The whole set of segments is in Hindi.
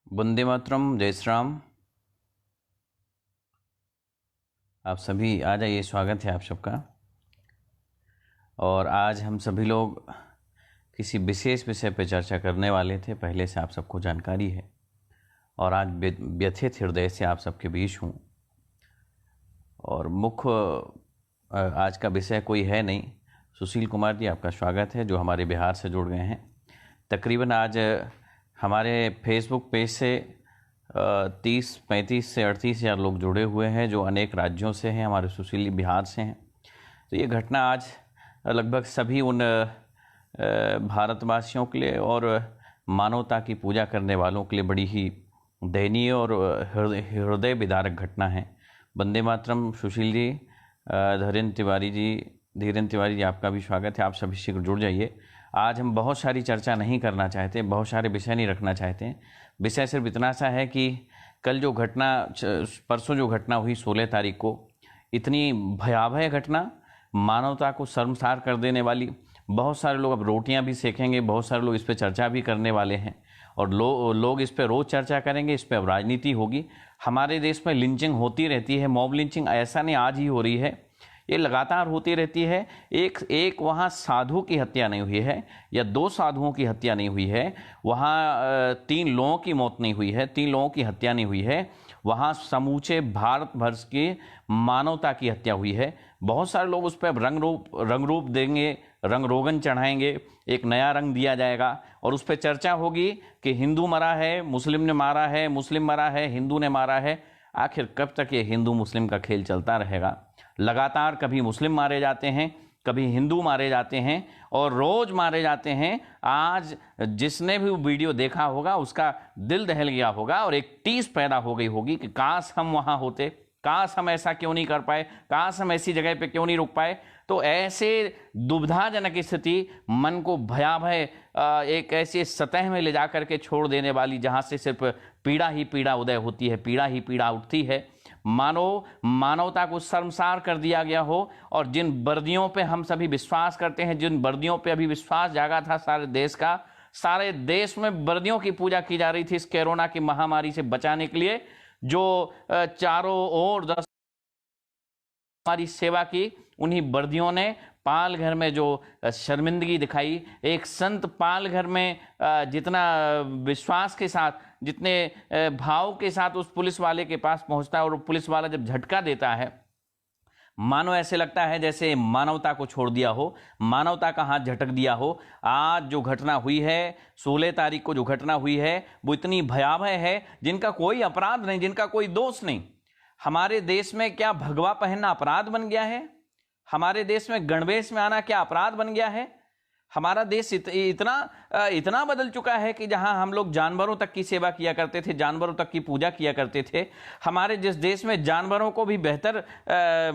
वंदे मातरम, जय श्री राम। आप सभी आ जाइए, स्वागत है आप सबका। और आज हम सभी लोग किसी विशेष विषय पर चर्चा करने वाले थे, पहले से आप सबको जानकारी है। और आज व्यथित हृदय से आप सबके बीच हूँ। और मुख्य आज का विषय कोई है नहीं। सुशील कुमार जी, आपका स्वागत है, जो हमारे बिहार से जुड़ गए हैं। तकरीबन आज हमारे फेसबुक पेज से 30-35 से 38 हज़ार लोग जुड़े हुए हैं, जो अनेक राज्यों से हैं। हमारे सुशील बिहार से हैं। तो ये घटना आज लगभग सभी उन भारतवासियों के लिए और मानवता की पूजा करने वालों के लिए बड़ी ही दयनीय और हृदय विदारक घटना है। वंदे मातरम। सुशील जी, धीरेन्द्र तिवारी जी, आपका भी स्वागत है। आप सभी शीघ्र जुड़ जाइए। आज हम बहुत सारी चर्चा नहीं करना चाहते, बहुत सारे विषय नहीं रखना चाहते। विषय सिर्फ इतना सा है कि कल जो घटना, परसों जो घटना हुई 16 तारीख को, इतनी भयावह घटना, मानवता को शर्मसार कर देने वाली। बहुत सारे लोग अब रोटियां भी सेकेंगे, बहुत सारे लोग इस पर चर्चा भी करने वाले हैं। और लोग इस पर रोज़ चर्चा करेंगे, इस पर अब राजनीति होगी। हमारे देश में लिंचिंग होती रहती है। मॉब लिंचिंग ऐसा नहीं आज ही हो रही है, ये लगातार होती रहती है। एक वहाँ साधु की हत्या नहीं हुई है या 2 साधुओं की हत्या नहीं हुई है, वहाँ 3 लोगों की मौत नहीं हुई है, 3 लोगों की हत्या नहीं हुई है, वहाँ समूचे भारत वर्ष की मानवता की हत्या हुई है। बहुत सारे लोग उस पर रंग रूप देंगे, रंग रोगन चढ़ाएंगे, एक नया रंग दिया जाएगा और उस पर चर्चा होगी कि हिंदू मरा है, मुस्लिम ने मारा है, मुस्लिम मरा है, हिंदू ने मारा है। आखिर कब तक ये हिंदू मुस्लिम का खेल चलता रहेगा? लगातार कभी मुस्लिम मारे जाते हैं, कभी हिंदू मारे जाते हैं और रोज़ मारे जाते हैं। आज जिसने भी वीडियो देखा होगा उसका दिल दहल गया होगा और एक टीस पैदा हो गई होगी कि काश हम वहाँ होते, काश हम ऐसा क्यों नहीं कर पाए, काश हम ऐसी जगह पे क्यों नहीं रुक पाए। तो ऐसे दुविधाजनक स्थिति मन को भयावह एक ऐसी सतह में ले जा करके छोड़ देने वाली, जहाँ से सिर्फ पीड़ा ही पीड़ा उदय होती है, पीड़ा ही पीड़ा उठती है। मानवता को शर्मसार कर दिया गया हो। और जिन वर्दियों पे हम सभी विश्वास करते हैं, जिन वर्दियों पे अभी विश्वास जागा था सारे देश का, सारे देश में वर्दियों की पूजा की जा रही थी इस कोरोना की महामारी से बचाने के लिए, जो चारों ओर 10 हमारी सेवा की, उन्हीं वर्दियों ने पालघर में जो शर्मिंदगी दिखाई। एक संत पालघर में जितना विश्वास के साथ, जितने भाव के साथ उस पुलिस वाले के पास पहुंचता है और पुलिस वाला जब झटका देता है, मानो ऐसे लगता है जैसे मानवता को छोड़ दिया हो, मानवता का हाथ झटक दिया हो। आज जो घटना हुई है, 16 तारीख को जो घटना हुई है, वो इतनी भयावह है, जिनका कोई अपराध नहीं, जिनका कोई दोष नहीं। हमारे देश में क्या भगवा पहनना अपराध बन गया है? हमारे देश में गणवेश में आना क्या अपराध बन गया है? हमारा देश इतना बदल चुका है कि जहां हम लोग जानवरों तक की सेवा किया करते थे, जानवरों तक की पूजा किया करते थे, हमारे जिस देश में जानवरों को भी बेहतर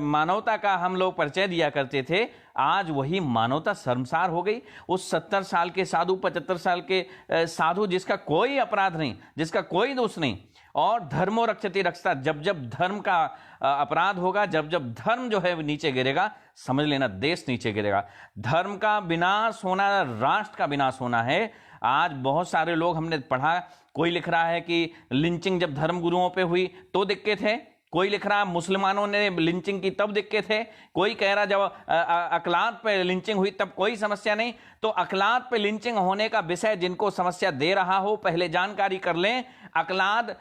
मानवता का हम लोग परिचय दिया करते थे, आज वही मानवता शर्मसार हो गई। उस 70 साल के साधु, 75 साल के साधु, जिसका कोई अपराध नहीं, जिसका कोई दोष नहीं। और धर्मो रक्षति रक्षता, जब जब धर्म का अपराध होगा, जब जब धर्म जो है नीचे गिरेगा, समझ लेना देश नीचे गिरेगा। धर्म का विनाश होना राष्ट्र का विनाश होना है। आज बहुत सारे लोग, हमने पढ़ा, कोई लिख रहा है कि लिंचिंग जब धर्मगुरुओं पे हुई तो दिक्कत थे, कोई लिख रहा मुसलमानों ने लिंचिंग की तब दिक्कत है, कोई कह रहा जब अकलात पे लिंचिंग हुई तब कोई समस्या नहीं। तो अकलात पे लिंचिंग होने का विषय जिनको समस्या दे रहा हो, पहले जानकारी कर लें। अकलात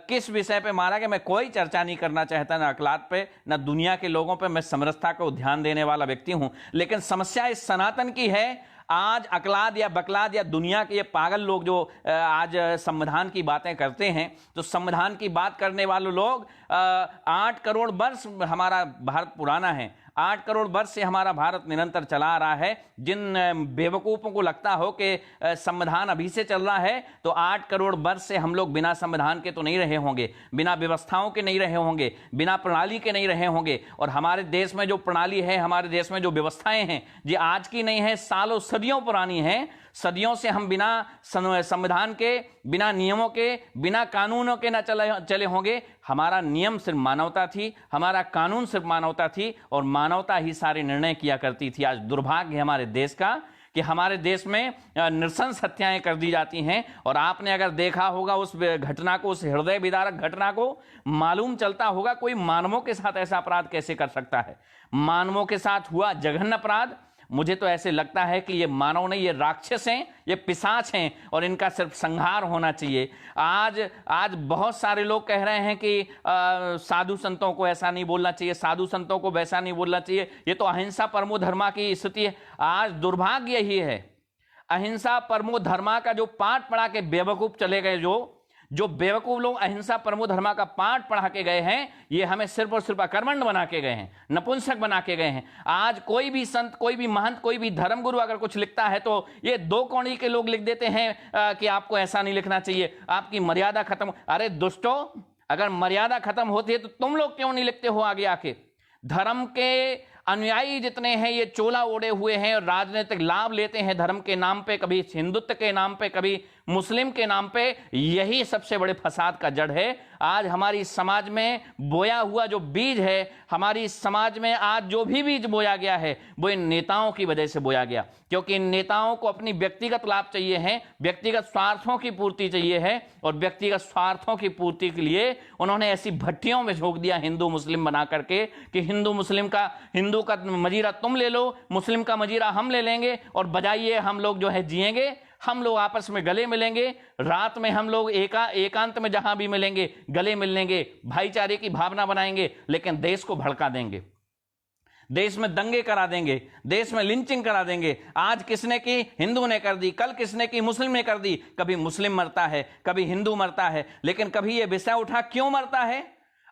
किस विषय पे मारा गया, मैं कोई चर्चा नहीं करना चाहता, ना अकलात पे, ना दुनिया के लोगों पे। मैं समरसता को ध्यान देने वाला व्यक्ति हूं, लेकिन समस्या इस सनातन की है। आज अकलाद या बकलाद या दुनिया के ये पागल लोग जो आज संविधान की बातें करते हैं, तो संविधान की बात करने वाले लोग 8 करोड़ वर्ष हमारा भारत पुराना है, 8 करोड़ वर्ष से हमारा भारत निरंतर चला आ रहा है। जिन बेवकूफ़ों को लगता हो कि संविधान अभी से चल रहा है, तो 8 करोड़ वर्ष से हम लोग बिना संविधान के तो नहीं रहे होंगे, बिना व्यवस्थाओं के नहीं रहे होंगे, बिना प्रणाली के नहीं रहे होंगे। और हमारे देश में जो प्रणाली है, हमारे देश में जो व्यवस्थाएं हैं, ये आज की नहीं है, सालों सदियों पुरानी है। सदियों से हम बिना संविधान के, बिना नियमों के, बिना कानूनों के ना चले होंगे। हमारा नियम सिर्फ मानवता थी, हमारा कानून सिर्फ मानवता थी और मानवता ही सारे निर्णय किया करती थी। आज दुर्भाग्य हमारे देश का कि हमारे देश में नृशंस हत्याएं कर दी जाती हैं। और आपने अगर देखा होगा उस घटना को, उस हृदय विदारक घटना को, मालूम चलता होगा कोई मानवों के साथ ऐसा अपराध कैसे कर सकता है। मानवों के साथ हुआ जघन्य अपराध। मुझे तो ऐसे लगता है कि ये मानव नहीं, ये राक्षस हैं, ये पिशाच हैं और इनका सिर्फ संहार होना चाहिए। आज बहुत सारे लोग कह रहे हैं कि साधु संतों को ऐसा नहीं बोलना चाहिए, साधु संतों को वैसा नहीं बोलना चाहिए, ये तो अहिंसा परमो धर्मा की स्थिति है। आज दुर्भाग्य यही है, अहिंसा परमो धर्मा का जो पाठ पढ़ा के बेवकूफ चले गए, जो बेवकूफ लोग अहिंसा परमो धर्मा का पाठ पढ़ा के गए हैं, ये हमें सिर्फ और सिर्फ अकर्मण्य बना के गए हैं, नपुंसक बना के गए हैं। आज कोई भी संत, कोई भी महंत, कोई भी धर्मगुरु अगर कुछ लिखता है तो ये दो कौड़ी के लोग लिख देते हैं कि आपको ऐसा नहीं लिखना चाहिए, आपकी मर्यादा खत्म। अरे दुष्टो, अगर मर्यादा खत्म होती है तो तुम लोग क्यों नहीं लिखते हो आगे आके? धर्म के अनुयायी जितने हैं ये चोला ओढ़े हुए हैं और राजनीतिक लाभ लेते हैं धर्म के नाम पे, कभी हिंदुत्व के नाम पे, कभी मुस्लिम के नाम पे। यही सबसे बड़े फसाद का जड़ है। आज हमारी समाज में बोया हुआ जो बीज है, हमारी समाज में आज जो भी बीज बोया गया है वो इन नेताओं की वजह से बोया गया, क्योंकि इन नेताओं को अपनी व्यक्तिगत लाभ चाहिए है, व्यक्तिगत स्वार्थों की पूर्ति चाहिए है, और व्यक्तिगत स्वार्थों की पूर्ति के लिए उन्होंने ऐसी भट्टियों में झोंक दिया हिंदू मुस्लिम बना करके कि हिंदू का मजीरा तुम ले लो, मुस्लिम का मजीरा हम ले लेंगे और बजाइए हम लोग जो है जिएंगे, हम लोग आपस में गले मिलेंगे, रात में हम लोग एकांत में जहां भी मिलेंगे गले मिल लेंगे, भाईचारे की भावना बनाएंगे, लेकिन देश को भड़का देंगे, देश में दंगे करा देंगे, देश में लिंचिंग करा देंगे। आज किसने की? हिंदू ने कर दी, कल किसने की? मुस्लिम ने कर दी। कभी मुस्लिम मरता है, कभी हिंदू मरता है, लेकिन कभी यह विषय उठा क्यों मरता है?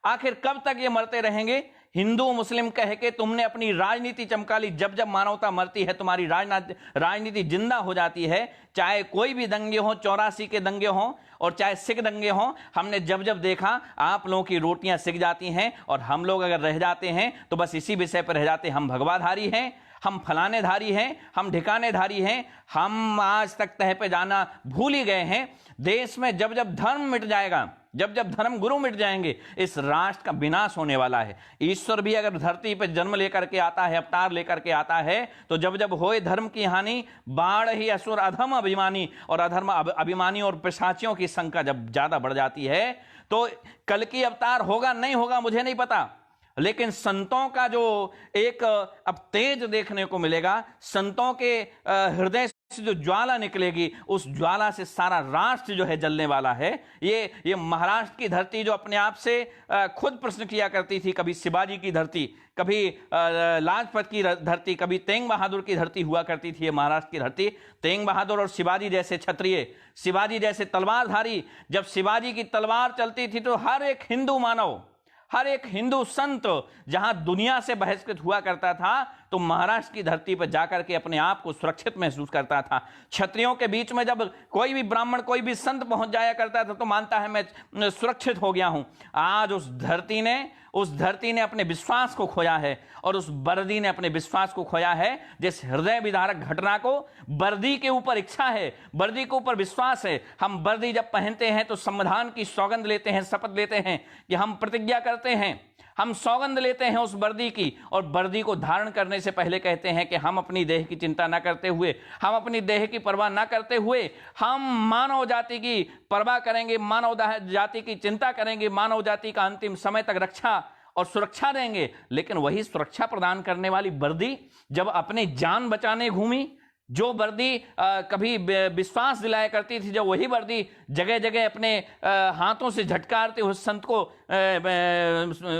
आखिर कब तक ये मरते रहेंगे? हिंदू मुस्लिम कह के तुमने अपनी राजनीति चमका ली। जब जब मानवता मरती है तुम्हारी राजनीति जिंदा हो जाती है। चाहे कोई भी दंगे हो, 84 के दंगे हो और चाहे सिख दंगे हो, हमने जब जब देखा आप लोगों की रोटियां सिक जाती हैं और हम लोग अगर रह जाते हैं तो बस इसी विषय पर रह जाते हैं, हम भगवाधारी हैं, हम फलाने धारी हैं, हम ठिकाने धारी हैं, हम आज तक तह पे जाना भूल ही गए हैं। देश में जब जब धर्म मिट जाएगा, जब जब धर्म गुरु मिट जाएंगे, इस राष्ट्र का विनाश होने वाला है। ईश्वर भी अगर धरती पर जन्म लेकर के आता है, अवतार लेकर के आता है, तो जब जब होए धर्म की हानि, बाढ़ ही असुर अधम अभिमानी, और अधर्म अभिमानी और पिशाचियों की संख्या जब ज्यादा बढ़ जाती है तो कल की अवतार होगा नहीं होगा मुझे नहीं पता, लेकिन संतों का जो एक अब तेज देखने को मिलेगा, संतों के हृदय से जो ज्वाला निकलेगी, उस ज्वाला से सारा राष्ट्र जो है जलने वाला है। ये महाराष्ट्र की धरती जो अपने आप से खुद प्रश्न किया करती थी, कभी शिवाजी की धरती, कभी लाजपत की धरती, कभी तेंग बहादुर की धरती हुआ करती थी। ये महाराष्ट्र की धरती, तेंग बहादुर और शिवाजी जैसे क्षत्रिय, शिवाजी जैसे तलवारधारी, जब शिवाजी की तलवार चलती थी तो हर एक हिंदू मानव, हर एक हिंदू संत जहां दुनिया से बहिष्कृत हुआ करता था, तो महाराष्ट्र की धरती पर जाकर के अपने आप को सुरक्षित महसूस करता था। क्षत्रियों के बीच में जब कोई भी ब्राह्मण, कोई भी संत पहुंच जाया करता था तो मानता है मैं सुरक्षित हो गया हूं। आज उस धरती ने अपने विश्वास को खोया है, और उस वर्दी ने अपने विश्वास को खोया है। जिस हृदय विदारक घटना को, वर्दी के ऊपर इच्छा है, वर्दी के ऊपर विश्वास है। हम वर्दी जब पहनते हैं तो संविधान की सौगंध लेते हैं, शपथ लेते हैं कि हम प्रतिज्ञा करते हैं, हम सौगंध लेते हैं उस वर्दी की, और वर्दी को धारण करने से पहले कहते हैं कि हम अपनी देह की चिंता ना करते हुए, हम अपनी देह की परवाह ना करते हुए, हम मानव जाति की परवाह करेंगे, मानव जाति की चिंता करेंगे, मानव जाति का अंतिम समय तक रक्षा और सुरक्षा देंगे। लेकिन वही सुरक्षा प्रदान करने वाली वर्दी जब अपनी जान बचाने घूमी, जो वर्दी कभी विश्वास दिलाया करती थी, जब वही वर्दी जगह जगह अपने हाथों से झटकारते उस संत को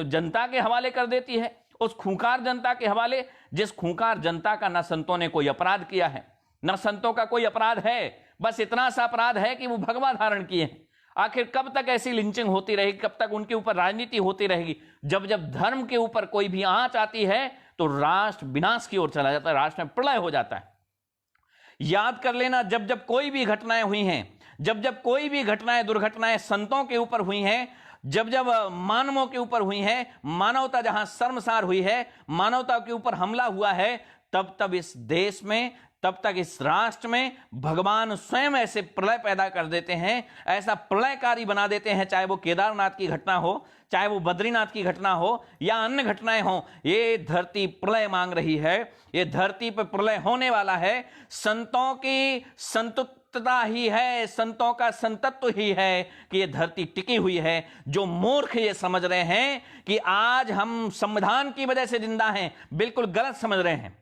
जनता के हवाले कर देती है, उस खूंखार जनता के हवाले, जिस खूंखार जनता का न संतों ने कोई अपराध किया है, न संतों का कोई अपराध है, बस इतना सा अपराध है कि वो भगवा धारण किए हैं। आखिर कब तक ऐसी लिंचिंग होती रहेगी, कब तक उनके ऊपर राजनीति होती रहेगी? जब जब धर्म के ऊपर कोई भी आंच आती है तो राष्ट्र विनाश की ओर चला जाता है, राष्ट्र में प्रलय हो जाता है। याद कर लेना, जब जब कोई भी घटनाएं हुई हैं, जब जब कोई भी घटनाएं, दुर्घटनाएं संतों के ऊपर हुई हैं, जब जब मानवों के ऊपर हुई हैं, मानवता जहां शर्मसार हुई है, मानवता के ऊपर हमला हुआ है, तब तब इस देश में, तब तक इस राष्ट्र में भगवान स्वयं ऐसे प्रलय पैदा कर देते हैं, ऐसा प्रलयकारी बना देते हैं, चाहे वो केदारनाथ की घटना हो, चाहे वो बद्रीनाथ की घटना हो या अन्य घटनाएं हो। ये धरती प्रलय मांग रही है, ये धरती पर प्रलय होने वाला है। संतों की संतुष्टता ही है, संतों का संतत्व ही है कि ये धरती टिकी हुई है। जो मूर्ख ये समझ रहे हैं कि आज हम संविधान की वजह से जिंदा हैं, बिल्कुल गलत समझ रहे हैं।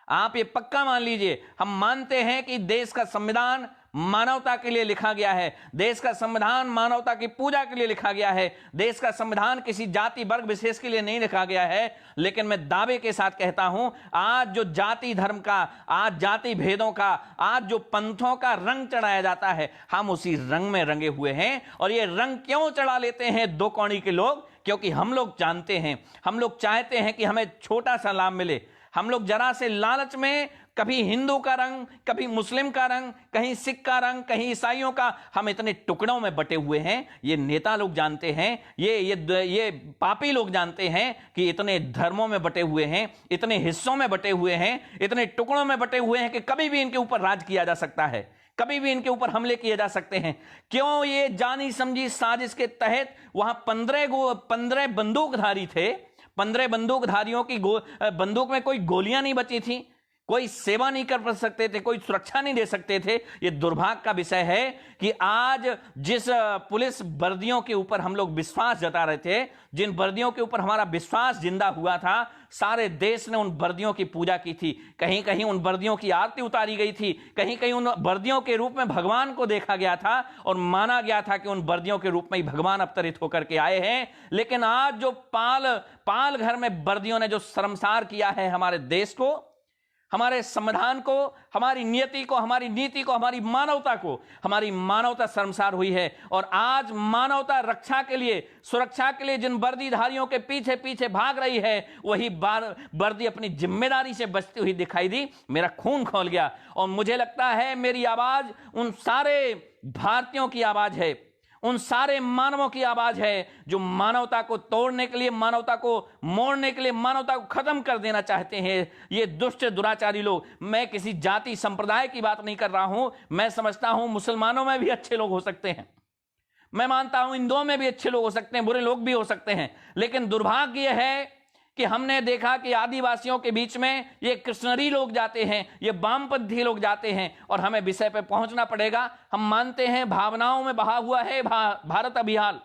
आप ये पक्का मान लीजिए, हम मानते हैं कि देश का संविधान मानवता के लिए लिखा गया है, देश का संविधान मानवता की पूजा के लिए लिखा गया है, देश का संविधान किसी जाति वर्ग विशेष के लिए नहीं लिखा गया है। लेकिन मैं दावे के साथ कहता हूं, आज जो जाति धर्म का, आज जाति भेदों का, आज जो पंथों का रंग चढ़ाया जाता है, हम उसी रंग में रंगे हुए हैं। और ये रंग क्यों चढ़ा लेते हैं दो कौड़ी के लोग? क्योंकि हम लोग जानते हैं, हम लोग चाहते हैं कि हमें छोटा सा लाभ मिले। हम लोग जरा से लालच में कभी हिंदू का रंग, कभी मुस्लिम का रंग, कहीं सिख का रंग, कहीं ईसाइयों का, हम इतने टुकड़ों में बटे हुए हैं। ये नेता लोग जानते हैं, ये पापी लोग जानते हैं कि इतने धर्मों में बटे हुए हैं, इतने हिस्सों में बटे हुए हैं, इतने टुकड़ों में बटे हुए हैं कि कभी भी इनके ऊपर राज किया जा सकता है, कभी भी इनके ऊपर हमले किए जा सकते हैं। क्यों? ये जानी समझी साजिश के तहत वहां 15 बंदूकधारी थे। 15 बंदूकधारियों की बंदूक में कोई गोलियां नहीं बची थी, कोई सेवा नहीं कर सकते थे, कोई सुरक्षा नहीं दे सकते थे। ये दुर्भाग्य का विषय है कि आज जिस पुलिस वर्दियों के ऊपर हम लोग विश्वास जता रहे थे, जिन वर्दियों के ऊपर हमारा विश्वास जिंदा हुआ था, सारे देश ने उन वर्दियों की पूजा की थी। कहीं कहीं उन वर्दियों की आरती उतारी गई थी, कहीं कहीं उन वर्दियों के रूप में भगवान को देखा गया था और माना गया था कि उन वर्दियों के रूप में ही भगवान अवतरित होकर के आए हैं। लेकिन आज जो पाल घर में वर्दियों ने जो शर्मसार किया है हमारे देश को, हमारे संविधान को, हमारी नियति को, हमारी नीति को, हमारी मानवता शर्मसार हुई है। और आज मानवता रक्षा के लिए, सुरक्षा के लिए जिन वर्दीधारियों के पीछे पीछे भाग रही है, वही वर्दी अपनी जिम्मेदारी से बचती हुई दिखाई दी। मेरा खून खौल गया और मुझे लगता है मेरी आवाज उन सारे भारतीयों की आवाज है, उन सारे मानवों की आवाज है जो मानवता को तोड़ने के लिए, मानवता को मोड़ने के लिए, मानवता को खत्म कर देना चाहते हैं ये दुष्ट दुराचारी लोग। मैं किसी जाति संप्रदाय की बात नहीं कर रहा हूं। मैं समझता हूं मुसलमानों में भी अच्छे लोग हो सकते हैं, मैं मानता हूं हिंदुओं में भी अच्छे लोग हो सकते हैं, बुरे लोग भी हो सकते हैं। लेकिन दुर्भाग्य यह है कि हमने देखा कि आदिवासियों के बीच में ये कृष्णरी लोग जाते हैं, ये वामपंथी लोग जाते हैं और हमें विषय पे पहुंचना पड़ेगा। हम मानते हैं भावनाओं में बहा हुआ है भारत अभिहाल,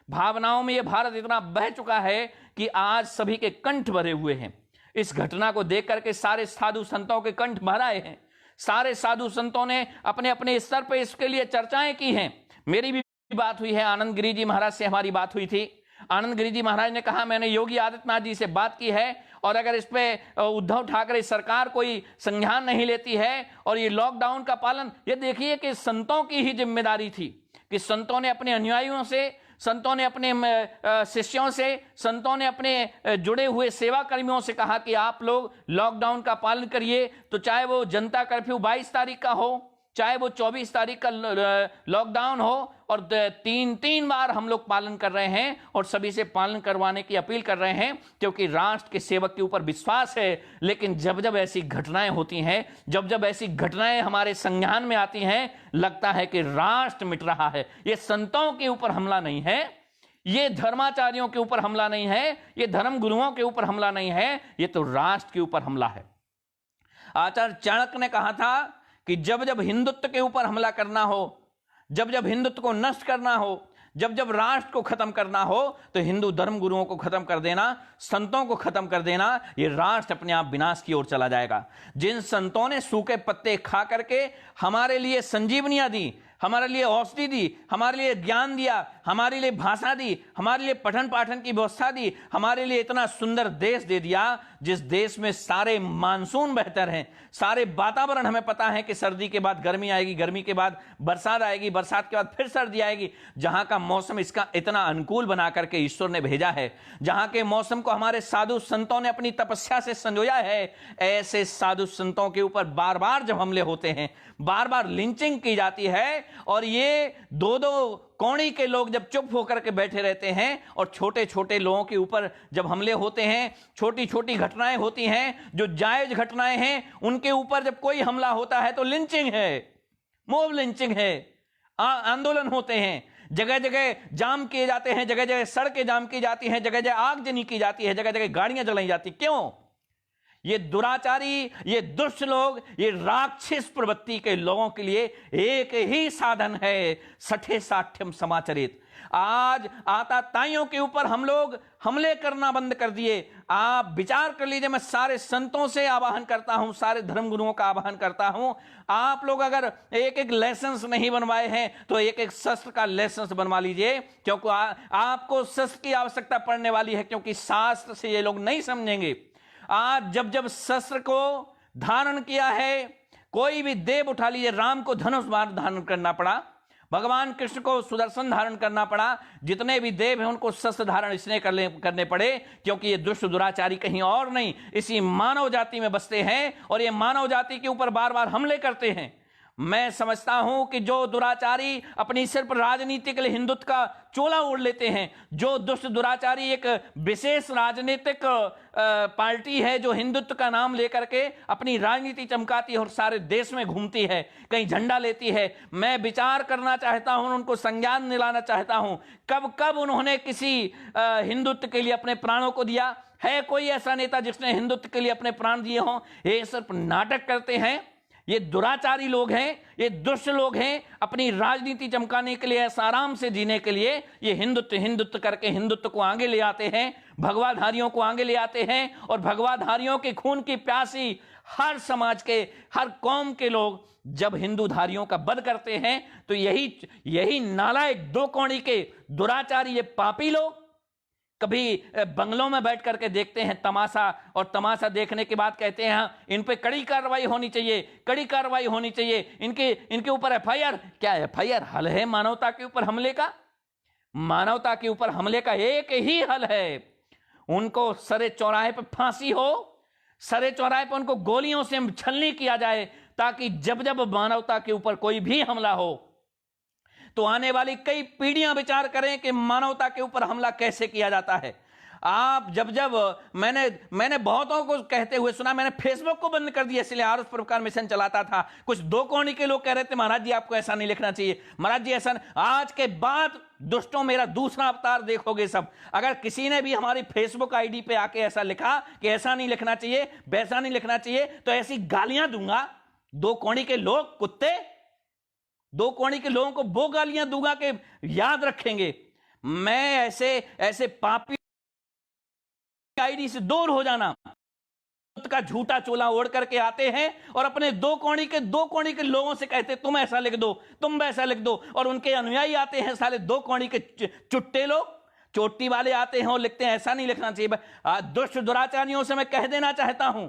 भावनाओं में ये भारत इतना बह चुका है कि आज सभी के कंठ भरे हुए हैं। इस घटना को देख करके सारे साधु संतों के कंठ भर आए हैं। सारे साधु संतों ने अपने अपने स्तर पर इसके लिए चर्चाएं की हैं। मेरी भी बात हुई है, आनंद गिरी जी महाराज से हमारी बात हुई थी। आनंद गिरी जी महाराज ने कहा मैंने योगी आदित्यनाथ जी से बात की है और अगर इस पे उद्धव ठाकरे सरकार कोई संज्ञान नहीं लेती है और ये लॉकडाउन का पालन, ये देखिए कि संतों की ही जिम्मेदारी थी कि संतों ने अपने अनुयायियों से, संतों ने अपने शिष्यों से, संतों ने अपने जुड़े हुए सेवा कर्मियों से कहा कि आप लोग लॉकडाउन का पालन करिए। तो चाहे वो जनता कर्फ्यू 22 तारीख का हो, चाहे वो 24 तारीख का लॉकडाउन हो, और तीन बार हम लोग पालन कर रहे हैं और सभी से पालन करवाने की अपील कर रहे हैं क्योंकि राष्ट्र के सेवक के ऊपर विश्वास है। लेकिन जब जब ऐसी घटनाएं होती हैं, जब जब ऐसी घटनाएं हमारे संज्ञान में आती हैं, लगता है कि राष्ट्र मिट रहा है। ये संतों के ऊपर हमला नहीं है, ये धर्माचार्यों के ऊपर हमला नहीं है, ये धर्म गुरुओं के ऊपर हमला नहीं है, ये तो राष्ट्र के ऊपर हमला है। आचार्य चाणक्य ने कहा था कि जब जब हिंदुत्व के ऊपर हमला करना हो, जब जब हिंदुत्व को नष्ट करना हो, जब जब राष्ट्र को खत्म करना हो, तो हिंदू धर्म गुरुओं को खत्म कर देना, संतों को खत्म कर देना, ये राष्ट्र अपने आप विनाश की ओर चला जाएगा। जिन संतों ने सूखे पत्ते खा करके हमारे लिए संजीवनियां दी, हमारे लिए औषधि दी, हमारे लिए ज्ञान दिया, हमारे लिए भाषा दी, हमारे लिए पठन पाठन की व्यवस्था दी, हमारे लिए इतना सुंदर देश दे दिया जिस देश में सारे मानसून बेहतर हैं, सारे वातावरण हमें पता है कि सर्दी के बाद गर्मी आएगी, गर्मी के बाद बरसात आएगी, बरसात के बाद फिर सर्दी आएगी। जहां का मौसम इसका इतना अनुकूल बना करके ईश्वर ने भेजा है, जहां के मौसम को हमारे साधु संतों ने अपनी तपस्या से संजोया है, ऐसे साधु संतों के ऊपर बार बार जब हमले होते हैं, बार बार लिंचिंग की जाती है और ये 2-2 कोणी के लोग जब चुप होकर के बैठे रहते हैं और छोटे छोटे लोगों के ऊपर जब हमले होते हैं, छोटी छोटी घटनाएं होती हैं जो जायज घटनाएं हैं, उनके ऊपर जब कोई हमला होता है तो लिंचिंग है, मॉब लिंचिंग है, आंदोलन होते हैं, जगह जगह जाम किए जाते हैं, जगह जगह सड़कें जाम की जाती हैं, जगह जगह आगजनी की जाती है, जगह जगह गाड़ियां जलाई जाती। क्यों? ये दुराचारी, ये दुष्ट लोग, ये राक्षस प्रवृत्ति के लोगों के लिए एक ही साधन है, सठे साठ्यम समाचरित। आज आताताइयों के ऊपर हम लोग हमले करना बंद कर दिए। आप विचार कर लीजिए, मैं सारे संतों से आवाहन करता हूं, सारे धर्मगुरुओं का आवाहन करता हूं, आप लोग अगर एक एक लाइसेंस नहीं बनवाए हैं तो एक एक शस्त्र का लाइसेंस बनवा लीजिए, क्योंकि आपको शस्त्र की आवश्यकता पड़ने वाली है, क्योंकि शास्त्र से ये लोग नहीं समझेंगे। आज जब जब शस्त्र को धारण किया है, कोई भी देव उठा लीजिए, राम को धनुष बाण धारण करना पड़ा, भगवान कृष्ण को सुदर्शन धारण करना पड़ा, जितने भी देव हैं उनको शस्त्र धारण इसलिए करने पड़े क्योंकि ये दुष्ट दुराचारी कहीं और नहीं, इसी मानव जाति में बसते हैं और ये मानव जाति के ऊपर बार बार हमले करते हैं। मैं समझता हूं कि जो दुराचारी अपनी सिर्फ राजनीति के लिए हिंदुत्व का चोला ओढ़ लेते हैं, जो दुष्ट दुराचारी एक विशेष राजनीतिक पार्टी है जो हिंदुत्व का नाम लेकर के अपनी राजनीति चमकाती है और सारे देश में घूमती है, कहीं झंडा लेती है, मैं विचार करना चाहता हूं, उनको संज्ञान दिलाना चाहता हूं, कब कब उन्होंने किसी हिंदुत्व के लिए अपने प्राणों को दिया है? कोई ऐसा नेता जिसने हिंदुत्व के लिए अपने प्राण दिए हों? ये सिर्फ नाटक करते हैं, ये दुराचारी लोग हैं, ये दुष्ट लोग हैं, अपनी राजनीति चमकाने के लिए, ऐसा आराम से जीने के लिए ये हिंदुत्व हिंदुत्व करके हिंदुत्व को आगे ले आते हैं, भगवाधारियों को आगे ले आते हैं। और भगवाधारियों के खून की प्यासी हर समाज के, हर कौम के लोग जब हिंदूधारियों का वध करते हैं तो यही नालायक दो कौड़ी के दुराचारी, ये पापी लोग कभी बंगलों में बैठ करके देखते हैं तमाशा, और तमाशा देखने के बाद कहते हैं हाँ, इन पे कड़ी कार्रवाई होनी चाहिए, कड़ी कार्रवाई होनी चाहिए, इनके ऊपर एफआईआर। क्या एफआईआर हल है मानवता के ऊपर हमले का? मानवता के ऊपर हमले का एक ही हल है, उनको सरे चौराहे पे फांसी हो, सरे चौराहे पे उनको गोलियों से छलनी किया जाए, ताकि जब जब मानवता के ऊपर कोई भी हमला हो तो आने वाली कई पीढ़ियां विचार करें कि मानवता के ऊपर हमला कैसे किया जाता है। आप जब मैंने बहुतों को कहते हुए सुना, मैंने फेसबुक को बंद कर दिया, इसलिए आर उस प्रकार मिशन चलाता था। कुछ दो कोणी के लोग कह रहे थे महाराज जी आपको ऐसा नहीं लिखना चाहिए, महाराज जी ऐसा। आज के बाद दुष्टों मेरा दूसरा अवतार देखोगे सब। अगर किसी ने भी हमारी फेसबुक आईडी पे आके ऐसा लिखा कि ऐसा नहीं लिखना चाहिए, वैसा नहीं लिखना चाहिए, तो ऐसी गालियां दूंगा। दो कोणी के लोग, कुत्ते, दो कोणी के लोगों को वो गालियां दूंगा कि याद रखेंगे। मैं ऐसे पापी आईडी से दूर हो जाना। का झूठा चोला ओढ़ करके आते हैं और अपने दो कोणी के लोगों से कहते तुम ऐसा लिख दो, तुम वैसा लिख दो, और उनके अनुयायी आते हैं साले दो कोणी के चुट्टे लोग, चोटी वाले आते हैं और लिखते हैं ऐसा नहीं लिखना चाहिए। दुष्ट दुराचारियों से मैं कह देना चाहता हूं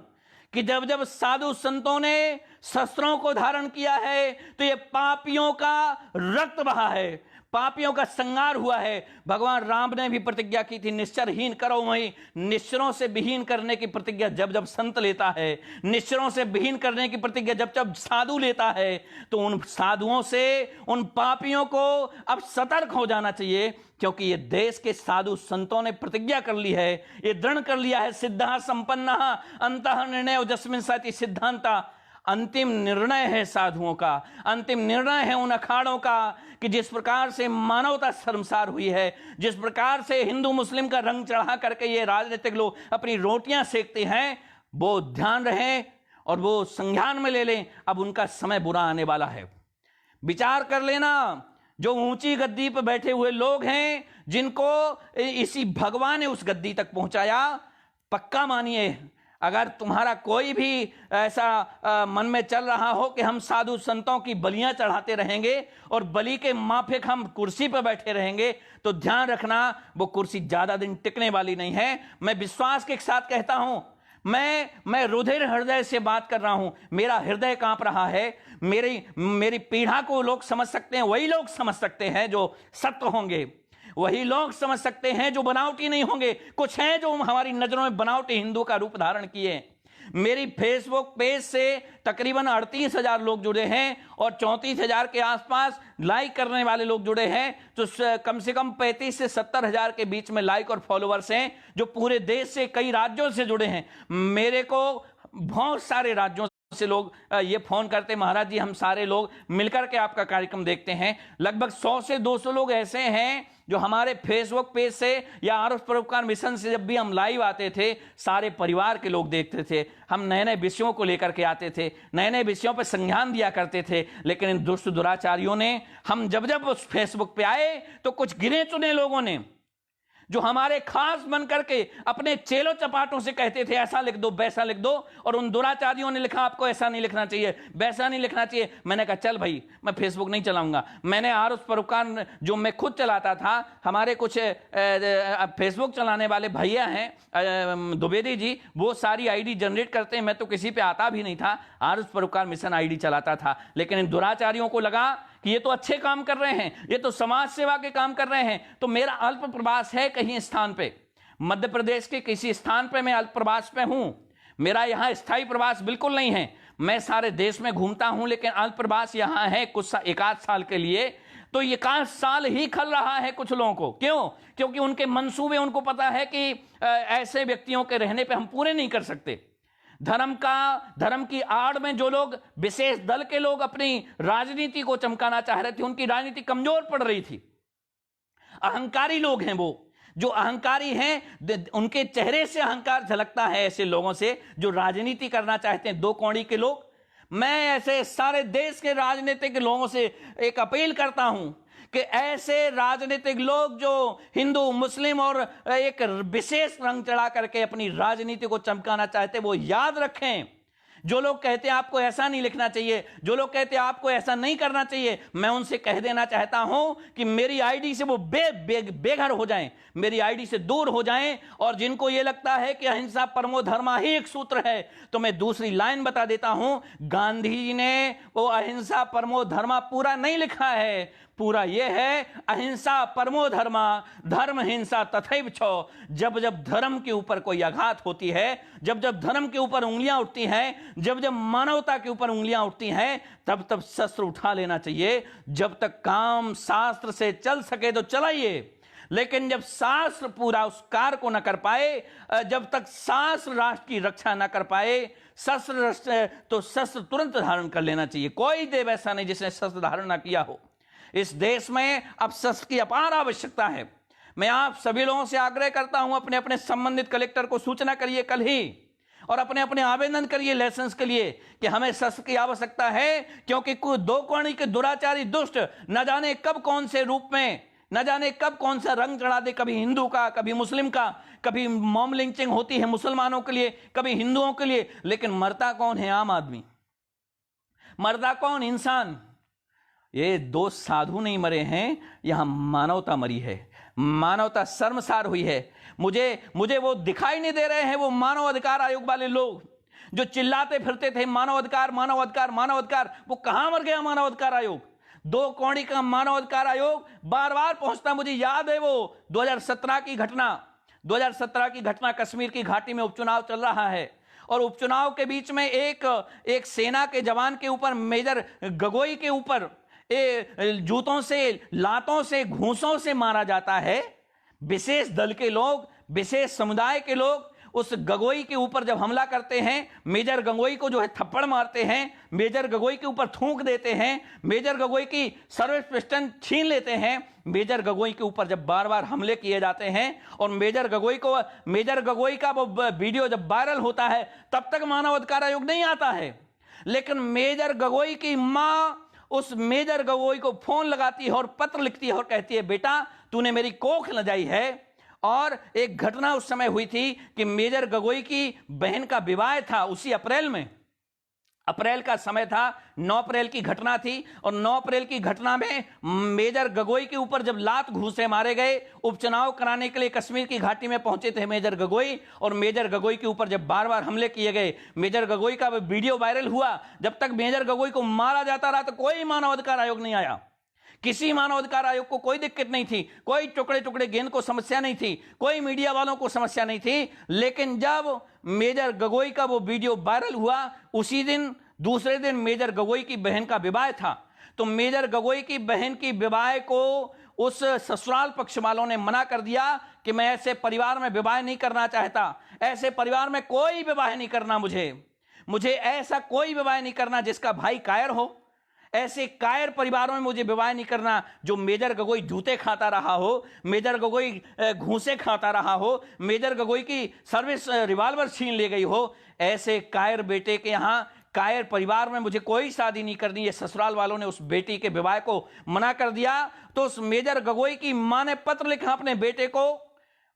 कि जब जब साधु संतों ने शस्त्रों को धारण किया है तो ये पापियों का रक्त बहा है, पापियों का संहार हुआ है। भगवान राम ने भी प्रतिज्ञा की थी, निश्चरहीन करो वहीं। निश्चरों से विहीन करने की प्रतिज्ञा जब जब संत लेता है, निश्चरों से विहीन करने की प्रतिज्ञा जब जब साधु लेता है, तो उन साधुओं से, उन पापियों को अब सतर्क हो जाना चाहिए, क्योंकि ये देश के साधु संतों ने प्रतिज्ञा कर ली है, ये दृढ़ कर लिया है। सिद्धा संपन्न अंतः निर्णय जस्मिन् सति सिद्धांता। अंतिम निर्णय है साधुओं का, अंतिम निर्णय है उन अखाड़ों का कि जिस प्रकार से मानवता शर्मसार हुई है, जिस प्रकार से हिंदू मुस्लिम का रंग चढ़ा करके ये राजनीतिक लोग अपनी रोटियां सेकते हैं, वो ध्यान रहे और वो संज्ञान में ले लें। अब उनका समय बुरा आने वाला है। विचार कर लेना, जो ऊंची गद्दी पर बैठे हुए लोग हैं, जिनको इसी भगवान ने उस गद्दी तक पहुंचाया, पक्का मानिए, अगर तुम्हारा कोई भी ऐसा मन में चल रहा हो कि हम साधु संतों की बलियां चढ़ाते रहेंगे और बलि के माफिक हम कुर्सी पर बैठे रहेंगे, तो ध्यान रखना वो कुर्सी ज्यादा दिन टिकने वाली नहीं है। मैं विश्वास के साथ कहता हूं, मैं रुधिर हृदय से बात कर रहा हूं, मेरा हृदय कांप रहा है। मेरी पीड़ा को लोग समझ सकते हैं, वही लोग समझ सकते हैं जो सत्य होंगे, वही लोग समझ सकते हैं जो बनावटी नहीं होंगे। कुछ हैं जो हमारी नजरों में बनावटी हिंदू का रूप धारण किए, मेरी फेसबुक पेज से तकरीबन 38,000 लोग जुड़े हैं और 34,000 के आसपास लाइक करने वाले लोग जुड़े हैं। तो कम से कम 35 से 70,000 के बीच में लाइक और फॉलोअर्स हैं जो पूरे देश से, कई राज्यों से जुड़े हैं। मेरे को बहुत सारे राज्यों से लोग ये फोन करते, महाराज जी हम सारे लोग मिलकर के आपका कार्यक्रम देखते हैं। लगभग 100 से 200 लोग ऐसे हैं जो हमारे फेसबुक पेज से या आरोप परोपकार मिशन से जब भी हम लाइव आते थे, सारे परिवार के लोग देखते थे। हम नए नए विषयों को लेकर के आते थे, नए नए विषयों पर संज्ञान दिया करते थे। लेकिन इन दुष्ट दुराचारियों ने, हम जब जब उस फेसबुक पे आए तो कुछ गिने चुने लोगों ने जो हमारे खास बन करके अपने चेलों चपाटों से कहते थे ऐसा लिख दो, वैसा लिख दो, और उन दुराचारियों ने लिखा आपको ऐसा नहीं लिखना चाहिए, वैसा नहीं लिखना चाहिए। मैंने कहा चल भाई मैं फेसबुक नहीं चलाऊंगा। मैंने आरोप परोपकार जो मैं खुद चलाता था, हमारे कुछ फेसबुक चलाने वाले भैया हैं द्विवेदी जी, वो सारी आईडी जनरेट करते हैं। मैं तो किसी पे आता भी नहीं था, आरोप परोपकार मिशन आईडी चलाता था। लेकिन इन दुराचारियों को लगा कि ये तो अच्छे काम कर रहे हैं, ये तो समाज सेवा के काम कर रहे हैं। तो मेरा अल्प प्रवास है कहीं स्थान पे, मध्य प्रदेश के किसी स्थान पे मैं अल्प प्रवास पे हूं। मेरा यहां स्थायी प्रवास बिल्कुल नहीं है। मैं सारे देश में घूमता हूं, लेकिन अल्प प्रवास यहां है कुछ एक आध साल के लिए। तो ये 1 साल ही खल रहा है कुछ लोगों को। क्यों? क्योंकि उनके मंसूबे, उनको पता है कि ऐसे व्यक्तियों के रहने पर हम पूरे नहीं कर सकते। धर्म की आड़ में जो लोग, विशेष दल के लोग अपनी राजनीति को चमकाना चाह रहे थे, उनकी राजनीति कमजोर पड़ रही थी। अहंकारी लोग हैं वो, जो अहंकारी हैं, उनके चेहरे से अहंकार झलकता है ऐसे लोगों से जो राजनीति करना चाहते हैं, 2 कौड़ी के लोग। मैं ऐसे सारे देश के राजनीतिक लोगों से एक अपील करता हूं कि ऐसे राजनीतिक लोग जो हिंदू, मुस्लिम और एक विशेष रंग चढ़ा करके अपनी राजनीति को चमकाना चाहते, वो याद रखें। जो लोग कहते हैं आपको ऐसा नहीं लिखना चाहिए, जो लोग कहते हैं आपको ऐसा नहीं करना चाहिए, मैं उनसे कह देना चाहता हूं कि मेरी आईडी से वो बेघर हो जाएं, मेरी आईडी से दूर हो जाएं। और जिनको ये लगता है कि अहिंसा परमो धर्मा ही एक सूत्र है, तो मैं दूसरी लाइन बता देता हूं, गांधी जी ने वो अहिंसा परमो धर्मा पूरा नहीं लिखा है। पूरा यह है, अहिंसा परमो धर्मा, धर्म हिंसा तथैव छो। जब जब धर्म के ऊपर कोई आघात होती है, जब जब धर्म के ऊपर उंगलियां उठती हैं, जब जब मानवता के ऊपर उंगलियां उठती हैं, तब तब शस्त्र उठा लेना चाहिए। जब तक काम शास्त्र से चल सके तो चलाइए, लेकिन जब शास्त्र पूरा उस कार्य को न कर पाए, जब तक शास्त्र राष्ट्र की रक्षा न कर पाए, तो शस्त्र तुरंत धारण कर लेना चाहिए। कोई देव ऐसा नहीं जिसने शस्त्र धारण न किया हो। इस देश में अब शस्त्र की अपार आवश्यकता है। मैं आप सभी लोगों से आग्रह करता हूं, अपने अपने संबंधित कलेक्टर को सूचना करिए कल ही, और अपने अपने आवेदन करिए लाइसेंस के लिए कि हमें शस्त्र की आवश्यकता है। क्योंकि कुछ 2 कौड़ी के दुराचारी दुष्ट न जाने कब कौन से रूप में, न जाने कब कौन सा रंग चढ़ा दे, कभी हिंदू का, कभी मुस्लिम का, कभी मॉब लिंचिंग होती है मुसलमानों के लिए, कभी हिंदुओं के लिए, लेकिन मरता कौन है? आम आदमी। मरता कौन? इंसान। ये 2 साधु नहीं मरे हैं, यहां मानवता मरी है, मानवता शर्मसार हुई है। मुझे वो दिखाई नहीं दे रहे हैं, वो मानव अधिकार आयोग वाले लोग जो चिल्लाते फिरते थे मानव अधिकार, मानव अधिकार, मानव अधिकार। वो कहां मर गया मानव अधिकार आयोग? 2 कौड़ी का मानव अधिकार आयोग बार बार पहुंचता। मुझे याद है वो 2017 की घटना, 2017 की घटना, कश्मीर की घाटी में उपचुनाव चल रहा है, और उपचुनाव के बीच में एक सेना के जवान के ऊपर, मेजर गगोई के ऊपर जूतों से, लातों से, घूंसों से मारा जाता है। विशेष दल के लोग, विशेष समुदाय के लोग उस गगोई के ऊपर जब हमला करते हैं, मेजर गगोई को जो है थप्पड़ मारते हैं, मेजर गगोई के ऊपर थूक देते हैं, मेजर गगोई की सर्विस पिस्टन छीन लेते हैं। मेजर गगोई के ऊपर जब बार बार हमले किए जाते हैं और मेजर गगोई का वो वीडियो जब वायरल होता है, तब तक मानव अधिकार आयोग नहीं आता है। लेकिन मेजर गगोई की मां उस मेजर गगोई को फोन लगाती है और पत्र लिखती है और कहती है, बेटा तूने मेरी कोख लजाई है। और एक घटना उस समय हुई थी कि मेजर गगोई की बहन का विवाह था, उसी अप्रैल में, अप्रैल का समय था, 9 अप्रैल की घटना थी। और 9 अप्रैल की घटना में मेजर गगोई के ऊपर जब लात घूंसे मारे गए, उपचुनाव कराने के लिए कश्मीर की घाटी में पहुंचे थे मेजर गगोई, और मेजर गगोई के ऊपर जब बार बार हमले किए गए, मेजर गगोई का वीडियो वायरल हुआ। जब तक मेजर गगोई को मारा जाता रहा तो कोई मानवाधिकार आयोग नहीं आया, किसी मानवाधिकार आयोग को कोई दिक्कत नहीं थी, कोई टुकड़े टुकड़े गेंद को समस्या नहीं थी, कोई मीडिया वालों को समस्या नहीं थी। लेकिन जब मेजर गगोई का वो वीडियो वायरल हुआ, उसी दिन दूसरे दिन मेजर गगोई की बहन का विवाह था। तो मेजर गगोई की बहन की विवाह को उस ससुराल पक्ष वालों ने मना कर दिया कि मैं ऐसे परिवार में विवाह नहीं करना चाहता, ऐसे परिवार में कोई विवाह नहीं करना, मुझे ऐसा कोई विवाह नहीं करना जिसका भाई कायर हो, ऐसे कायर परिवारों में मुझे विवाह नहीं करना। जो मेजर गगोई जूते खाता रहा हो, मेजर गगोई घूंसे खाता रहा हो, मेजर गगोई की सर्विस रिवॉल्वर छीन ले गई हो, ऐसे कायर बेटे के यहाँ कायर परिवार में मुझे कोई शादी नहीं करनी। ये ससुराल वालों ने उस बेटी के विवाह को मना कर दिया। तो उस मेजर गगोई की मां ने पत्र लिखा अपने बेटे को।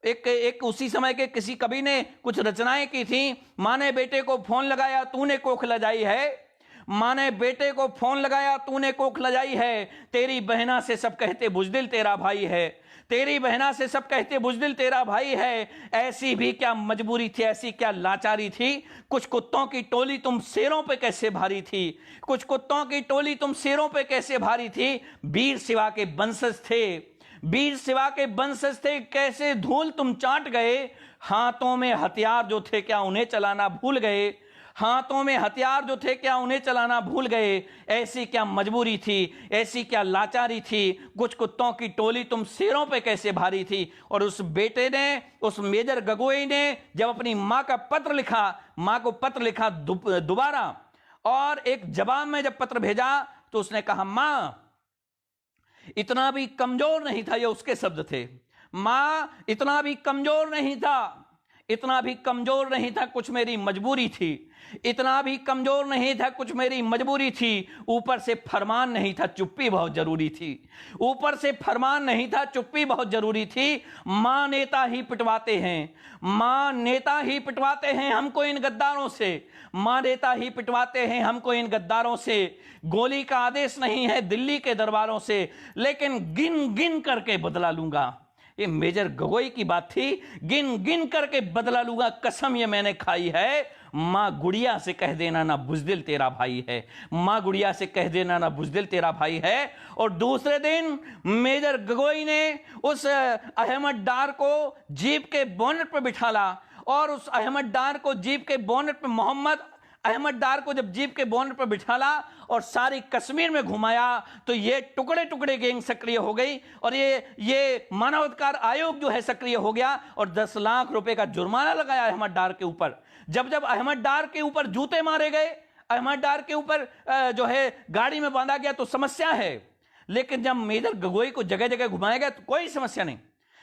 एक उसी समय के किसी कवि ने कुछ रचनाएं की थी। मां ने बेटे को फोन लगाया, तूने कोख लजाई है। मां ने बेटे को फोन लगाया, तूने कोख लजाई है। तेरी बहना से सब कहते बुजदिल तेरा भाई है, तेरी बहना से सब कहते बुजदिल तेरा भाई है। ऐसी भी क्या मजबूरी थी, ऐसी क्या लाचारी थी। कुछ कुत्तों की टोली तुम शेरों पे कैसे भारी थी, कुछ कुत्तों की टोली तुम शेरों पे कैसे भारी थी। वीर शिवा के वंशज थे, वीर शिवा के वंशज थे, कैसे धूल तुम चाट गए। हाथों में हथियार जो थे क्या उन्हें चलाना भूल गए, हाथों में हथियार जो थे क्या उन्हें चलाना भूल गए। ऐसी क्या मजबूरी थी, ऐसी क्या लाचारी थी। कुछ कुत्तों की टोली तुम शेरों पे कैसे भारी थी। और उस बेटे ने, उस मेजर गगोई ने जब अपनी मां का पत्र लिखा, मां को पत्र लिखा दोबारा, और एक जवाब में जब पत्र भेजा तो उसने कहा, मां इतना भी कमजोर नहीं था। ये उसके शब्द थे, मां इतना भी कमजोर नहीं था, इतना भी कमजोर नहीं था, कुछ मेरी मजबूरी थी। इतना भी कमजोर नहीं था, कुछ मेरी मजबूरी थी। ऊपर से फरमान नहीं था, चुप्पी बहुत जरूरी थी। ऊपर से फरमान नहीं था, चुप्पी बहुत जरूरी थी। मां नेता ही पिटवाते हैं, मां नेता ही पिटवाते हैं हमको इन गद्दारों से, मां नेता ही पिटवाते हैं हमको इन गद्दारों से। गोली का आदेश नहीं है दिल्ली के दरबारों से, लेकिन गिन गिन करके बदला लूंगा। ये मेजर गगोई की बात थी, गिन गिन करके बदला लूंगा, कसम ये मैंने खाई है। मां गुड़िया से कह देना ना बुजदिल तेरा भाई है, मां गुड़िया से कह देना ना बुजदिल तेरा भाई है। और दूसरे दिन मेजर गगोई ने उस अहमद डार को जीप के बोनेट पर बिठाला, और उस अहमद डार को जीप के बोनेट पर, मोहम्मद अहमद डार को जब जीप के बोनेट पर बिठाला और सारी कश्मीर में घुमाया, तो ये टुकड़े टुकड़े गैंग सक्रिय हो गई, और ये मानवाधिकार आयोग जो है सक्रिय हो गया, और 10 लाख रुपए का जुर्माना लगाया अहमद डार के ऊपर। जब अहमद डार के ऊपर जूते मारे गए, अहमद डार के ऊपर जो है गाड़ी में बांधा गया, तो समस्या है। लेकिन जब मेजर गगोई को जगह जगह घुमाया गया तो कोई समस्या नहीं।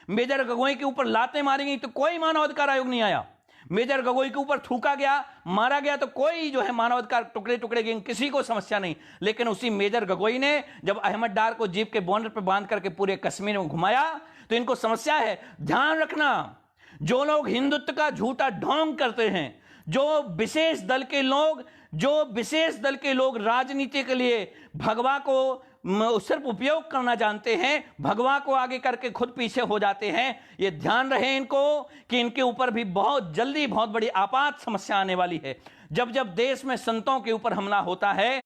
मेजर गगोई के ऊपर लातें मारी गई तो कोई मानवाधिकार आयोग नहीं आया। मेजर गगोई के ऊपर थूका गया, मारा गया, तो कोई जो है मानवाधिकार टुकड़े टुकड़े गए, किसी को समस्या नहीं। लेकिन उसी मेजर गगोई ने जब अहमद डार को जीप के बोनेट पर बांध करके पूरे कश्मीर में घुमाया, तो इनको समस्या है। ध्यान रखना, जो लोग हिंदुत्व का झूठा ढोंग करते हैं, जो विशेष दल के लोग राजनीति के लिए भगवा को सिर्फ उपयोग करना जानते हैं, भगवा को आगे करके खुद पीछे हो जाते हैं। ये ध्यान रहे इनको कि इनके ऊपर भी बहुत जल्दी बहुत बड़ी आपात समस्या आने वाली है। जब जब देश में संतों के ऊपर हमला होता है,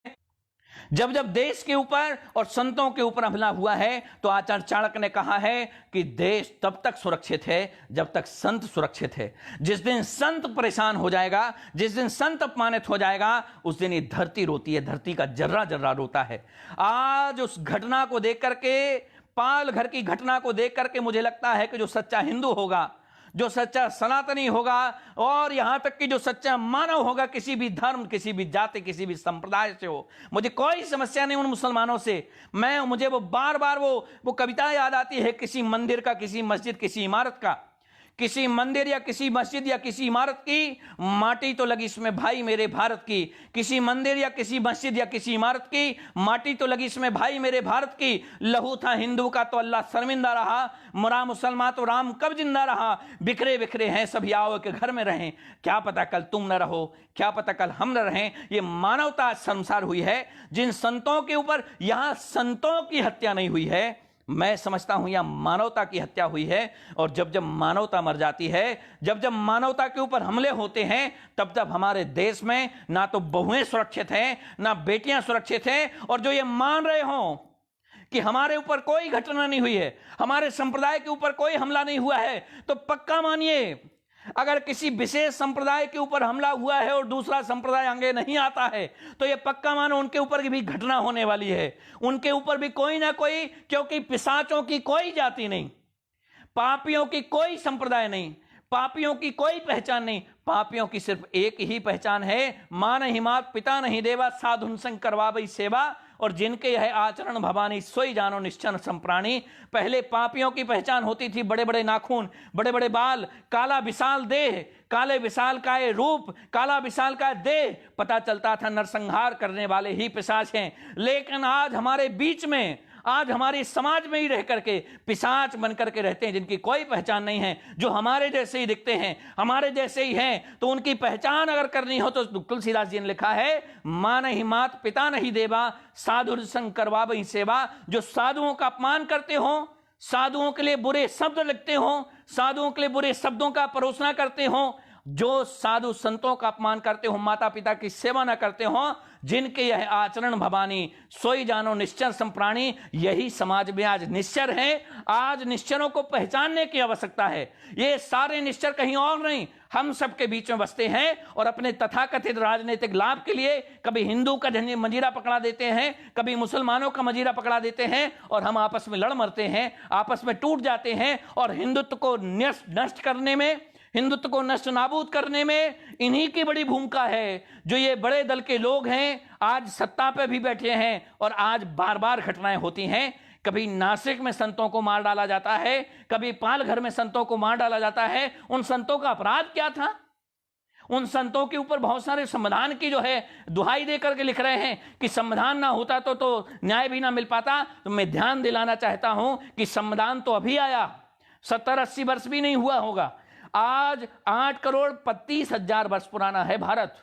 जब जब देश के ऊपर और संतों के ऊपर हमला हुआ है, तो आचार्य चाणक्य ने कहा है कि देश तब तक सुरक्षित है जब तक संत सुरक्षित है। जिस दिन संत परेशान हो जाएगा, जिस दिन संत अपमानित हो जाएगा, उस दिन ये धरती रोती है, धरती का जर्रा जर्रा रोता है। आज उस घटना को देख करके, पाल घर की घटना को देख करके मुझे लगता है कि जो सच्चा हिंदू होगा, जो सच्चा सनातनी होगा, और यहां तक कि जो सच्चा मानव होगा, किसी भी धर्म, किसी भी जाति, किसी भी संप्रदाय से हो, मुझे कोई समस्या नहीं उन मुसलमानों से। मुझे वो बार बार वो कविता याद आती है, किसी मंदिर का, किसी मस्जिद, किसी इमारत का, किसी मंदिर या किसी मस्जिद या किसी इमारत की माटी तो लगी इसमें भाई मेरे भारत की। किसी मंदिर या किसी मस्जिद या किसी इमारत की माटी तो लगी इसमें भाई मेरे भारत की। लहू था हिंदू का तो अल्लाह शर्मिंदा रहा, मुरा मुसलमान तो राम कब जिंदा रहा। बिखरे बिखरे हैं सभी आओ के घर में रहें, क्या पता कल तुम न रहो, क्या पता कल हम न रहें। ये मानवता शर्मसार हुई है। जिन संतों के ऊपर, यहां संतों की हत्या नहीं हुई है, मैं समझता हूं यहां मानवता की हत्या हुई है। और जब जब मानवता मर जाती है, जब जब मानवता के ऊपर हमले होते हैं, तब तब हमारे देश में ना तो बहुएं सुरक्षित हैं, ना बेटियां सुरक्षित हैं। और जो ये मान रहे हों कि हमारे ऊपर कोई घटना नहीं हुई है, हमारे संप्रदाय के ऊपर कोई हमला नहीं हुआ है, तो पक्का मानिए अगर किसी विशेष संप्रदाय के ऊपर हमला हुआ है और दूसरा संप्रदाय आगे नहीं आता है तो यह पक्का मानो उनके ऊपर भी घटना होने वाली है, उनके ऊपर भी कोई ना कोई, क्योंकि पिशाचों की कोई जाति नहीं, पापियों की कोई संप्रदाय नहीं, पापियों की कोई पहचान नहीं, पापियों की सिर्फ एक ही पहचान है, मां नहीं मात पिता नहीं देवा साधुन संग करवावई सेवा, और जिनके यह आचरण भवानी सोई जानो निश्चन संप्राणी। पहले पापियों की पहचान होती थी बड़े बड़े नाखून, बड़े बड़े बाल, काला विशाल देह, काले विशाल का रूप, काला विशाल का देह, पता चलता था नरसंहार करने वाले ही पिशाच हैं। लेकिन आज हमारे बीच में, आज हमारे समाज में ही रह करके पिशाच बन करके रहते हैं जिनकी कोई पहचान नहीं है, जो हमारे जैसे ही दिखते हैं, हमारे जैसे ही हैं। तो उनकी पहचान अगर करनी हो तो तुलसीदास जी ने लिखा है, मां नहीं मात पिता नहीं देवा साधु संग करवावई सेवा। जो साधुओं का अपमान करते हो, साधुओं के लिए बुरे शब्द लिखते हो, साधुओं के लिए बुरे शब्दों का परोसना करते हो, जो साधु संतों का अपमान करते हो, माता पिता की सेवा न करते हो, जिनके यह आचरण भवानी सोई जानो निश्चर संप्राणी, यही समाज में आज निश्चर हैं। आज निश्चरों को पहचानने की आवश्यकता है। ये सारे निश्चर कहीं और नहीं, हम सबके बीच में बसते हैं और अपने तथाकथित राजनीतिक लाभ के लिए कभी हिंदू का मजीरा पकड़ा देते हैं, कभी मुसलमानों का मजीरा पकड़ा देते हैं, और हम आपस में लड़ मरते हैं, आपस में टूट जाते हैं। और हिंदुत्व को नष्ट करने में, हिंदुत्व को नष्ट नाबूद करने में इन्हीं की बड़ी भूमिका है। जो ये बड़े दल के लोग हैं, आज सत्ता पे भी बैठे हैं और आज बार बार घटनाएं होती हैं। कभी नासिक में संतों को मार डाला जाता है, कभी पालघर में संतों को मार डाला जाता है। उन संतों का अपराध क्या था? उन संतों के ऊपर बहुत सारे संविधान की जो है दुहाई दे करके लिख रहे हैं कि संविधान ना होता तो न्याय भी ना मिल पाता। तो मैं ध्यान दिलाना चाहता हूं कि संविधान तो अभी आया, 70-80 वर्ष भी नहीं हुआ होगा। आज 8,32,000 वर्ष पुराना है भारत।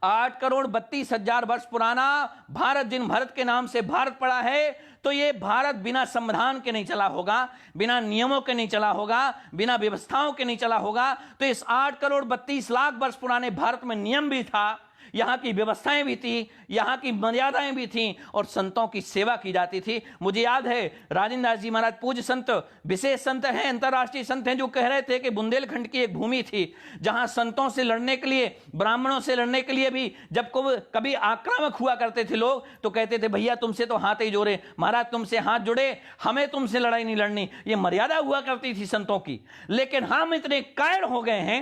8,32,000 वर्ष पुराना भारत, जिन भारत के नाम से भारत पड़ा है, तो ये भारत बिना संविधान के नहीं चला होगा, बिना नियमों के नहीं चला होगा, बिना व्यवस्थाओं के नहीं चला होगा। तो इस 8,32,00,000 वर्ष पुराने भारत में नियम भी था, यहाँ की व्यवस्थाएं भी थी, यहाँ की मर्यादाएं भी थी, और संतों की सेवा की जाती थी। मुझे याद है राजेंद्र दास जी महाराज पूज्य संत, विशेष संत हैं, अंतर्राष्ट्रीय संत हैं, जो कह रहे थे कि बुंदेलखंड की एक भूमि थी जहां संतों से लड़ने के लिए, ब्राह्मणों से लड़ने के लिए भी जब कभी आक्रामक हुआ करते थे लोग, तो कहते थे भैया तुमसे तो हाथ ही जोड़े, महाराज तुमसे हाथ जुड़े, हमें तुमसे लड़ाई नहीं लड़नी। ये मर्यादा हुआ करती थी संतों की। लेकिन हम इतने कायर हो गए हैं,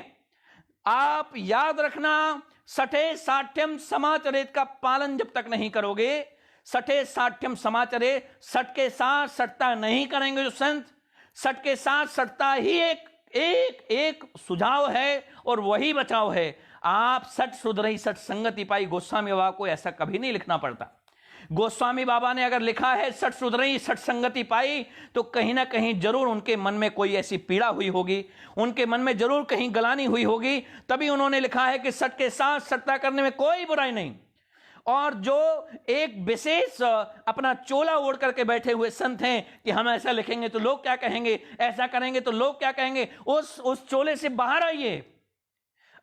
आप याद रखना, सठे साठ्यम समाचरित का पालन जब तक नहीं करोगे, सठे साठ्यम समाचरे, सठ के साथ सठता नहीं करेंगे जो संत, सठ के साथ सठता ही एक सुझाव है और वही बचाव है। आप सठ सुधरई सठ संगति पाई, गोस्वामी बाबा को ऐसा कभी नहीं लिखना पड़ता। गोस्वामी बाबा ने अगर लिखा है सठ सुधरई सठ संगति पाई, तो कहीं ना कहीं जरूर उनके मन में कोई ऐसी पीड़ा हुई होगी, उनके मन में जरूर कहीं गलानी हुई होगी, तभी उन्होंने लिखा है कि सठ के साथ सठता करने में कोई बुराई नहीं। और जो एक विशेष अपना चोला ओढ़ करके बैठे हुए संत हैं कि हम ऐसा लिखेंगे तो लोग क्या कहेंगे, ऐसा करेंगे तो लोग क्या कहेंगे, उस चोले से बाहर आइए,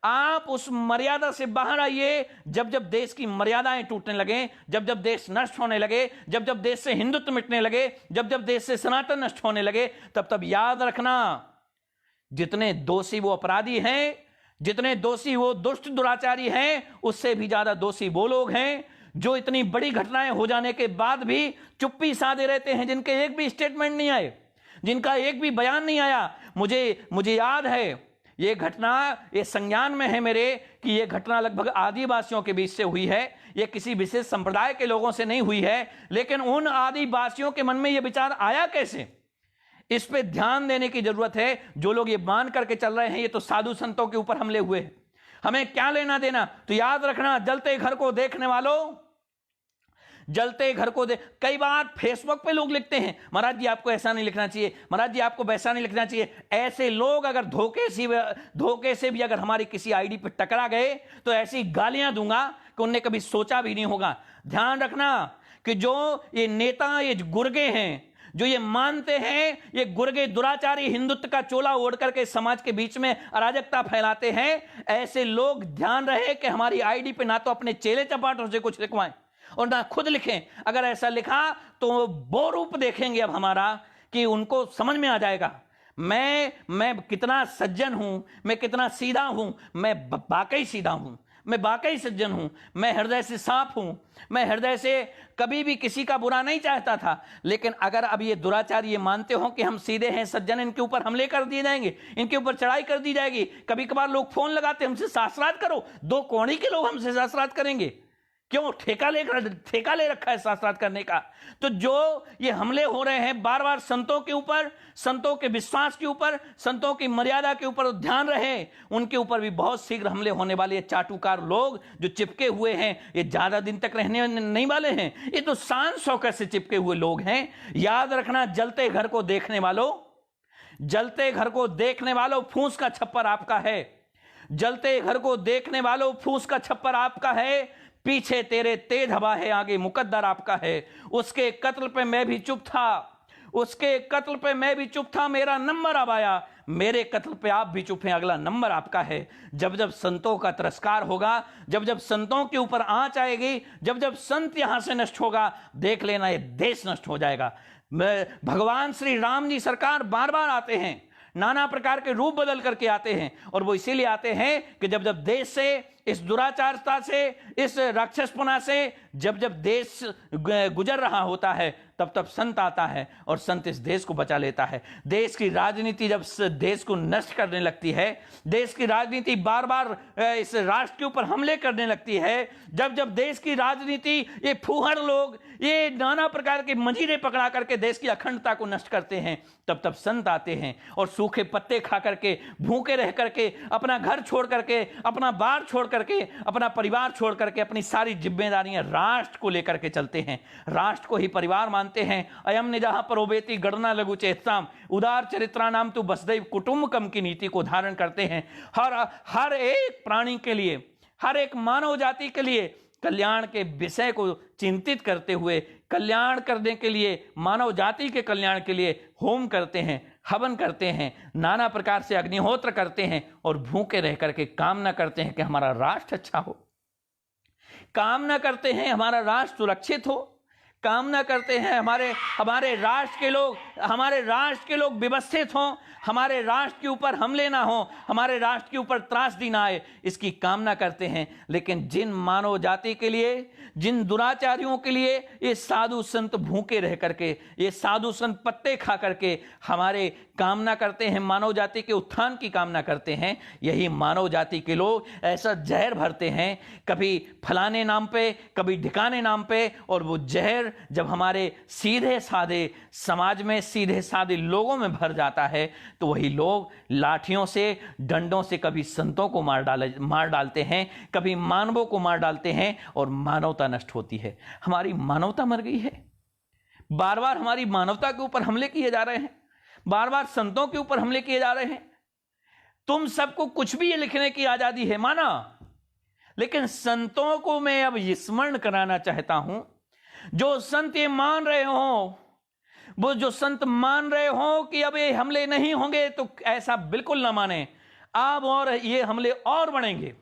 आप उस मर्यादा से बाहर आइए। जब जब देश की मर्यादाएं टूटने लगे, जब जब देश नष्ट होने लगे, जब जब देश से हिंदुत्व मिटने लगे, जब जब देश से सनातन नष्ट होने लगे, तब तब याद रखना, जितने दोषी वो अपराधी हैं, जितने दोषी वो दुष्ट दुराचारी हैं, उससे भी ज्यादा दोषी वो लोग हैं जो इतनी बड़ी घटनाएं हो जाने के बाद भी चुप्पी साधे रहते हैं, जिनके एक भी स्टेटमेंट नहीं आए, जिनका एक भी बयान नहीं आया। मुझे याद है ये घटना, ये संज्ञान में है मेरे कि ये घटना लगभग आदिवासियों के बीच से हुई है, ये किसी विशेष संप्रदाय के लोगों से नहीं हुई है। लेकिन उन आदिवासियों के मन में ये विचार आया कैसे, इस पे ध्यान देने की जरूरत है। जो लोग ये मान करके चल रहे हैं ये तो साधु संतों के ऊपर हमले हुए हैं, हमें क्या लेना देना। तो याद रखना, जलते घर को देखने वालों, जलते घर को कई बार फेसबुक पे लोग लिखते हैं, महाराज जी आपको ऐसा नहीं लिखना चाहिए, महाराज जी आपको वैसा नहीं लिखना चाहिए। ऐसे लोग अगर धोखे से भी अगर हमारी किसी आईडी पे टकरा गए तो ऐसी गालियां दूंगा कि उनने कभी सोचा भी नहीं होगा। ध्यान रखना कि जो ये नेता, ये गुर्गे हैं, जो ये मानते हैं, ये गुर्गे दुराचारी हिंदुत्व का चोला ओढ़ करके समाज के बीच में अराजकता फैलाते हैं, ऐसे लोग ध्यान रहे कि हमारी आईडी पे ना तो अपने चेले चपाटों से कुछ लिखवाएं और ना खुद लिखें। अगर ऐसा लिखा तो वो रूप देखेंगे अब हमारा कि उनको समझ में आ जाएगा। मैं कितना सज्जन हूं, मैं कितना सीधा हूं, मैं वाकई सीधा हूं, मैं वाकई सज्जन हूं, मैं हृदय से साफ हूं, मैं हृदय से कभी भी किसी का बुरा नहीं चाहता था। लेकिन अगर अब ये दुराचार ये मानते हो कि हम सीधे हैं, सज्जन, इनके ऊपर हमले कर दिए जाएंगे, इनके ऊपर चढ़ाई कर दी जाएगी। कभी कभार लोग फोन लगाते हमसे शास्त्रार्थ करो, 2 कौड़ी के लोग हमसे शास्त्रार्थ करेंगे। क्यों? ठेका ले रखा है शास्त्रार्थ करने का। तो जो ये हमले हो रहे हैं बार बार संतों के ऊपर, संतों के विश्वास के ऊपर, संतों की मर्यादा के ऊपर ध्यान रहे, उनके ऊपर भी बहुत शीघ्र हमले होने वाले। ये चाटुकार लोग जो चिपके हुए हैं, ये ज्यादा दिन तक रहने नहीं वाले हैं। ये तो शान शौकत से चिपके हुए लोग हैं। याद रखना, जलते घर को देखने वालों, जलते घर को देखने वालों, फूंस का छप्पर आपका है। जलते घर को देखने वालों, फूंस का छप्पर आपका है। पीछे तेरे तेज हवा है, आगे मुकद्दर आपका है। उसके कत्ल पे मैं भी चुप था, उसके कत्ल पे मैं भी चुप था, मेरा नंबर अब आया। मेरे कत्ल पे आप भी चुप हैं, अगला नंबर आपका है। जब जब संतों का तिरस्कार होगा, जब जब संतों के ऊपर आंच आएगी, जब जब संत यहां से नष्ट होगा, देख लेना ये देश नष्ट हो जाएगा। भगवान श्री राम जी सरकार बार बार आते हैं, नाना प्रकार के रूप बदल करके आते हैं। और वो इसीलिए आते हैं कि जब जब देश से, इस दुराचारता से, इस राक्षसपना से जब जब देश गुजर रहा होता है, तब तब संत आता है और संत इस देश को बचा लेता है। देश की राजनीति जब देश को नष्ट करने लगती है, देश की राजनीति बार बार इस राष्ट्र के ऊपर हमले करने लगती है, जब जब देश की राजनीति, ये फूहड़ लोग, ये नाना प्रकार के मंजीरे पकड़ा करके देश की अखंडता को नष्ट करते हैं, तब तब संत आते हैं और सूखे पत्ते खा करके, भूखे रह करके, अपना घर छोड़ करके, अपना बार छोड़ करके, अपना परिवार छोड़ करके, अपनी सारी जिम्मेदारियां राष्ट्र को लेकर के चलते हैं। राष्ट्र को ही परिवार मानते हैं। अयम निजः परोवेति गणना लघु चेतसाम उदार चरित्रा नाम तु वसुदैव कुटुंबकम की नीति को धारण करते हैं। हर एक प्राणी के लिए, हर एक मानव जाति के लिए कल्याण के विषय को चिंतित करते हुए, कल्याण करने के लिए, मानव जाति के कल्याण के लिए होम करते हैं, हवन करते हैं, नाना प्रकार से अग्निहोत्र करते हैं और भूखे रह करके कामना करते हैं कि हमारा राष्ट्र अच्छा हो, कामना करते हैं हमारा राष्ट्र सुरक्षित हो, कामना करते हैं हमारे राष्ट्र के लोग व्यवस्थित हों, हमारे राष्ट्र के ऊपर हमले ना हो, हमारे राष्ट्र के ऊपर त्रासदी ना आए, इसकी कामना करते हैं। लेकिन जिन मानव जाति के लिए, जिन दुराचारियों के लिए ये साधु संत भूखे रह करके, ये साधु संत पत्ते खा करके हमारे कामना करते हैं, मानव जाति के उत्थान की कामना करते हैं, यही मानव जाति के लोग ऐसा जहर भरते हैं, कभी फलाने नाम पे, कभी ढिकाने नाम पे, और वो जहर जब हमारे सीधे साधे समाज में, सीधे साधे लोगों में भर जाता है, तो वही लोग लाठियों से, डंडों से कभी संतों को मार डालते हैं, कभी मानवों को मार डालते हैं और मानवता नष्ट होती है। हमारी मानवता मर गई है। बार बार हमारी मानवता के ऊपर हमले किए जा रहे हैं, बार बार संतों के ऊपर हमले किए जा रहे हैं। तुम सबको कुछ भी ये लिखने की आजादी है, माना, लेकिन संतों को मैं अब स्मरण कराना चाहता हूं, जो संत ये मान रहे हो, वो जो संत मान रहे हो कि अब ये हमले नहीं होंगे, तो ऐसा बिल्कुल ना माने। अब और ये हमले और बढ़ेंगे,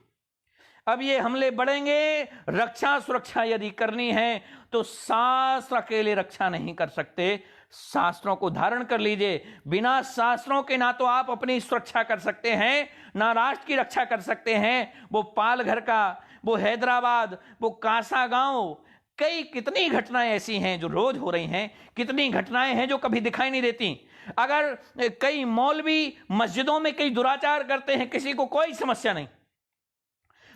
अब ये हमले बढ़ेंगे। रक्षा सुरक्षा यदि करनी है तो शास्त्र अकेले रक्षा नहीं कर सकते, शास्त्रों को धारण कर लीजिए। बिना शास्त्रों के ना तो आप अपनी सुरक्षा कर सकते हैं, ना राष्ट्र की रक्षा कर सकते हैं। वो पालघर का, वो हैदराबाद, वो कासा गांव, कितनी घटनाएं ऐसी हैं जो रोज हो रही हैं, कितनी घटनाएं हैं जो कभी दिखाई नहीं देती। अगर कई मौलवी मस्जिदों में कई दुराचार करते हैं, किसी को कोई समस्या नहीं,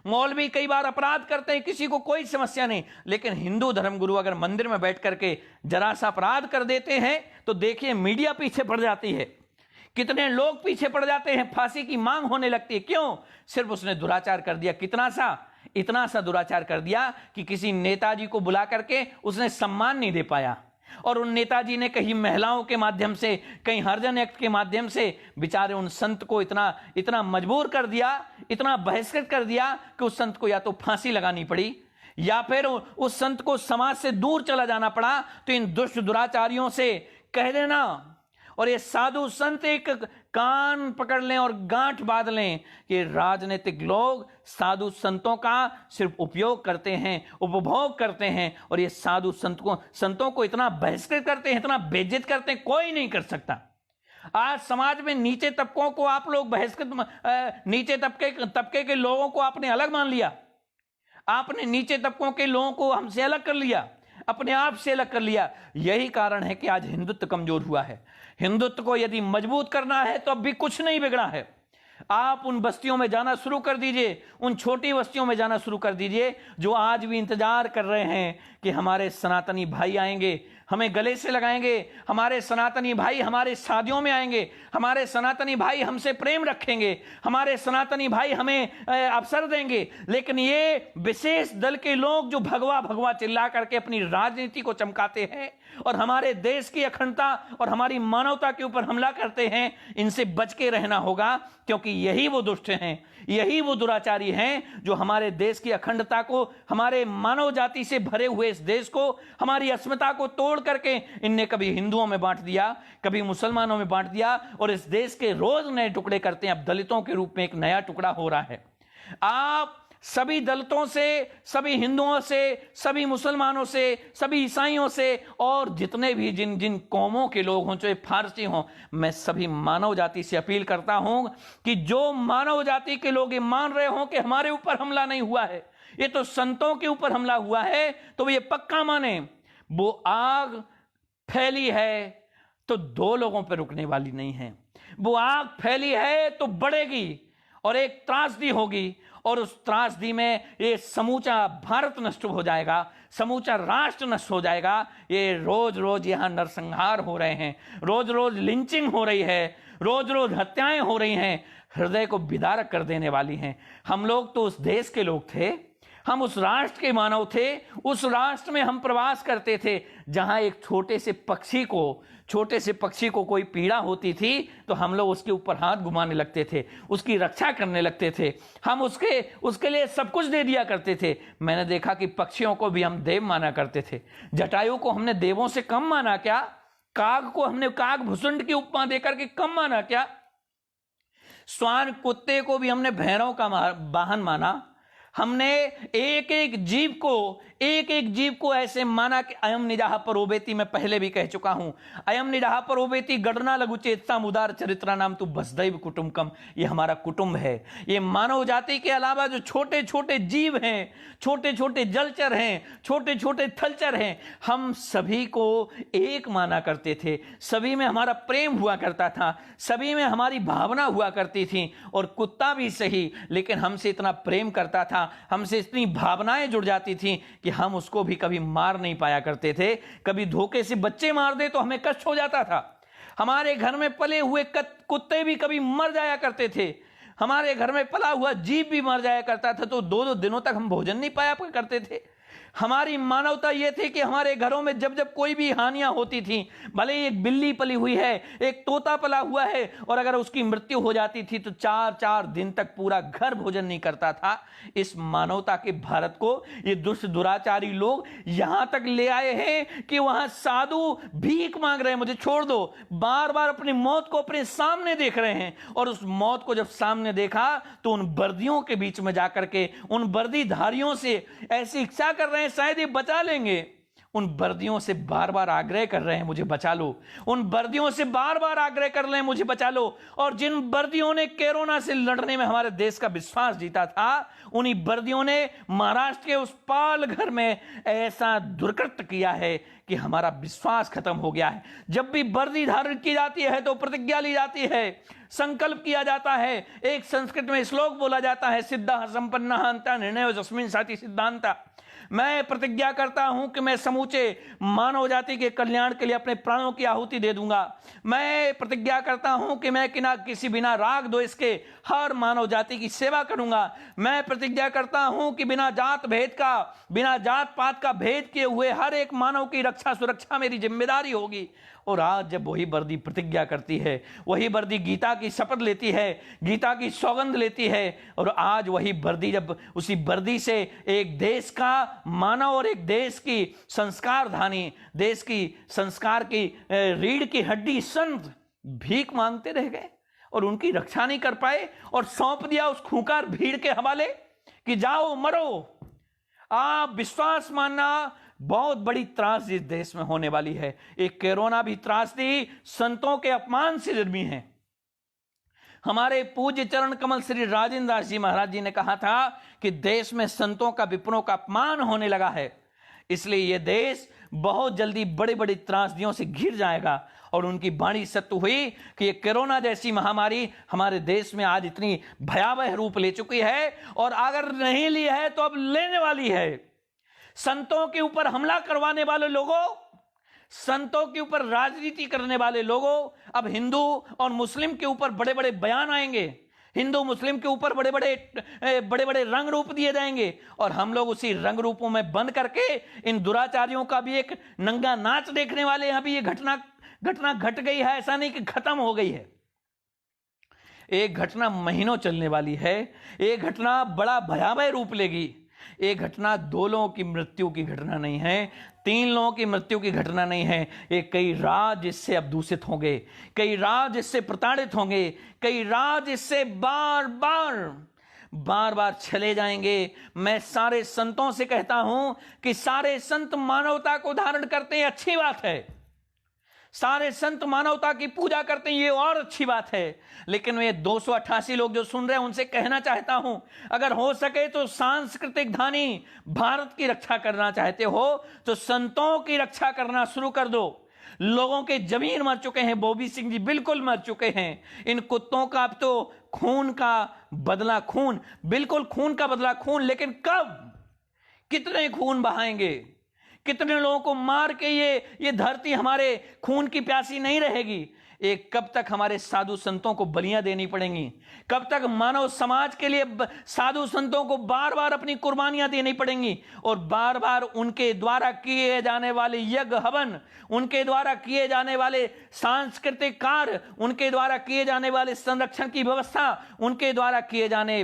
मौलवी कई बार अपराध करते हैं, किसी को कोई समस्या नहीं, लेकिन हिंदू धर्मगुरु अगर मंदिर में बैठ करके जरा सा अपराध कर देते हैं तो देखिए मीडिया पीछे पड़ जाती है, कितने लोग पीछे पड़ जाते हैं, फांसी की मांग होने लगती है। क्यों? सिर्फ उसने दुराचार कर दिया। इतना सा दुराचार कर दिया कि किसी नेताजी को बुला करके उसने सम्मान नहीं दे पाया, और उन नेताजी ने कहीं महिलाओं के माध्यम से, कहीं हरिजन एक्ट के माध्यम से बेचारे उन संत को इतना मजबूर कर दिया, इतना बहिष्कृत कर दिया कि उस संत को या तो फांसी लगानी पड़ी या फिर उस संत को समाज से दूर चला जाना पड़ा। तो इन दुष्ट दुराचारियों से कह देना, और ये साधु संत एक कान पकड़ लें और गांठ बांध लें कि राजनीतिक लोग साधु संतों का सिर्फ उपयोग करते हैं, उपभोग करते हैं, और ये साधु संतों को इतना बहिष्कृत करते हैं, इतना बेइज्जत करते हैं, कोई नहीं कर सकता, आज समाज में नीचे तबकों को आप लोग बहिष्कृत, नीचे तबके के लोगों को आपने अलग मान लिया, आपने नीचे तबकों के लोगों को हमसे अलग कर लिया, अपने आप से अलग कर लिया। यही कारण है कि आज हिंदुत्व कमजोर हुआ है। हिंदुत्व को यदि मजबूत करना है तो अब भी कुछ नहीं बिगड़ा है। आप उन बस्तियों में जाना शुरू कर दीजिए, उन छोटी बस्तियों में जाना शुरू कर दीजिए जो आज भी इंतजार कर रहे हैं कि हमारे सनातनी भाई आएंगे, हमें गले से लगाएंगे, हमारे सनातनी भाई हमारे शादियों में आएंगे, हमारे सनातनी भाई हमसे प्रेम रखेंगे, हमारे सनातनी भाई हमें अवसर देंगे। लेकिन ये विशेष दल के लोग जो भगवा भगवा चिल्ला करके अपनी राजनीति को चमकाते हैं और हमारे देश की अखंडता और हमारी मानवता के ऊपर हमला करते हैं, इनसे बच के रहना होगा, क्योंकि यही वो दुष्ट हैं, यही वो दुराचारी हैं जो हमारे देश की अखंडता को, हमारे मानव जाति से भरे हुए इस देश को, हमारी अस्मिता को तोड़ करके इनने कभी हिंदुओं में बांट दिया, कभी मुसलमानों में बांट दिया और इस देश के रोज नए टुकड़े करते हैं। अब दलितों के रूप में एक नया टुकड़ा हो रहा है। आप सभी दलितों से, सभी हिंदुओं से, सभी मुसलमानों से, सभी ईसाइयों से और जितने भी जिन जिन कौमों के लोग हों, चाहे फारसी हों, मैं सभी मानव जाति से अपील करता हूं कि जो मानव जाति के लोग ये मान रहे हों कि हमारे ऊपर हमला नहीं हुआ है, ये तो संतों के ऊपर हमला हुआ है, तो ये पक्का माने वो आग फैली है तो दो लोगों पर रुकने वाली नहीं है। वो आग फैली है तो बढ़ेगी और एक त्रासदी होगी और उस त्रासदी में ये समूचा भारत नष्ट हो जाएगा, समूचा राष्ट्र नष्ट हो जाएगा। ये रोज रोज यहाँ नरसंहार हो रहे हैं, रोज रोज लिंचिंग हो रही है, रोज रोज हत्याएं हो रही हैं, हृदय को विदारक कर देने वाली हैं। हम लोग तो उस देश के लोग थे, हम उस राष्ट्र के मानव थे, उस राष्ट्र में हम प्रवास करते थे जहां एक छोटे से पक्षी को कोई पीड़ा होती थी तो हम लोग उसके ऊपर हाथ घुमाने लगते थे, उसकी रक्षा करने लगते थे, हम उसके लिए सब कुछ दे दिया करते थे। मैंने देखा कि पक्षियों को भी हम देव माना करते थे। जटायु को हमने देवों से कम माना क्या? काग को हमने काग भुसुंड की उपमा देकर के कम माना क्या? श्वान कुत्ते को भी हमने भैरव का वाहन माना। हमने एक एक जीव को ऐसे माना कि अयम निजाह परोबेति, मैं पहले भी कह चुका हूं, अयम निजाह परोबेति गणना लघु चेतसा मुदार चरित्रा नाम तू बसदैव कुटुंबकम। ये हमारा कुटुंब है। ये मानव जाति के अलावा जो छोटे छोटे जीव हैं, छोटे छोटे जलचर हैं, छोटे छोटे थलचर हैं, हम सभी को एक माना करते थे। सभी में हमारा प्रेम हुआ करता था, सभी में हमारी भावना हुआ करती थी। और कुत्ता भी सही, लेकिन हमसे इतना प्रेम करता था, हमसे इतनी भावनाएं जुड़ जाती थी कि हम उसको भी कभी मार नहीं पाया करते थे। कभी धोखे से बच्चे मार दे तो हमें कष्ट हो जाता था। हमारे घर में पले हुए कुत्ते भी कभी मर जाया करते थे, हमारे घर में पला हुआ जीव भी मर जाया करता था, तो दो दिनों तक हम भोजन नहीं पाया करते थे। हमारी मानवता यह थी कि हमारे घरों में जब जब कोई भी हानियां होती थी, भले ही एक बिल्ली पली हुई है, एक तोता पला हुआ है, और अगर उसकी मृत्यु हो जाती थी तो 4-4 दिन तक पूरा घर भोजन नहीं करता था। इस मानवता के भारत को ये दुष्ट दुराचारी लोग यहां तक ले आए हैं कि वहां साधु भीख मांग रहे हैं, मुझे छोड़ दो, बार बार अपनी मौत को अपने सामने देख रहे हैं। और उस मौत को जब सामने देखा तो उन वर्दियों के बीच में जाकर के उन वर्दीधारियों से ऐसी इच्छा कर रहे हैं शायद ये बचा लेंगे। उन वर्दियों से बार बार आग्रह कर रहे हैं मुझे बचा लो, उन वर्दियों से बार बार आग्रह कर रहे हैं मुझे बचा लो। और जिन वर्दियों ने कोरोना से लड़ने में हमारे देश का विश्वास जीता था, उन्हीं वर्दियों ने महाराष्ट्र के उस पाल घर में ऐसा दुर्कृत्य किया है कि हमारा विश्वास खत्म हो गया है। जब भी वर्दी धारण की जाती है तो प्रतिज्ञा ली जाती है, संकल्प किया जाता है। एक संस्कृत में श्लोक बोला जाता है, सिद्धा संपन्ना अंता निर्णय जस्मिन साथी सिद्धांता। मैं प्रतिज्ञा करता हूं कि मैं समूचे मानव जाति के कल्याण के लिए अपने प्राणों की आहुति दे दूंगा। मैं प्रतिज्ञा करता हूं कि मैं किसी बिना राग द्वेष के हर मानव जाति की सेवा करूंगा। मैं प्रतिज्ञा करता हूं कि बिना जात पात का भेद किए हुए हर एक मानव की रक्षा सुरक्षा मेरी जिम्मेदारी होगी। और आज जब वही वर्दी प्रतिज्ञा करती है, वही वर्दी गीता की शपथ लेती है, गीता की सौगंध लेती है, और आज वही वर्दी जब उसी वर्दी से एक देश का मानव और एक देश की संस्कारधानी, देश की संस्कार की रीढ़ की हड्डी संत भीख मांगते रह गए और उनकी रक्षा नहीं कर पाए और सौंप दिया उस खूंखार भीड़ के हवाले कि जाओ मरो। आप विश्वास मानना, बहुत बड़ी त्रासदी इस देश में होने वाली है। एक कोरोना भी त्रासदी संतों के अपमान से जन्मी है। हमारे पूज्य चरण कमल श्री राजेंद्र दास जी महाराज जी ने कहा था कि देश में संतों का, विप्रों का अपमान होने लगा है, इसलिए यह देश बहुत जल्दी बड़ी बड़ी त्रासदियों से घिर जाएगा। और उनकी वाणी सत्य हुई कि ये कोरोना जैसी महामारी हमारे देश में आज इतनी भयावह रूप ले चुकी है, और अगर नहीं ली है तो अब लेने वाली है। संतों के ऊपर हमला करवाने वाले लोगों, संतों के ऊपर राजनीति करने वाले लोगों, अब हिंदू और मुस्लिम के ऊपर बड़े बड़े बयान आएंगे, हिंदू मुस्लिम के ऊपर बड़े बड़े रंग रूप दिए जाएंगे, और हम लोग उसी रंग रूपों में बंद करके इन दुराचारियों का भी एक नंगा नाच देखने वाले हैं। अभी ये घटना घट गई है, ऐसा नहीं कि खत्म हो गई है। एक घटना महीनों चलने वाली है, एक घटना बड़ा भयावह रूप लेगी। एक घटना 2 लोगों की मृत्यु की घटना नहीं है, 3 लोगों की मृत्यु की घटना नहीं है। एक कई राज्य इससे अब दूषित होंगे, कई राज्य इससे प्रताड़ित होंगे, कई राज्य इससे बार बार चले जाएंगे। मैं सारे संतों से कहता हूं कि सारे संत मानवता को धारण करते हैं, अच्छी बात है। सारे संत मानवता की पूजा करते हैं, ये और अच्छी बात है। लेकिन वे 288 लोग जो सुन रहे हैं उनसे कहना चाहता हूं, अगर हो सके तो सांस्कृतिक धानी भारत की रक्षा करना चाहते हो तो संतों की रक्षा करना शुरू कर दो। लोगों के जमीन मर चुके हैं, बॉबी सिंह जी बिल्कुल मर चुके हैं। इन कुत्तों का अब तो खून का बदला खून, बिल्कुल खून का बदला खून, लेकिन कब, कितने खून बहाएंगे, कितने लोगों को मार के ये धरती हमारे खून की प्यासी नहीं रहेगी। एक कब तक हमारे साधु संतों को बलियां देनी पड़ेंगी, कब तक मानव समाज के लिए साधु संतों को बार बार अपनी कुर्बानियां देनी पड़ेंगी, और बार बार उनके द्वारा किए जाने वाले यज्ञ हवन, उनके द्वारा किए जाने वाले सांस्कृतिक कार्य, उनके द्वारा किए जाने वाले संरक्षण की व्यवस्था, उनके द्वारा किए जाने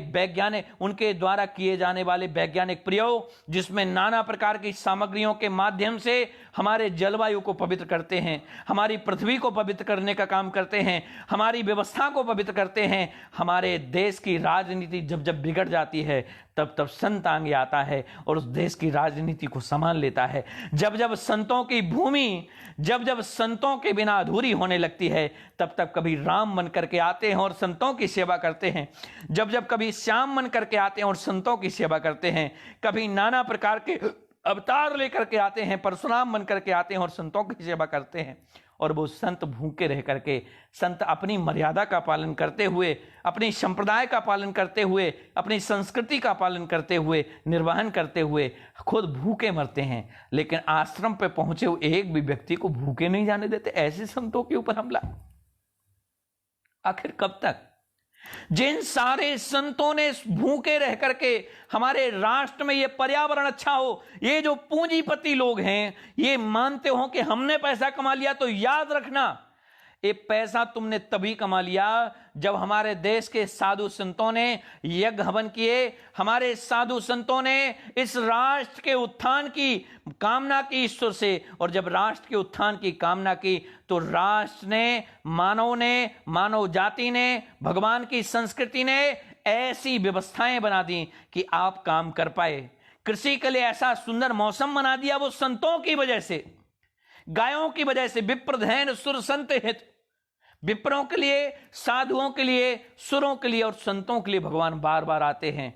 वाले वैज्ञानिक प्रयोग, जिसमें नाना प्रकार की सामग्रियों के माध्यम से हमारे जलवायु को पवित्र करते हैं, हमारी पृथ्वी को पवित्र करने का काम करते हैं, हमारी व्यवस्था को पवित्र करते हैं। हमारे देश की राजनीति जब बिगड़ जाती है तब संत आगे आता है और उस देश की राजनीति को संभाल लेता है। जब संतों की भूमि जब संतों के बिना अधूरी होने लगती है, तब कभी राम बन करके आते हैं और संतों की सेवा करते हैं, जब कभी श्याम बन करके आते हैं और संतों की सेवा करते हैं, कभी नाना प्रकार के अवतार लेकर के आते हैं, परशुराम बन करके आते हैं और संतों की सेवा करते हैं। और वो संत भूखे रह करके, संत अपनी मर्यादा का पालन करते हुए, अपनी संप्रदाय का पालन करते हुए, अपनी संस्कृति का पालन करते हुए, निर्वहन करते हुए खुद भूखे मरते हैं, लेकिन आश्रम पे पहुंचे हुए एक भी व्यक्ति को भूखे नहीं जाने देते। ऐसे संतों के ऊपर हमला आखिर कब तक? जिन सारे संतों ने भूखे रह करके हमारे राष्ट्र में ये पर्यावरण अच्छा हो, ये जो पूंजीपति लोग हैं ये मानते हो कि हमने पैसा कमा लिया, तो याद रखना ये पैसा तुमने तभी कमा लिया जब हमारे देश के साधु संतों ने यज्ञ हवन किए, हमारे साधु संतों ने इस राष्ट्र के उत्थान की कामना की ईश्वर से, और जब राष्ट्र के उत्थान की कामना की तो राष्ट्र ने, मानव जाति ने, भगवान की संस्कृति ने ऐसी व्यवस्थाएं बना दी कि आप काम कर पाए। कृषि के लिए ऐसा सुंदर मौसम बना दिया वो संतों की वजह से, गायों की वजह से। विप्रधैन सुर संत हित, विप्रों के लिए, साधुओं के लिए, सुरों के लिए और संतों के लिए भगवान बार बार आते हैं।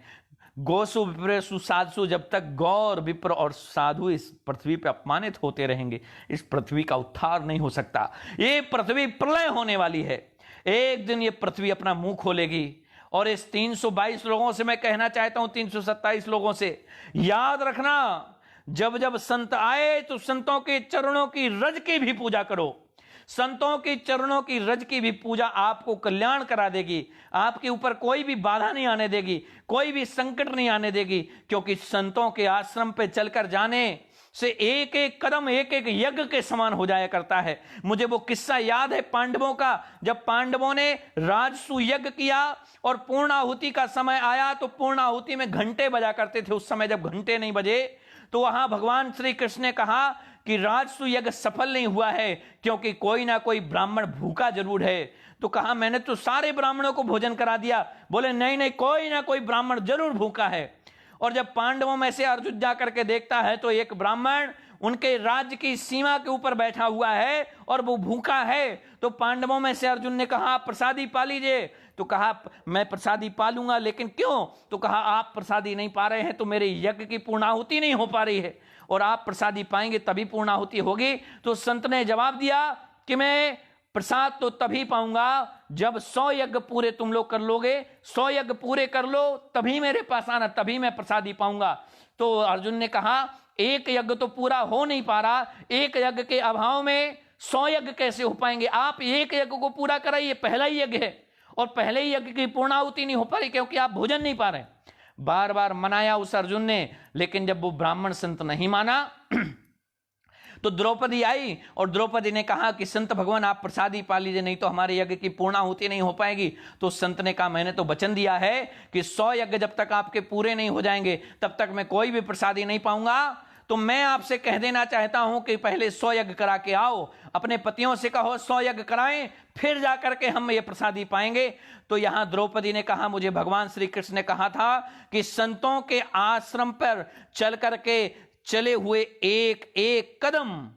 गोसु विप्रेसु साधु, जब तक गौर, विप्र और साधु इस पृथ्वी पर अपमानित होते रहेंगे, इस पृथ्वी का उद्धार नहीं हो सकता। ये पृथ्वी प्रलय होने वाली है, एक दिन ये पृथ्वी अपना मुंह खोलेगी। और इस 322 लोगों से मैं कहना चाहता हूं, 327 लोगों से, याद रखना, जब संत आए तो संतों के चरणों की रज की भी पूजा करो। संतों के चरणों की रज की भी पूजा आपको कल्याण करा देगी, आपके ऊपर कोई भी बाधा नहीं आने देगी, कोई भी संकट नहीं आने देगी, क्योंकि संतों के आश्रम पे चलकर जाने से एक एक कदम एक एक यज्ञ के समान हो जाया करता है। मुझे वो किस्सा याद है पांडवों का, जब पांडवों ने राजसु यज्ञ किया और पूर्णाहुति का समय आया तो पूर्णाहुति में घंटे बजा करते थे। उस समय जब घंटे नहीं बजे तो वहां भगवान श्री कृष्ण ने कहा कि राजसु यज्ञ सफल नहीं हुआ है, क्योंकि कोई ना कोई ब्राह्मण भूखा जरूर है। तो कहा मैंने तो सारे ब्राह्मणों को भोजन करा दिया। बोले नहीं, कोई ना कोई ब्राह्मण जरूर भूखा है। और जब पांडवों में से अर्जुन जा करके देखता है तो एक ब्राह्मण उनके राज्य की सीमा के ऊपर बैठा हुआ है और वो भूखा है। तो पांडवों में से अर्जुन ने कहा आप प्रसादी पा लीजिए। तो कहा मैं प्रसादी पा लूंगा, लेकिन क्यों? तो कहा आप प्रसादी नहीं पा रहे हैं तो मेरे यज्ञ की पूर्णाहुति नहीं हो पा रही है, और आप प्रसादी पाएंगे तभी पूर्णाहुति होगी। तो संत ने जवाब दिया कि मैं प्रसाद तो तभी पाऊंगा जब 100 यज्ञ पूरे तुम लोग कर लोगे, 100 यज्ञ पूरे कर लो तभी मेरे पास आना, तभी मैं प्रसादी पाऊंगा। तो अर्जुन ने कहा एक यज्ञ तो पूरा हो नहीं पा रहा, एक यज्ञ के अभाव में 100 यज्ञ कैसे हो पाएंगे? आप एक यज्ञ को पूरा कराइए, पहला ही यज्ञ है, और पहले ही यज्ञ की पूर्णाहुति नहीं हो पा रही क्योंकि आप भोजन नहीं पा रहे। बार बार मनाया उस अर्जुन ने, लेकिन जब वो ब्राह्मण संत नहीं माना तो द्रौपदी आई और द्रौपदी ने कहा कि संत भगवान आप प्रसादी पा लीजिए, नहीं तो हमारे यज्ञ की पूर्णाहुति नहीं हो पाएगी। तो संत ने कहा मैंने तो वचन दिया है कि 100 यज्ञ जब तक आपके पूरे नहीं हो जाएंगे तब तक मैं कोई भी प्रसादी नहीं पाऊंगा। तो मैं आपसे कह देना चाहता हूं कि पहले 100 यज्ञ करा के आओ, अपने पतियों से कहो 100 यज्ञ कराएं, फिर जाकर के हम ये प्रसादी पाएंगे। तो यहां द्रौपदी ने कहा मुझे भगवान श्री कृष्ण ने कहा था कि संतों के आश्रम पर चल करके चले हुए एक एक कदम,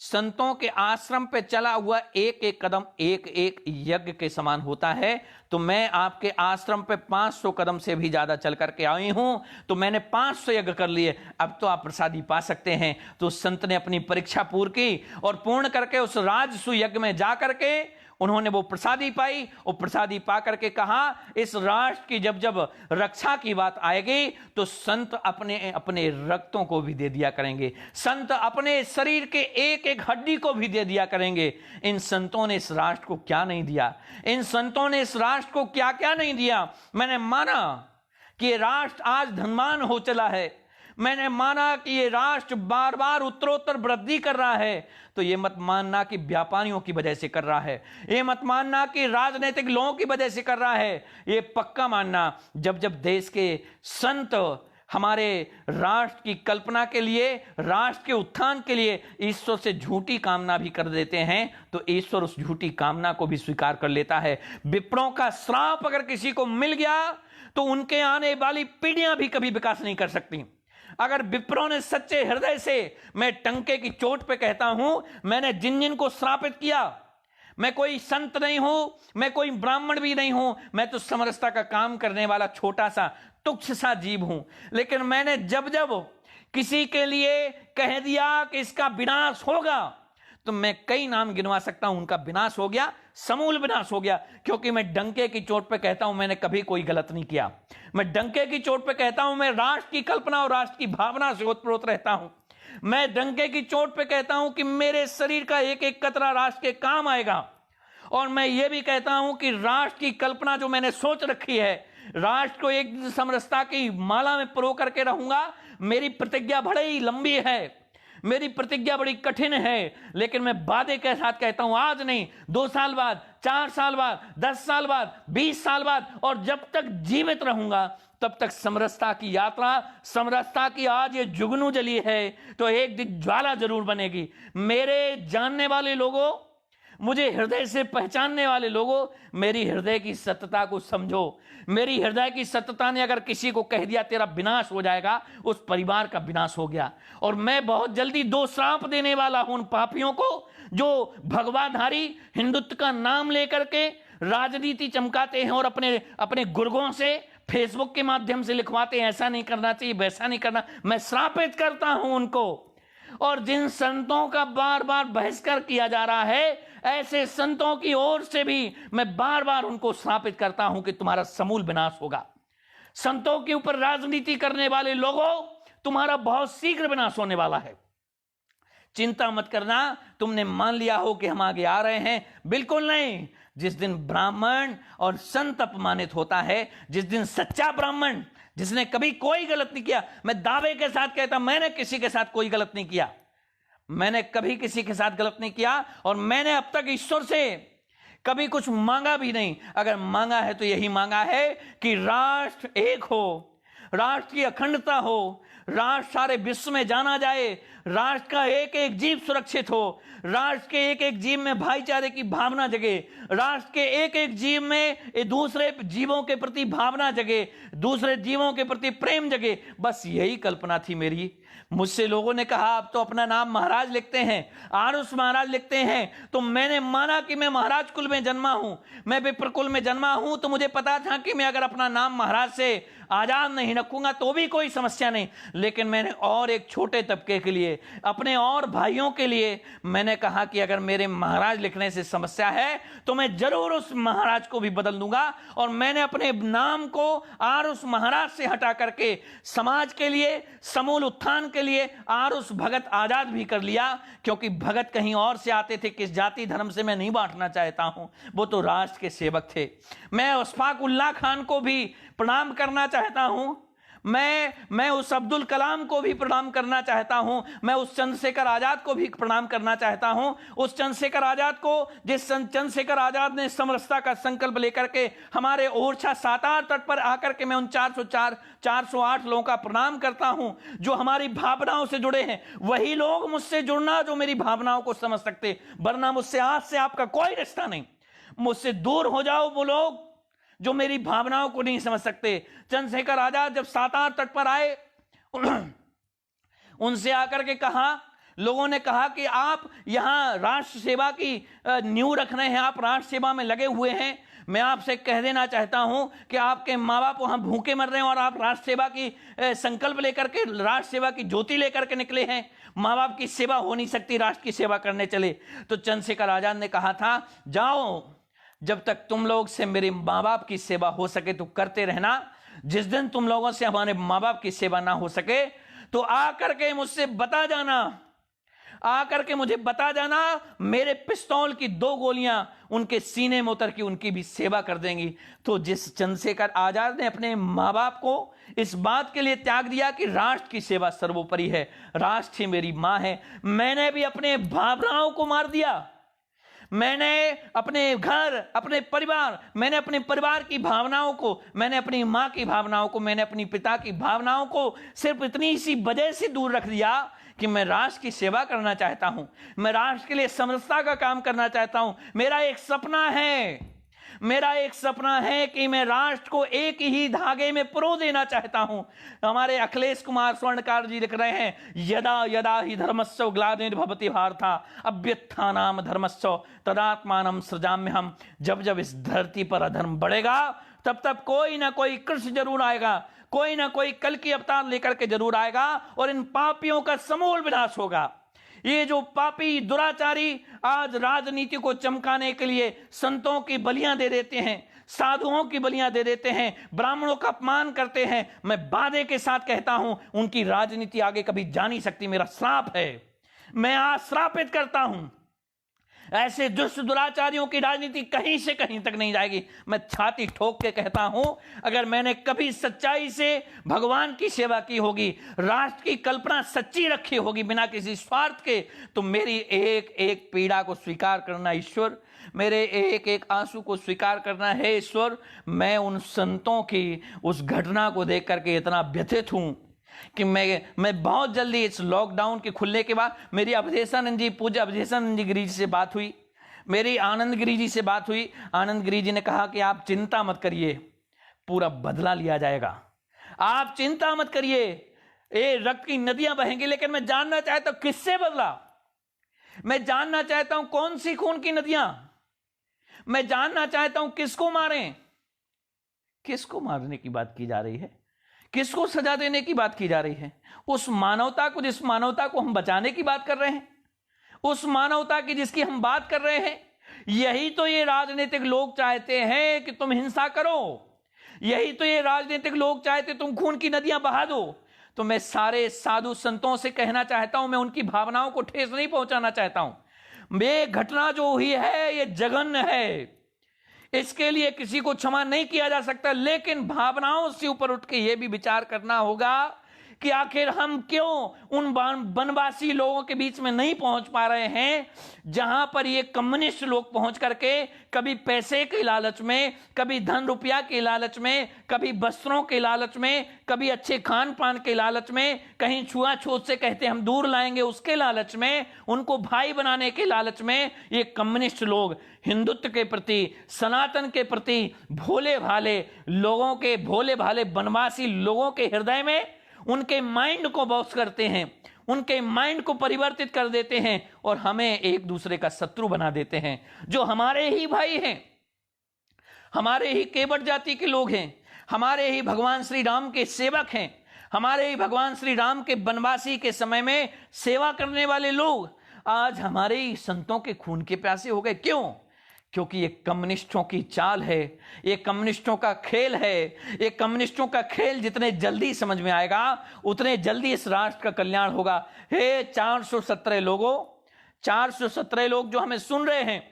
संतों के आश्रम पे चला हुआ एक एक कदम एक एक यज्ञ के समान होता है। तो मैं आपके आश्रम पे 500 कदम से भी ज्यादा चल करके आई हूं, तो मैंने 500 यज्ञ कर लिए, अब तो आप प्रसादी पा सकते हैं। तो संत ने अपनी परीक्षा पूर्ण की और पूर्ण करके उस राजसु यज्ञ में जाकर के उन्होंने वो प्रसादी पाई, और प्रसादी पा करके कहा इस राष्ट्र की जब जब रक्षा की बात आएगी तो संत अपने अपने रक्तों को भी दे दिया करेंगे, संत अपने शरीर के एक एक हड्डी को भी दे दिया करेंगे। इन संतों ने इस राष्ट्र को क्या नहीं दिया, इन संतों ने इस राष्ट्र को क्या क्या नहीं दिया। मैंने माना कि ये राष्ट्र आज धनवान हो चला है, मैंने माना कि ये राष्ट्र बार बार उत्तरोत्तर वृद्धि कर रहा है, तो ये मत मानना कि व्यापारियों की वजह से कर रहा है, ये मत मानना कि राजनीतिक लोगों की वजह से कर रहा है, ये पक्का मानना जब जब देश के संत हमारे राष्ट्र की कल्पना के लिए, राष्ट्र के उत्थान के लिए ईश्वर से झूठी कामना भी कर देते हैं, तो ईश्वर उस झूठी कामना को भी स्वीकार कर लेता है। विप्रों का श्राप अगर किसी को मिल गया तो उनके आने वाली पीढ़ियां भी कभी विकास नहीं कर सकती। अगर विप्रों ने सच्चे हृदय से, मैं टंके की चोट पे कहता हूं, मैंने जिन जिन को श्रापित किया, मैं कोई संत नहीं हूं, मैं कोई ब्राह्मण भी नहीं हूं, मैं तो समरसता का काम करने वाला छोटा सा तुच्छ सा जीव हूं, लेकिन मैंने जब जब किसी के लिए कह दिया कि इसका विनाश होगा, तो मैं कई नाम गिनवा सकता हूं, उनका विनाश हो गया, समूल विनाश हो गया। क्योंकि मैं डंके की चोट पे कहता हूं मैंने कभी कोई गलत नहीं किया, मैं डंके की चोट पे कहता हूं मैं राष्ट्र की कल्पना और राष्ट्र की भावना से ओतप्रोत रहता हूं। मैं डंके की चोट पे कहता हूं कि मेरे शरीर का एक एक कतरा राष्ट्र के काम आएगा, और मैं ये भी कहता हूं कि राष्ट्र की कल्पना जो मैंने सोच रखी है, राष्ट्र को एक दिन समरसता की माला में परो करके रहूंगा। मेरी प्रतिज्ञा बड़ी ही लंबी है, मेरी प्रतिज्ञा बड़ी कठिन है, लेकिन मैं वादे के साथ कहता हूं आज नहीं, 2 साल बाद, 4 साल बाद, 10 साल बाद, 20 साल बाद, और जब तक जीवित रहूंगा तब तक समरसता की यात्रा, समरसता की आज ये जुगनू जली है तो एक दिन ज्वाला जरूर बनेगी। मेरे जानने वाले लोगों, मुझे हृदय से पहचानने वाले लोगों, मेरी हृदय की सत्यता को समझो। मेरी हृदय की सत्यता ने अगर किसी को कह दिया तेरा विनाश हो जाएगा, उस परिवार का विनाश हो गया। और मैं बहुत जल्दी 2 श्राप देने वाला हूं उन पापियों को जो भगवाधारी हिंदुत्व का नाम लेकर के राजनीति चमकाते हैं और अपने अपने गुर्गों से फेसबुक के माध्यम से लिखवाते हैं ऐसा नहीं करना चाहिए, वैसा नहीं करना। मैं श्रापित करता हूं उनको। और जिन संतों का बार बार बहिष्कार किया जा रहा है, ऐसे संतों की ओर से भी मैं बार बार उनको श्रापित करता हूं कि तुम्हारा समूल विनाश होगा। संतों के ऊपर राजनीति करने वाले लोगों, तुम्हारा बहुत शीघ्र विनाश होने वाला है। चिंता मत करना, तुमने मान लिया हो कि हम आगे आ रहे हैं, बिल्कुल नहीं। जिस दिन ब्राह्मण और संत अपमानित होता है, जिस दिन सच्चा ब्राह्मण जिसने कभी कोई गलत नहीं किया, मैं दावे के साथ कहता मैंने किसी के साथ कोई गलत नहीं किया, मैंने कभी किसी के साथ गलत नहीं किया, और मैंने अब तक ईश्वर से कभी कुछ मांगा भी नहीं। अगर मांगा है तो यही मांगा है कि राष्ट्र एक हो, राष्ट्र की अखंडता हो, राष्ट्र सारे विश्व में जाना जाए, राष्ट्र का एक एक जीव सुरक्षित हो, राष्ट्र के एक एक जीव में भाईचारे की भावना जगे, राष्ट्र के एक एक जीव में दूसरे जीवों के प्रति भावना जगे, दूसरे जीवों के प्रति प्रेम जगे। बस यही कल्पना थी मेरी। मुझसे लोगों ने कहा आप तो अपना नाम महाराज लिखते हैं, आरुष महाराज लिखते हैं, तो मैंने माना कि मैं महाराज कुल में जन्मा हूं, मैं विप्र कुल में जन्मा हूं, तो मुझे पता था कि मैं अगर अपना नाम महाराज से आजाद नहीं रखूंगा तो भी कोई समस्या नहीं। लेकिन मैंने और एक छोटे तबके के लिए, अपने और भाइयों के लिए मैंने कहा कि अगर मेरे महाराज लिखने से समस्या है तो मैं जरूर उस महाराज को भी बदल दूंगा। और मैंने अपने नाम को आरुष महाराज से हटा करके समाज के लिए, समूल उत्थान के लिए आरुष भगत आजाद भी कर लिया, क्योंकि भगत कहीं और से आते थे, किस जाति धर्म से मैं नहीं बांटना चाहता हूं, वो तो राष्ट्र के सेवक थे। मैं अशफाक उल्लाह खान को भी प्रणाम करना चाहता हूं, मैं उस अब्दुल कलाम को भी प्रणाम करना चाहता हूं, मैं उस चंद्रशेखर आजाद को भी प्रणाम करना चाहता हूं, उस चंद्रशेखर आजाद को जिस चंद्रशेखर आजाद ने समरसता का संकल्प लेकर के हमारे ओरछा सातार तट पर आकर के, मैं उन 408 लोगों का प्रणाम करता हूं जो हमारी भावनाओं से जुड़े हैं। वही लोग मुझसे जुड़ना जो मेरी भावनाओं को समझ सकते, वरना मुझसे आज से आपका कोई रिश्ता नहीं। मुझसे दूर हो जाओ वो लोग जो मेरी भावनाओं को नहीं समझ सकते। चंद्रशेखर आजाद जब सातार तट पर आए, उनसे आकर के कहा, लोगों ने कहा कि आप यहां राष्ट्र सेवा की नींव रख रहे हैं, आप राष्ट्र सेवा में लगे हुए हैं। मैं आपसे कह देना चाहता हूं कि आपके माँ बाप वहां भूखे मर रहे हैं और आप राष्ट्र सेवा की संकल्प लेकर के, राष्ट्र सेवा की ज्योति लेकर के निकले हैं। माँ बाप की सेवा हो नहीं सकती, राष्ट्र की सेवा करने चले। तो चंद्रशेखर आजाद ने कहा था, जाओ, जब तक तुम लोग से मेरे माँ बाप की सेवा हो सके तो करते रहना, जिस दिन तुम लोगों से हमारे माँ बाप की सेवा ना हो सके तो आकर के मुझसे बता जाना, आकर के मुझे बता जाना, मेरे पिस्तौल की 2 गोलियां उनके सीने में उतर के उनकी भी सेवा कर देंगी। तो जिस चंद्रशेखर आजाद ने अपने माँ बाप को इस बात के लिए त्याग दिया कि राष्ट्र की सेवा सर्वोपरि है, राष्ट्र ही मेरी माँ है, मैंने भी अपने भावनाओं को मार दिया। मैंने अपने घर, अपने परिवार, मैंने अपने परिवार की भावनाओं को, मैंने अपनी माँ की भावनाओं को, मैंने अपनी पिता की भावनाओं को सिर्फ इतनी सी वजह से दूर रख दिया कि मैं राष्ट्र की सेवा करना चाहता हूं, मैं राष्ट्र के लिए समरसता का काम करना चाहता हूं। मेरा एक सपना है कि मैं राष्ट्र को एक ही धागे में पिरो देना चाहता हूं। हमारे अखिलेश कुमार स्वर्णकार जी लिख रहे हैं, यदा यदा ही धर्मस्व ग्लानिर्भवति भारता अभ्युत्थानाम धर्मस्व तदात्मानं सृजाम्यहम्। जब जब इस धरती पर अधर्म बढ़ेगा तब तब कोई ना कोई कृष्ण जरूर आएगा, कोई ना कोई कल की अवतार लेकर के जरूर आएगा और इन पापियों का समूल विनाश होगा। ये जो पापी दुराचारी आज राजनीति को चमकाने के लिए संतों की बलियां दे देते हैं, साधुओं की बलियां दे देते हैं, ब्राह्मणों का अपमान करते हैं, मैं वादे के साथ कहता हूं उनकी राजनीति आगे कभी जा नहीं सकती। मेरा श्राप है, मैं आज श्रापित करता हूं, ऐसे दुष्ट दुराचारियों की राजनीति कहीं से कहीं तक नहीं जाएगी। मैं छाती ठोक के कहता हूं, अगर मैंने कभी सच्चाई से भगवान की सेवा की होगी, राष्ट्र की कल्पना सच्ची रखी होगी बिना किसी स्वार्थ के, तो मेरी एक एक पीड़ा को स्वीकार करना ईश्वर, मेरे एक एक आंसू को स्वीकार करना है ईश्वर। मैं उन संतों की उस घटना को देख करके इतना व्यथित हूं कि मैं बहुत जल्दी इस लॉकडाउन के खुलने के बाद मेरी अवधेशानंद जी, पूज्य अवधेशानंद जी गिरी जी से बात हुई, मेरी आनंद गिरी जी से बात हुई। आनंद गिरी जी ने कहा कि आप चिंता मत करिए, पूरा बदला लिया जाएगा, आप चिंता मत करिए, ये रक्त की नदियां बहेंगी। लेकिन मैं जानना चाहता हूं किससे बदला, मैं जानना चाहता हूं कौन सी खून की नदियां, मैं जानना चाहता हूं किसको मारें, किसको मारने की बात की जा रही है, किसको सजा देने की बात की जा रही है। उस मानवता को, जिस मानवता को हम बचाने की बात कर रहे हैं, उस मानवता की जिसकी हम बात कर रहे हैं। यही तो ये राजनीतिक लोग चाहते हैं कि तुम हिंसा करो, यही तो ये राजनीतिक लोग चाहते तुम खून की नदियां बहा दो। तो मैं सारे साधु संतों से कहना चाहता हूं, मैं उनकी भावनाओं को ठेस नहीं पहुंचाना चाहता हूं। ये घटना जो हुई है ये जघन्य है, इसके लिए किसी को क्षमा नहीं किया जा सकता, लेकिन भावनाओं से ऊपर उठ के यह भी विचार करना होगा कि आखिर हम क्यों उन वनवासी लोगों के बीच में नहीं पहुंच पा रहे हैं जहां पर ये कम्युनिस्ट लोग पहुंच करके कभी पैसे के लालच में, कभी धन रुपया के लालच में, कभी वस्त्रों के लालच में, कभी अच्छे खान पान के लालच में, कहीं छुआछूत से कहते हम दूर लाएंगे उसके लालच में, उनको भाई बनाने के लालच में ये कम्युनिस्ट लोग हिंदुत्व के प्रति, सनातन के प्रति भोले भाले लोगों के, भोले भाले वनवासी लोगों के हृदय में उनके माइंड को बॉक्स करते हैं, उनके माइंड को परिवर्तित कर देते हैं और हमें एक दूसरे का शत्रु बना देते हैं। जो हमारे ही भाई हैं, हमारे ही केवट जाति के लोग हैं, हमारे ही भगवान श्री राम के सेवक हैं, हमारे ही भगवान श्री राम के वनवासी के समय में सेवा करने वाले लोग आज हमारे ही संतों के खून के प्यासे हो गए। क्यों? क्योंकि ये कम्युनिस्टों की चाल है, ये कम्युनिस्टों का खेल है। ये कम्युनिस्टों का खेल जितने जल्दी समझ में आएगा उतने जल्दी इस राष्ट्र का कल्याण होगा। हे 417 लोगों, 417 लोग जो हमें सुन रहे हैं,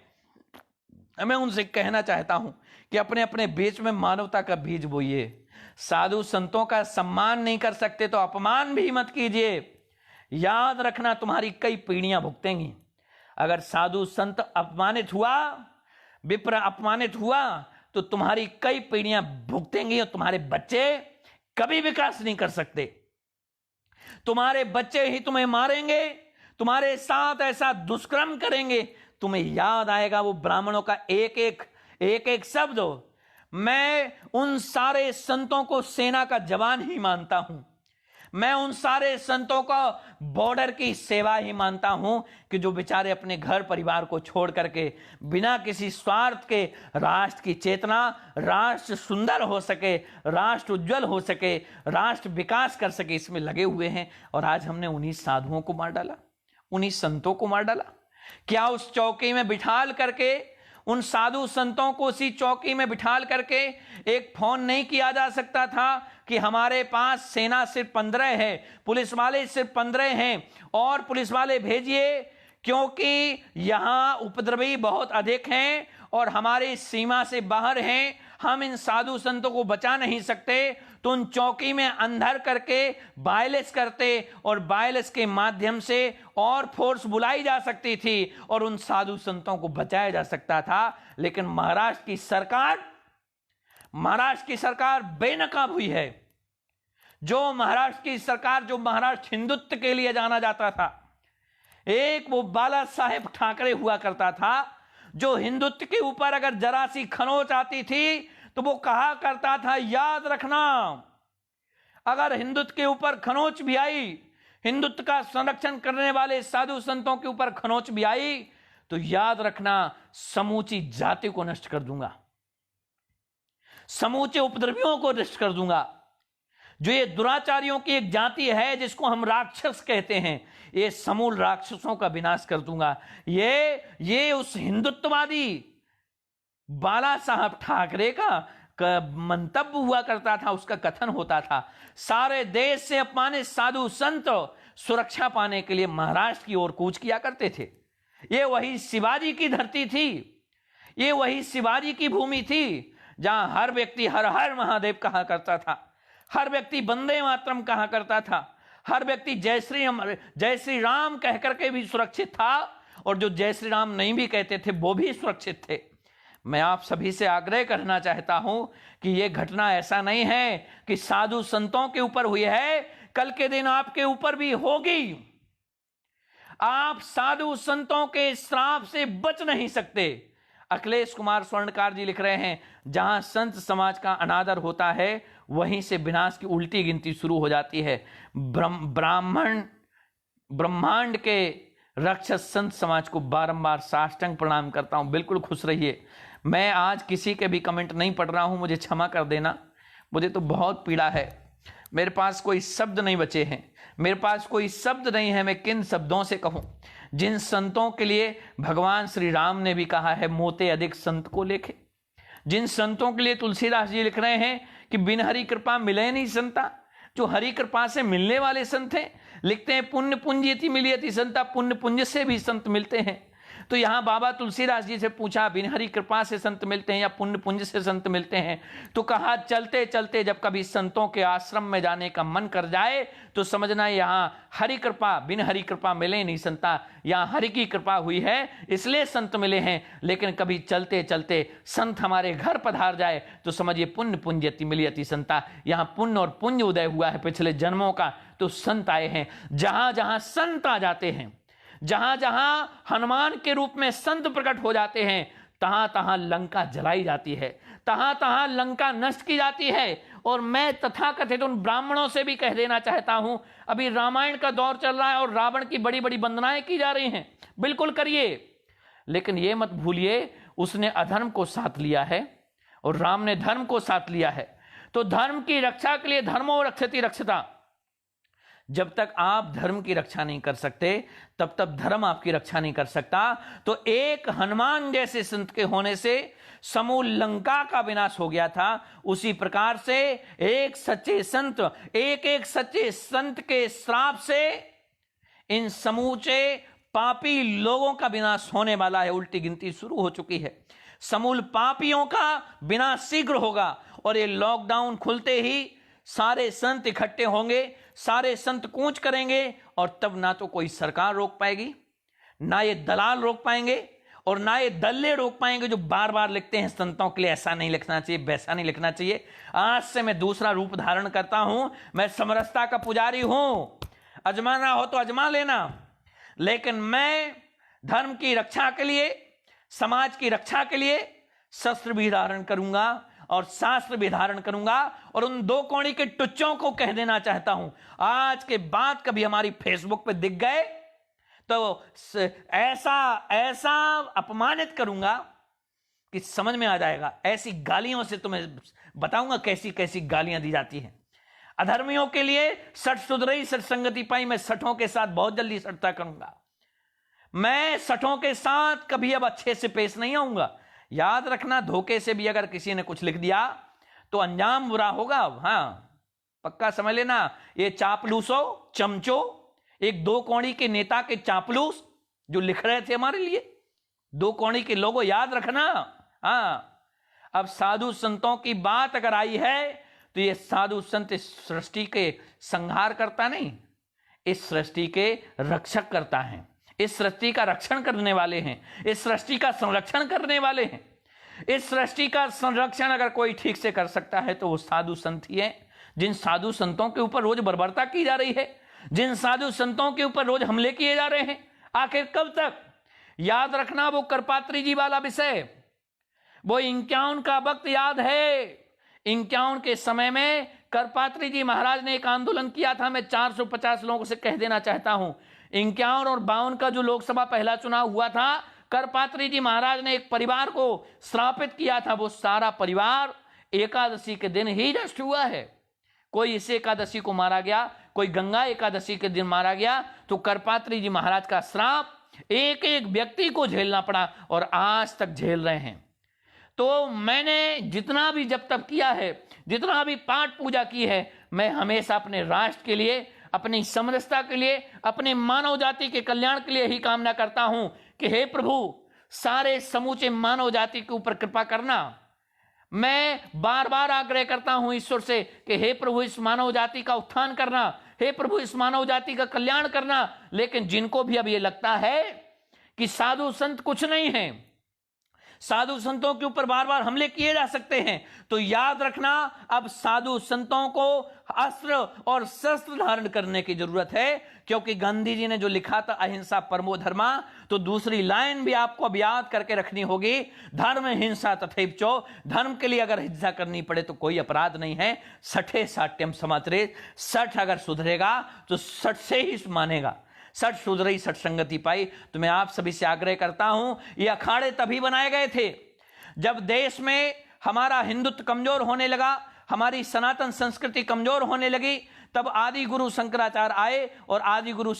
मैं उनसे कहना चाहता हूं कि अपने अपने बीच में मानवता का बीज बोइए। साधु संतों का सम्मान नहीं कर सकते तो अपमान भी मत कीजिए। याद रखना तुम्हारी कई पीढ़ियां भुगतेंगी। अगर साधु संत अपमानित हुआ, विप्र अपमानित हुआ तो तुम्हारी कई पीढ़ियां भुगतेंगी और तुम्हारे बच्चे कभी विकास नहीं कर सकते। तुम्हारे बच्चे ही तुम्हें मारेंगे, तुम्हारे साथ ऐसा दुष्कर्म करेंगे, तुम्हें याद आएगा वो ब्राह्मणों का एक एक शब्द। मैं उन सारे संतों को सेना का जवान ही मानता हूं, मैं उन सारे संतों को बॉर्डर की सेवा ही मानता हूं कि जो बेचारे अपने घर परिवार को छोड़ करके बिना किसी स्वार्थ के राष्ट्र की चेतना, राष्ट्र सुंदर हो सके, राष्ट्र उज्जवल हो सके, राष्ट्र विकास कर सके, इसमें लगे हुए हैं। और आज हमने उन्हीं साधुओं को मार डाला, उन्हीं संतों को मार डाला। क्या उस चौकी में बिठाल करके, उन साधु संतों को उसी चौकी में बिठाल करके एक फोन नहीं किया जा सकता था कि हमारे पास सेना सिर्फ 15 है, पुलिस वाले सिर्फ 15 हैं और पुलिस वाले भेजिए क्योंकि यहां उपद्रवी बहुत अधिक हैं और हमारी सीमा से बाहर हैं, हम इन साधु संतों को बचा नहीं सकते। तो उन चौकी में अंदर करके वायलेंस करते और वायलेंस के माध्यम से और फोर्स बुलाई जा सकती थी और उन साधु संतों को बचाया जा सकता था। लेकिन महाराष्ट्र की सरकार बेनकाब हुई है। जो महाराष्ट्र की सरकार, जो महाराष्ट्र हिंदुत्व के लिए जाना जाता था, एक वो बाला साहेब ठाकरे हुआ करता था जो हिंदुत्व के ऊपर अगर जरा सी खरोंच आती थी तो वो कहा करता था, याद रखना अगर हिंदुत्व के ऊपर खरोंच भी आई, हिंदुत्व का संरक्षण करने वाले साधु संतों के ऊपर खरोंच भी आई तो याद रखना समूची जाति को नष्ट कर दूंगा, समूचे उपद्रवियों को नष्ट कर दूंगा। जो ये दुराचारियों की एक जाति है जिसको हम राक्षस कहते हैं, ये समूल राक्षसों का विनाश कर दूंगा। ये उस हिंदुत्ववादी बाला साहब ठाकरे का मंतव्य हुआ करता था, उसका कथन होता था। सारे देश से अपमानित साधु संत सुरक्षा पाने के लिए महाराष्ट्र की ओर कूच किया करते थे। ये वही शिवाजी की धरती थी, ये वही शिवाजी की भूमि थी जहां हर व्यक्ति हर हर महादेव कहा करता था, हर व्यक्ति वंदे मातरम कहा करता था, हर व्यक्ति जय श्री राम कह करके भी सुरक्षित था और जो जय श्री राम नहीं भी कहते थे वो भी सुरक्षित थे। मैं आप सभी से आग्रह करना चाहता हूं कि यह घटना ऐसा नहीं है कि साधु संतों के ऊपर हुई है, कल के दिन आपके ऊपर भी होगी। आप साधु संतों के श्राप से बच नहीं सकते। अखिलेश कुमार स्वर्णकार जी लिख रहे हैं, जहां संत समाज का अनादर होता है वहीं से विनाश की उल्टी गिनती शुरू हो जाती है। ब्रह्मांड के राक्षस संत समाज को बारंबार साष्टांग प्रणाम करता हूं। बिल्कुल खुश रहिए। मैं आज किसी के भी कमेंट नहीं पढ़ रहा हूं, मुझे क्षमा कर देना, मुझे तो बहुत पीड़ा है। मेरे पास कोई शब्द नहीं बचे हैं, मेरे पास कोई शब्द नहीं है, मैं किन शब्दों से कहूं। जिन संतों के लिए भगवान श्री राम ने भी कहा है मोते अधिक संत को लेखे, जिन संतों के लिए तुलसीदास जी लिख रहे हैं कि बिन हरि कृपा मिले नहीं संता, जो हरि कृपा से मिलने वाले संत हैं। लिखते हैं पुण्य पुंजयति मिलियति संता, पुण्य पुंज से भी संत मिलते हैं। तो यहां बाबा तुलसीदास जी से पूछा, बिन हरि कृपा से संत मिलते हैं या पुण्य पुंज से संत मिलते हैं? तो कहा, चलते चलते जब कभी संतों के आश्रम में जाने का मन कर जाए तो समझना यहां हरि कृपा, बिन हरि कृपा मिले नहीं संता, यहां हरि की कृपा हुई है इसलिए संत मिले हैं। लेकिन कभी चलते चलते संत हमारे घर पधार जाए तो समझिए पुण्य पुंजयति मिलियति संता, यहां पुण्य और पुण्य उदय हुआ है पिछले जन्मों का, तो संत आए हैं। जहां जहां संत आ जाते हैं, जहां जहां हनुमान के रूप में संत प्रकट हो जाते हैं, तहां तहां लंका जलाई जाती है, तहां तहां लंका नष्ट की जाती है। और मैं तथाकथित उन ब्राह्मणों से भी कह देना चाहता हूं, अभी रामायण का दौर चल रहा है और रावण की बड़ी बड़ी वंदनाएं की जा रही हैं, बिल्कुल करिए, लेकिन यह मत भूलिए उसने अधर्म को साथ लिया है और राम ने धर्म को साथ लिया है। तो धर्म की रक्षा के लिए धर्मो रक्षति रक्षता, जब तक आप धर्म की रक्षा नहीं कर सकते तब तक धर्म आपकी रक्षा नहीं कर सकता। तो एक हनुमान जैसे संत के होने से समूल लंका का विनाश हो गया था, उसी प्रकार से एक सच्चे संत, एक एक सच्चे संत के श्राप से इन समूचे पापी लोगों का विनाश होने वाला है। उल्टी गिनती शुरू हो चुकी है, समूल पापियों का विनाश शीघ्र होगा। और ये लॉकडाउन खुलते ही सारे संत इकट्ठे होंगे, सारे संत कूच करेंगे, और तब ना तो कोई सरकार रोक पाएगी, ना ये दलाल रोक पाएंगे, और ना ये दल्ले रोक पाएंगे जो बार बार लिखते हैं संतों के लिए ऐसा नहीं लिखना चाहिए, वैसा नहीं लिखना चाहिए। आज से मैं दूसरा रूप धारण करता हूं, मैं समरसता का पुजारी हूं, अजमाना हो तो अजमा लेना, लेकिन मैं धर्म की रक्षा के लिए, समाज की रक्षा के लिए शस्त्र भी धारण करूंगा और शास्त्र भी धारण करूंगा। और उन दो कौड़ी के टुच्चों को कह देना चाहता हूं, आज के बाद कभी हमारी फेसबुक पे दिख गए तो ऐसा ऐसा अपमानित करूंगा कि समझ में आ जाएगा। ऐसी गालियों से तुम्हें बताऊंगा कैसी कैसी गालियां दी जाती हैं अधर्मियों के लिए। सठ सुधरई सठ संगति पाई, मैं सठों के साथ बहुत जल्दी सठता करूंगा, मैं सठों के साथ कभी अब अच्छे से पेश नहीं आऊंगा। याद रखना, धोखे से भी अगर किसी ने कुछ लिख दिया तो अंजाम बुरा होगा। हाँ, पक्का समझ लेना। ये चापलूसो, चमचो, एक दो कौड़ी के नेता के चापलूस जो लिख रहे थे हमारे लिए, दो कौड़ी के लोगों, याद रखना। हाँ, अब साधु संतों की बात अगर आई है तो ये साधु संत इस सृष्टि के संहार करता नहीं, इस सृष्टि के रक्षक करता है, इस सृष्टि का रक्षण करने वाले हैं, इस सृष्टि का संरक्षण करने वाले हैं। इस सृष्टि का संरक्षण अगर कोई ठीक से कर सकता है तो वो साधु संत ही है। जिन साधु संतों के ऊपर रोज बर्बरता की जा रही है, जिन साधु संतों के ऊपर रोज हमले किए जा रहे हैं, आखिर कब तक? याद रखना, वो करपात्री जी वाला विषय, वो 51 का वक्त याद है। 51 के समय में करपात्री जी महाराज ने एक आंदोलन किया था। मैं 450 लोगों से कह देना चाहता हूं, 51 और 52 का जो लोकसभा पहला चुनाव हुआ था, करपात्री जी महाराज ने एक परिवार को श्रापित किया था। वो सारा परिवार एकादशी के दिन ही नष्ट हुआ है। कोई इस एकादशी को मारा गया, कोई गंगा एकादशी के दिन मारा गया। तो करपात्री जी महाराज का श्राप एक एक व्यक्ति को झेलना पड़ा और आज तक झेल रहे हैं। तो मैंने जितना भी जब तक किया है, जितना भी पाठ पूजा की है, मैं हमेशा अपने राष्ट्र के लिए, अपनी समरसता के लिए, अपने मानव जाति के कल्याण के लिए ही कामना करता हूं कि हे प्रभु, सारे समूचे मानव जाति के ऊपर कृपा करना। मैं बार बार आग्रह करता हूं ईश्वर से कि हे प्रभु, इस मानव जाति का उत्थान करना, हे प्रभु, इस मानव जाति का कल्याण करना। लेकिन जिनको भी अब ये लगता है कि साधु संत कुछ नहीं है, साधु संतों के ऊपर बार बार हमले किए जा सकते हैं, तो याद रखना, अब साधु संतों को अस्त्र और शस्त्र धारण करने की जरूरत है। क्योंकि गांधी जी ने जो लिखा था अहिंसा परमो धर्मा, तो दूसरी लाइन भी आपको अब याद करके रखनी होगी, धर्म हिंसा तथैव चो। धर्म के लिए अगर हिंसा करनी पड़े तो कोई अपराध नहीं है। सठे साट्यम समात्रे, सठ अगर सुधरेगा तो सठ से ही मानेगा। सठ सुधरई सठ संगति पाई। तो मैं आप सभी से आग्रह करता हूं, ये अखाड़े तभी बनाए गए थे जब देश में हमारा हिंदुत्व कमजोर होने लगा, हमारी सनातन संस्कृति कमजोर होने लगी। तब आदि गुरु शंकराचार्य आए और आदि गुरु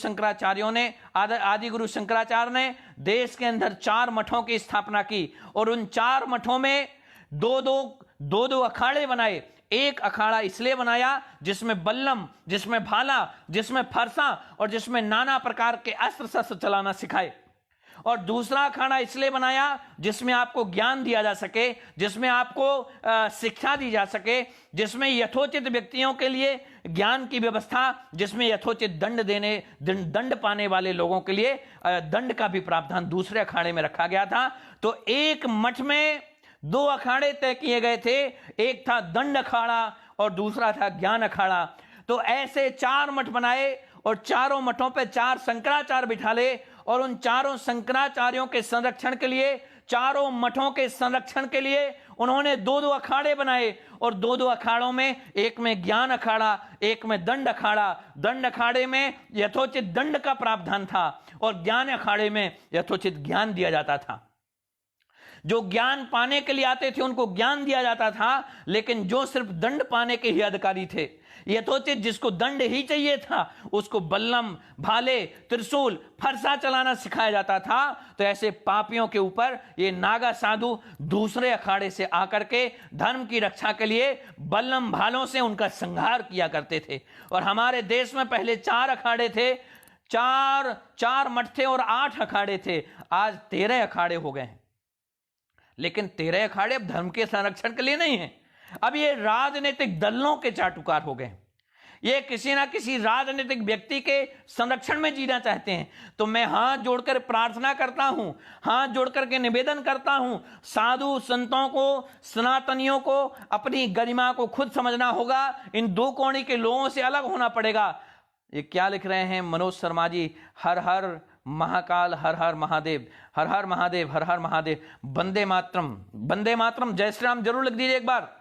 शंकराचार्य ने देश के अंदर 4 मठों की स्थापना की और उन 4 मठों में दो अखाड़े बनाए। एक अखाड़ा इसलिए बनाया जिसमें बल्लम, जिसमें भाला, जिसमें फरसा और जिसमें नाना प्रकार के अस्त्र शस्त्र चलाना सिखाए। और दूसरा अखाड़ा इसलिए बनाया जिसमें आपको ज्ञान दिया जा सके, जिसमें आपको शिक्षा दी जा सके, जिसमें यथोचित व्यक्तियों के लिए ज्ञान की व्यवस्था, जिसमें यथोचित दंड पाने वाले लोगों के लिए दंड का भी प्रावधान दूसरे अखाड़े में रखा गया था। तो एक मठ में 2 अखाड़े तय किए गए थे, एक था दंड अखाड़ा और दूसरा था ज्ञान अखाड़ा। तो ऐसे 4 मठ बनाए और चारों मठों पे 4 शंकराचार्य बिठा ले और उन चारों शंकराचार्यों के संरक्षण के लिए, चारों मठों के संरक्षण के लिए उन्होंने 2-2 अखाड़े बनाए और 2-2 अखाड़ों में, एक में ज्ञान अखाड़ा, एक में दंड अखाड़ा। दंड अखाड़े में यथोचित दंड का प्रावधान था और ज्ञान अखाड़े में यथोचित ज्ञान दिया जाता था। जो ज्ञान पाने के लिए आते थे उनको ज्ञान दिया जाता था, लेकिन जो सिर्फ दंड पाने के ही अधिकारी थे, यथोचित जिसको दंड ही चाहिए था, उसको बल्लम, भाले, त्रिशूल, फरसा चलाना सिखाया जाता था। तो ऐसे पापियों के ऊपर ये नागा साधु दूसरे अखाड़े से आकर के धर्म की रक्षा के लिए बल्लम भालों से उनका संहार किया करते थे। और हमारे देश में पहले 4 अखाड़े थे, 4 मठ थे और 8 अखाड़े थे। आज 13 अखाड़े हो गए हैं, लेकिन 13 अखाड़े अब धर्म के संरक्षण के लिए नहीं है। अब ये राजनीतिक दलों के चाटुकार हो गए, ये किसी ना किसी राजनीतिक व्यक्ति के संरक्षण में जीना चाहते हैं। तो मैं हाथ जोड़कर प्रार्थना करता हूं, हाथ जोड़कर के निवेदन करता हूं, साधु संतों को, सनातनियों को अपनी गरिमा को खुद समझना होगा। इन 2 कोणी के लोगों से अलग होना पड़ेगा। ये क्या लिख रहे हैं मनोज शर्मा जी? हर हर महाकाल, हर हर महादेव, हर हर महादेव, हर हर महादेव, वंदे मातरम, वंदे मातरम, जय श्री राम जरूर लिख दीजिए एक बार।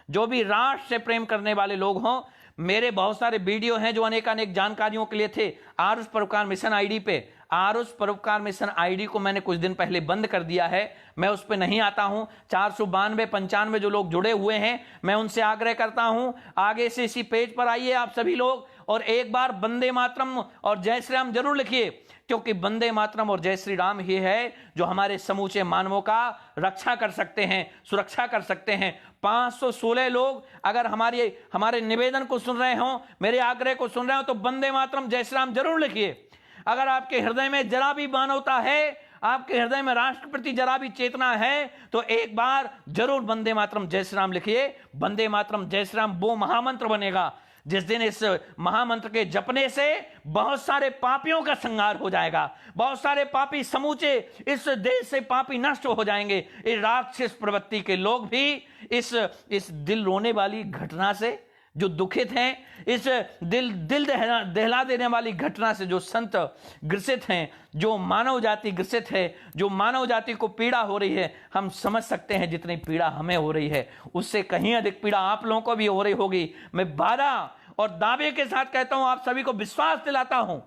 जो भी राष्ट्र से प्रेम करने वाले लोग हों, मेरे बहुत सारे वीडियो हैं जो अनेक जानकारियों के लिए थे। आरुष परोपकार मिशन आईडी पे, आरुष परोपकार मिशन आईडी को मैंने कुछ दिन पहले बंद कर दिया है, मैं उस पे नहीं आता हूं। 492-95 जो लोग जुड़े हुए हैं, मैं उनसे आग्रह करता हूं आगे से इसी पेज पर आइए आप सभी लोग और एक बार वंदे मातरम और जय श्री राम जरूर लिखिए, क्योंकि वंदे मातरम और जय श्री राम ही है जो हमारे समूचे मानवों का रक्षा कर सकते हैं, सुरक्षा कर सकते हैं। 516 लोग अगर हमारे निवेदन को सुन रहे हो, मेरे आग्रह को सुन रहे हो, तो वंदे मातरम जय श्री राम जरूर लिखिए। अगर आपके हृदय में जरा भी मानवता है, आपके हृदय में राष्ट्र प्रति जरा भी चेतना है, तो एक बार जरूर वंदे मातरम जय श्री राम लिखिए। वंदे मातरम जय श्री राम वो महामंत्र बनेगा जिस दिन इस महामंत्र के जपने से बहुत सारे पापियों का संहार हो जाएगा, बहुत सारे पापी समूचे इस देश से पापी नष्ट हो जाएंगे। इस राक्षस प्रवृत्ति के लोग भी इस दिल रोने वाली घटना से जो दुखित हैं, इस दिल दहला देने वाली घटना से जो संत ग्रसित हैं, जो मानव जाति ग्रसित है, जो मानव जाति को पीड़ा हो रही है, हम समझ सकते हैं जितनी पीड़ा हमें हो रही है उससे कहीं अधिक पीड़ा आप लोगों को भी हो रही होगी। मैं वादा और दावे के साथ कहता हूं, आप सभी को विश्वास दिलाता हूं,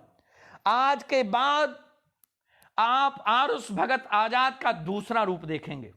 आज के बाद आप आरुष भगत आजाद का दूसरा रूप देखेंगे।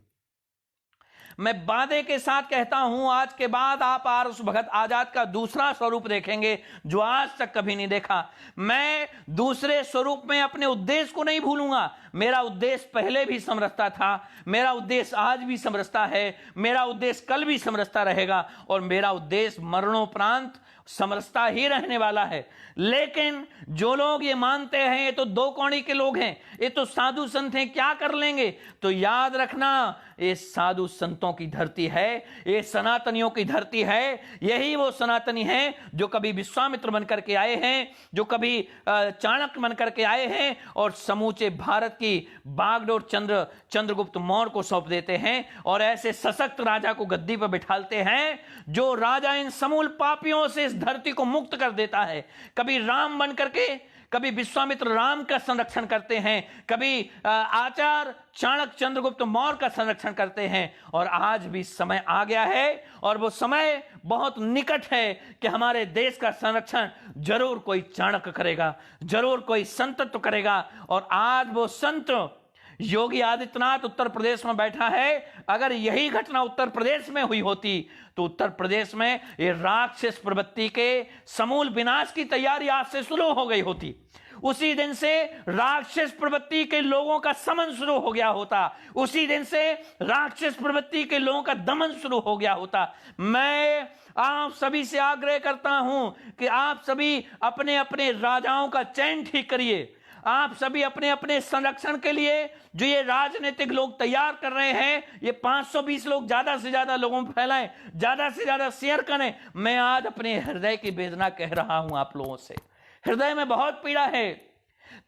मैं वादे के साथ कहता हूं, आज के बाद आप आरुष भगत आजाद का दूसरा स्वरूप देखेंगे जो आज तक कभी नहीं देखा। मैं दूसरे स्वरूप में अपने उद्देश्य को नहीं भूलूंगा। मेरा उद्देश्य पहले भी समरसता था, मेरा उद्देश्य आज भी समरसता है, मेरा उद्देश्य कल भी समरसता रहेगा और मेरा उद्देश्य मरणोपरांत समरसता ही रहने वाला है। लेकिन जो लोग ये मानते हैं ये तो 2 कोणी के लोग हैं, ये तो साधु संत हैं, क्या कर लेंगे, तो याद रखना ये साधु संतों की धरती है, ये सनातनियों की धरती है। यही वो सनातनी हैं जो कभी विश्वामित्र बनकर के आए हैं, जो कभी चाणक्य बनकर के आए हैं और समूचे भारत की बागडोर चंद्रगुप्त मौर्य को सौंप देते हैं और ऐसे सशक्त राजा को गद्दी पर बिठाते हैं जो राजा इन समूल पापियों से इस धरती को मुक्त कर देता है। कभी राम बनकर के, कभी विश्वामित्र राम का संरक्षण करते हैं, कभी आचार्य चाणक्य चंद्रगुप्त मौर्य का संरक्षण करते हैं और आज भी समय आ गया है और वो समय बहुत निकट है कि हमारे देश का संरक्षण जरूर कोई चाणक्य करेगा, जरूर कोई संत करेगा। और आज वो संत योगी आदित्यनाथ उत्तर प्रदेश में बैठा है। अगर यही घटना उत्तर प्रदेश में हुई होती तो उत्तर प्रदेश में ये राक्षस प्रवृत्ति के समूल विनाश की तैयारी आज से शुरू हो गई होती। उसी दिन से राक्षस प्रवृत्ति के लोगों का समन शुरू हो गया होता, उसी दिन से राक्षस प्रवृत्ति के लोगों का दमन शुरू हो गया होता। मैं आप सभी से आग्रह करता हूं कि आप सभी अपने अपने राजाओं का चयन ठीक करिए, आप सभी अपने अपने संरक्षण के लिए जो ये राजनीतिक लोग तैयार कर रहे हैं, ये 520 लोग ज्यादा से ज्यादा लोगों में फैलाएं, ज्यादा से ज्यादा शेयर करें। मैं आज अपने हृदय की वेदना कह रहा हूं आप लोगों से, हृदय में बहुत पीड़ा है।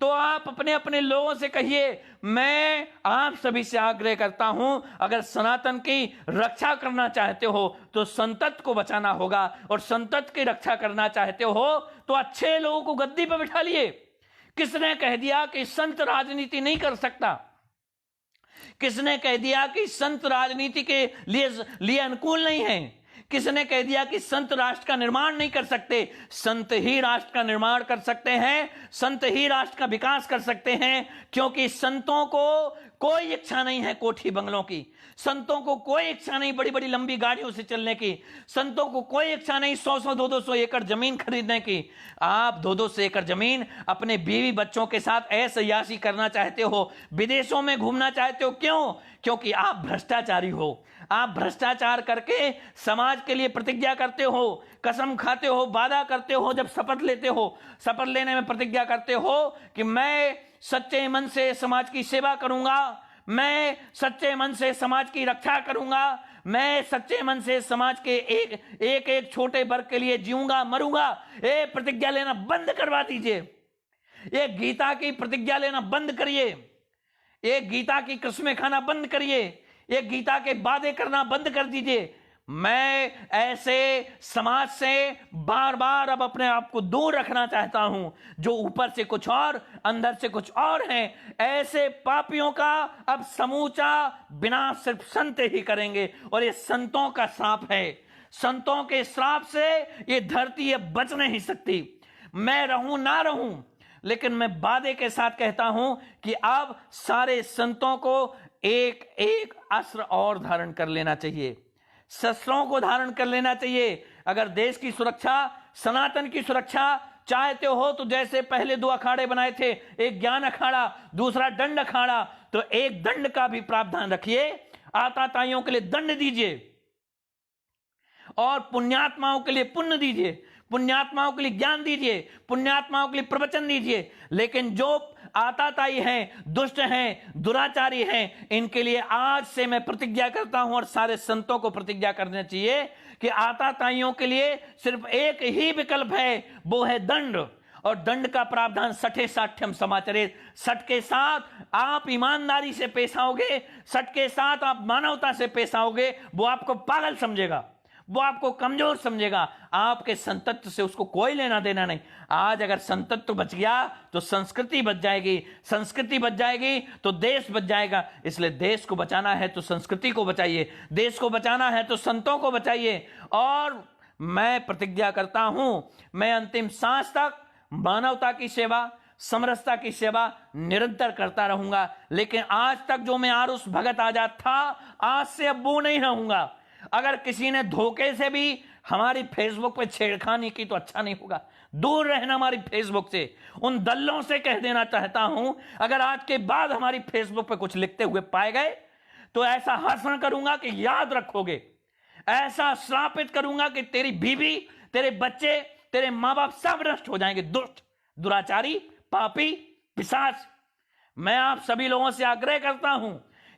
तो आप अपने अपने लोगों से कहिए, मैं आप सभी से आग्रह करता हूं, अगर सनातन की रक्षा करना चाहते हो तो संतत को बचाना होगा, और संतत की रक्षा करना चाहते हो तो अच्छे लोगों को गद्दी पर बिठा लिए। किसने कह दिया कि संत राजनीति नहीं कर सकता? किसने कह दिया कि संत राजनीति के लिए अनुकूल नहीं है? किसने कह दिया कि संत राष्ट्र का निर्माण नहीं कर सकते? संत ही राष्ट्र का निर्माण कर सकते हैं, संत ही राष्ट्र का विकास कर सकते हैं, क्योंकि संतों को कोई इच्छा नहीं है कोठी बंगलों की, संतों को कोई इच्छा नहीं बड़ी बड़ी लंबी गाड़ियों से चलने की, संतों को कोई इच्छा नहीं 100-100 200 एकड़ जमीन खरीदने की। आप 200 एकड़ जमीन अपने बीवी बच्चों के साथ ऐश-अय्याशी करना चाहते हो, विदेशों में घूमना चाहते हो। क्यों? क्योंकि आप भ्रष्टाचारी हो। आप भ्रष्टाचार करके समाज के लिए प्रतिज्ञा करते हो, कसम खाते हो, वादा करते हो, जब शपथ लेते हो, शपथ लेने में प्रतिज्ञा करते हो कि मैं सच्चे मन से समाज की सेवा करूंगा, मैं सच्चे मन से समाज की रक्षा करूंगा, मैं सच्चे मन से समाज के एक छोटे वर्ग के लिए जीऊंगा, मरूंगा। ये प्रतिज्ञा लेना बंद करवा दीजिए। ये गीता की प्रतिज्ञा लेना बंद करिए, ये गीता की कसमें खाना बंद करिए, ये गीता के वादे करना बंद कर दीजिए। मैं ऐसे समाज से बार बार अब अपने आप को दूर रखना चाहता हूं, जो ऊपर से कुछ और अंदर से कुछ और हैं। ऐसे पापियों का अब समूचा विनाश सिर्फ संत ही करेंगे, और ये संतों का श्राप है। संतों के श्राप से ये धरती अब बच नहीं सकती। मैं रहूं ना रहूं, लेकिन मैं वादे के साथ कहता हूं कि अब सारे संतों को एक एक अस्त्र और धारण कर लेना चाहिए, शस्त्रों को धारण कर लेना चाहिए। अगर देश की सुरक्षा, सनातन की सुरक्षा चाहते हो तो जैसे पहले 2 अखाड़े बनाए थे, एक ज्ञान अखाड़ा, दूसरा दंड अखाड़ा, तो एक दंड का भी प्रावधान रखिए। आताताइयों के लिए दंड दीजिए और पुण्यात्माओं के लिए पुण्य दीजिए, पुण्यात्माओं के लिए ज्ञान दीजिए, पुण्यात्माओं के लिए प्रवचन दीजिए। लेकिन जो आताताई हैं, दुष्ट हैं, दुराचारी हैं, इनके लिए आज से मैं प्रतिज्ञा करता हूं, और सारे संतों को प्रतिज्ञा करना चाहिए कि आताताइयों के लिए सिर्फ एक ही विकल्प है, वो है दंड। और दंड का प्रावधान सठे साठ्यम समाचरेत, सठ के साथ आप ईमानदारी से पेश आओगे, सठ के साथ आप मानवता से पेश आओगे, वो आपको पागल समझेगा, वो आपको कमजोर समझेगा। आपके संतत्व से उसको कोई लेना देना नहीं। आज अगर संतत्व बच गया तो संस्कृति बच जाएगी, संस्कृति बच जाएगी तो देश बच जाएगा। इसलिए देश को बचाना है तो संस्कृति को बचाइए, देश को बचाना है तो संतों को बचाइए। और मैं प्रतिज्ञा करता हूं, मैं अंतिम सांस तक मानवता की सेवा, समरसता की सेवा निरंतर करता रहूंगा। लेकिन आज तक जो मैं आरुष भगत आजाद था, आज से अब वो नहीं रहूंगा। अगर किसी ने धोखे से भी हमारी फेसबुक पे छेड़खानी की तो अच्छा नहीं होगा, दूर रहना हमारी फेसबुक से। उन दल्लों से कह देना चाहता हूं, अगर आज के बाद हमारी फेसबुक पे कुछ लिखते हुए पाए गए तो ऐसा हसन करूंगा कि याद रखोगे, ऐसा श्रापित करूंगा कि तेरी बीवी, तेरे बच्चे, तेरे मां बाप सब नष्ट हो जाएंगे। दुष्ट, दुराचारी, पापी, पिशाच। मैं आप सभी लोगों से आग्रह करता हूं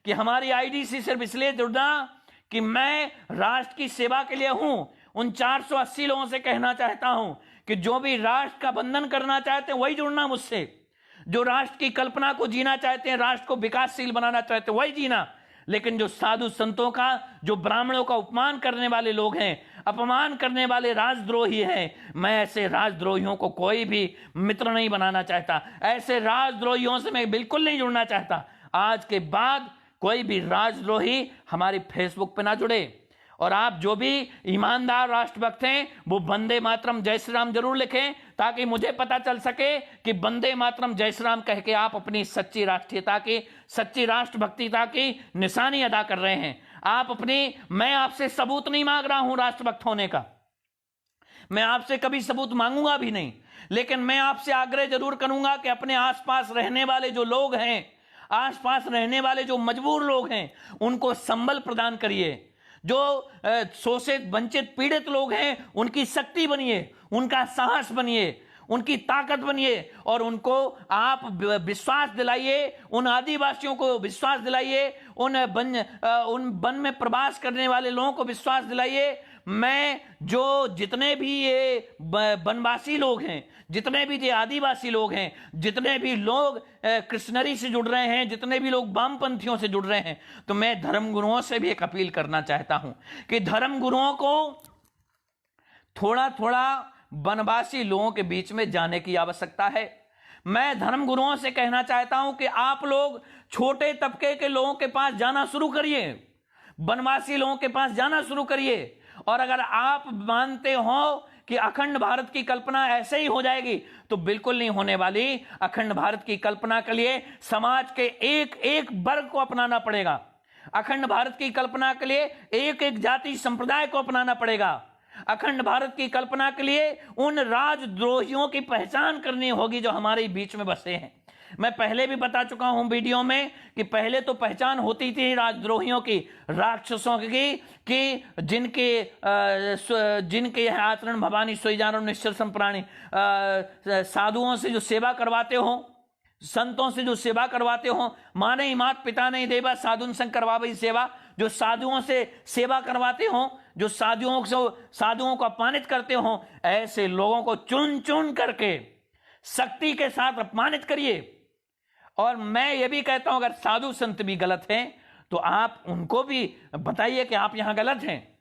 कि हमारी आईडीसी सिर्फ इसलिए जुड़ना कि मैं राष्ट्र की सेवा के लिए हूं। उन 480 लोगों से कहना चाहता हूं कि जो भी राष्ट्र का बंधन करना चाहते हैं वही जुड़ना मुझसे, जो राष्ट्र की कल्पना को जीना चाहते हैं, राष्ट्र को विकासशील बनाना चाहते हैं वही जीना। लेकिन जो साधु संतों का, जो ब्राह्मणों का अपमान करने वाले लोग हैं, अपमान करने वाले राजद्रोही हैं, मैं ऐसे राजद्रोहियों को कोई भी मित्र नहीं बनाना चाहता। ऐसे राजद्रोहियों से मैं बिल्कुल नहीं जुड़ना चाहता। आज के बाद कोई भी राजद्रोही हमारी फेसबुक पे ना जुड़े। और आप जो भी ईमानदार राष्ट्रभक्त हैं वो वंदे मातरम जय श्री राम जरूर लिखें, ताकि मुझे पता चल सके कि वंदे मातरम जय श्री राम कह के आप अपनी सच्ची राष्ट्रीयता की, सच्ची राष्ट्रभक्तिता की निशानी अदा कर रहे हैं। आप अपनी, मैं आपसे सबूत नहीं मांग रहा हूं राष्ट्रभक्त होने का, मैं आपसे कभी सबूत मांगूंगा भी नहीं, लेकिन मैं आपसे आग्रह जरूर करूंगा कि अपने आसपास रहने वाले जो लोग हैं, आसपास रहने वाले जो मजबूर लोग हैं, उनको संबल प्रदान करिए। जो शोषित, वंचित, पीड़ित लोग हैं उनकी शक्ति बनिए, उनका साहस बनिए, उनकी ताकत बनिए और उनको आप विश्वास दिलाइए, उन आदिवासियों को विश्वास दिलाइए, उन वन में प्रवास करने वाले लोगों को विश्वास दिलाइए। मैं जो जितने भी ये वनवासी लोग हैं, जितने भी ये आदिवासी लोग हैं, जितने भी लोग क्रिश्चनरी से जुड़ रहे हैं, जितने भी लोग वामपंथियों से जुड़ रहे हैं, तो मैं धर्मगुरुओं से भी एक अपील करना चाहता हूं कि धर्मगुरुओं को थोड़ा थोड़ा वनवासी लोगों के बीच में जाने की आवश्यकता है। मैं धर्मगुरुओं से कहना चाहता हूं कि आप लोग छोटे तबके के लोगों के पास जाना शुरू करिए, वनवासी लोगों के पास जाना शुरू करिए। और अगर आप मानते हो कि अखंड भारत की कल्पना ऐसे ही हो जाएगी, तो बिल्कुल नहीं होने वाली। अखंड भारत की कल्पना के लिए समाज के एक एक वर्ग को अपनाना पड़ेगा। अखंड भारत की कल्पना के लिए एक एक जाति संप्रदाय को अपनाना पड़ेगा। अखंड भारत की कल्पना के लिए उन राजद्रोहियों की पहचान करनी होगी जो हमारे बीच में बसे हैं। मैं पहले भी बता चुका हूं वीडियो में कि पहले तो पहचान होती थी राजद्रोहियों की, राक्षसों की, कि जिनके यह आचरण भवानी सोई जानो निश्चल संप्राणी, साधुओं से जो सेवा करवाते हो, संतों से जो सेवा करवाते हो, माँ नहीं मात पिता नहीं देवा साधुन संग करवावई सेवा, जो साधुओं से सेवा करवाते हो, जो साधुओं को अपमानित करते हो, ऐसे लोगों को चुन चुन करके शक्ति के साथ अपमानित करिए। और मैं ये भी कहता हूं अगर साधु संत भी गलत हैं तो आप उनको भी बताइए कि आप यहां गलत हैं।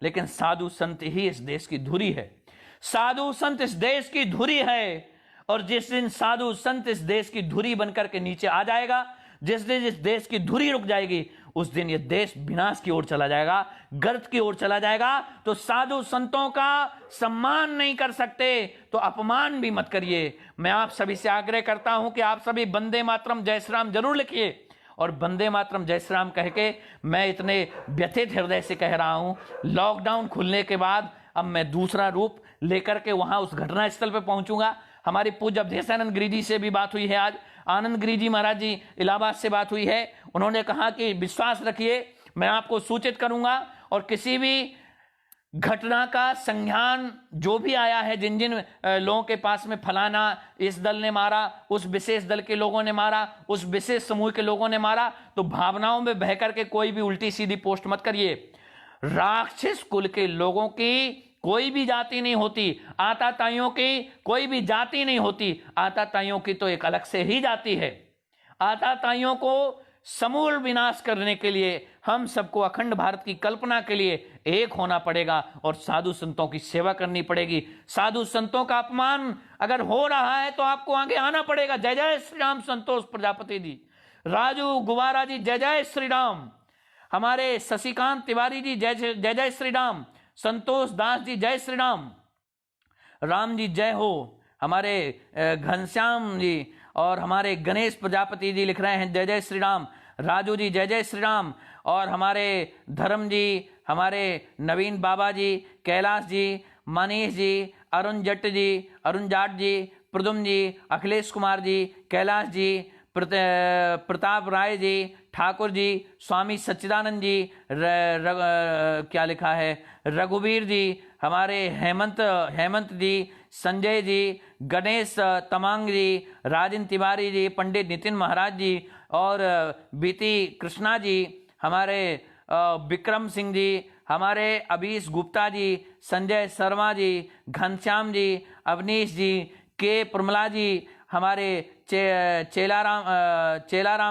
लेकिन साधु संत ही इस देश की धुरी है, साधु संत इस देश की धुरी है। और जिस दिन साधु संत इस देश की धुरी बनकर के नीचे आ जाएगा, जिस दिन इस देश की धुरी रुक जाएगी, उस दिन ये देश विनाश की ओर चला जाएगा, गर्त की ओर चला जाएगा। तो साधु संतों का सम्मान नहीं कर सकते तो अपमान भी मत करिए। मैं आप सभी से आग्रह करता हूं कि आप सभी वंदे मातरम जय श्री राम जरूर लिखिए। और वंदे मातरम जय श्री राम कह के मैं इतने व्यथित हृदय से कह रहा हूं, लॉकडाउन खुलने के बाद अब मैं दूसरा रूप लेकर के वहां उस घटना स्थल पर पहुंचूंगा। हमारे पूज्य अवधेशानंद गिरी जी से भी बात हुई है, आज आनंद गिरी जी महाराज जी इलाहाबाद से बात हुई है। उन्होंने कहा कि विश्वास रखिए, मैं आपको सूचित करूंगा और किसी भी घटना का संज्ञान जो भी आया है, जिन जिन लोगों के पास में फलाना इस दल ने मारा, उस विशेष दल के लोगों ने मारा, उस विशेष समूह के लोगों ने मारा, तो भावनाओं में बह करके कोई भी उल्टी सीधी पोस्ट मत करिए। राक्षस कुल के लोगों की कोई भी जाति नहीं होती, आताताइयों की कोई भी जाति नहीं होती। आताताइयों की तो एक अलग से ही जाति है। आताताइयों को समूल विनाश करने के लिए हम सबको अखंड भारत की कल्पना के लिए एक होना पड़ेगा और साधु संतों की सेवा करनी पड़ेगी। साधु संतों का अपमान अगर हो रहा है तो आपको आगे आना पड़ेगा। जय जय श्री राम। संतोष प्रजापति जी, राजू गुवारा जी जय जय श्री राम, हमारे शशिकांत तिवारी जी जय जय श्री राम, संतोष दास जी जय श्री राम, राम जी जय हो, हमारे घनश्याम जी और हमारे गणेश प्रजापति जी लिख रहे हैं जय जय श्री राम, राजू जी जय जय श्री राम, और हमारे धर्म जी, हमारे नवीन बाबा जी, कैलाश जी, मनीष जी, अरुण जट्ट जी, अरुण जाट जी, प्रदुम जी, अखिलेश कुमार जी, कैलाश जी, प्रताप राय जी, ठाकुर जी, स्वामी सच्चिदानंद जी, क्या लिखा है, रघुवीर जी, हमारे हेमंत जी, संजय जी, गणेश तमांग जी, राजन तिवारी जी, पंडित नितिन महाराज जी और बीती कृष्णा जी, हमारे विक्रम सिंह जी, हमारे अभीश गुप्ता जी, संजय शर्मा जी, घनश्याम जी, अवनीश जी, के प्रमला जी, हमारे चेलाराम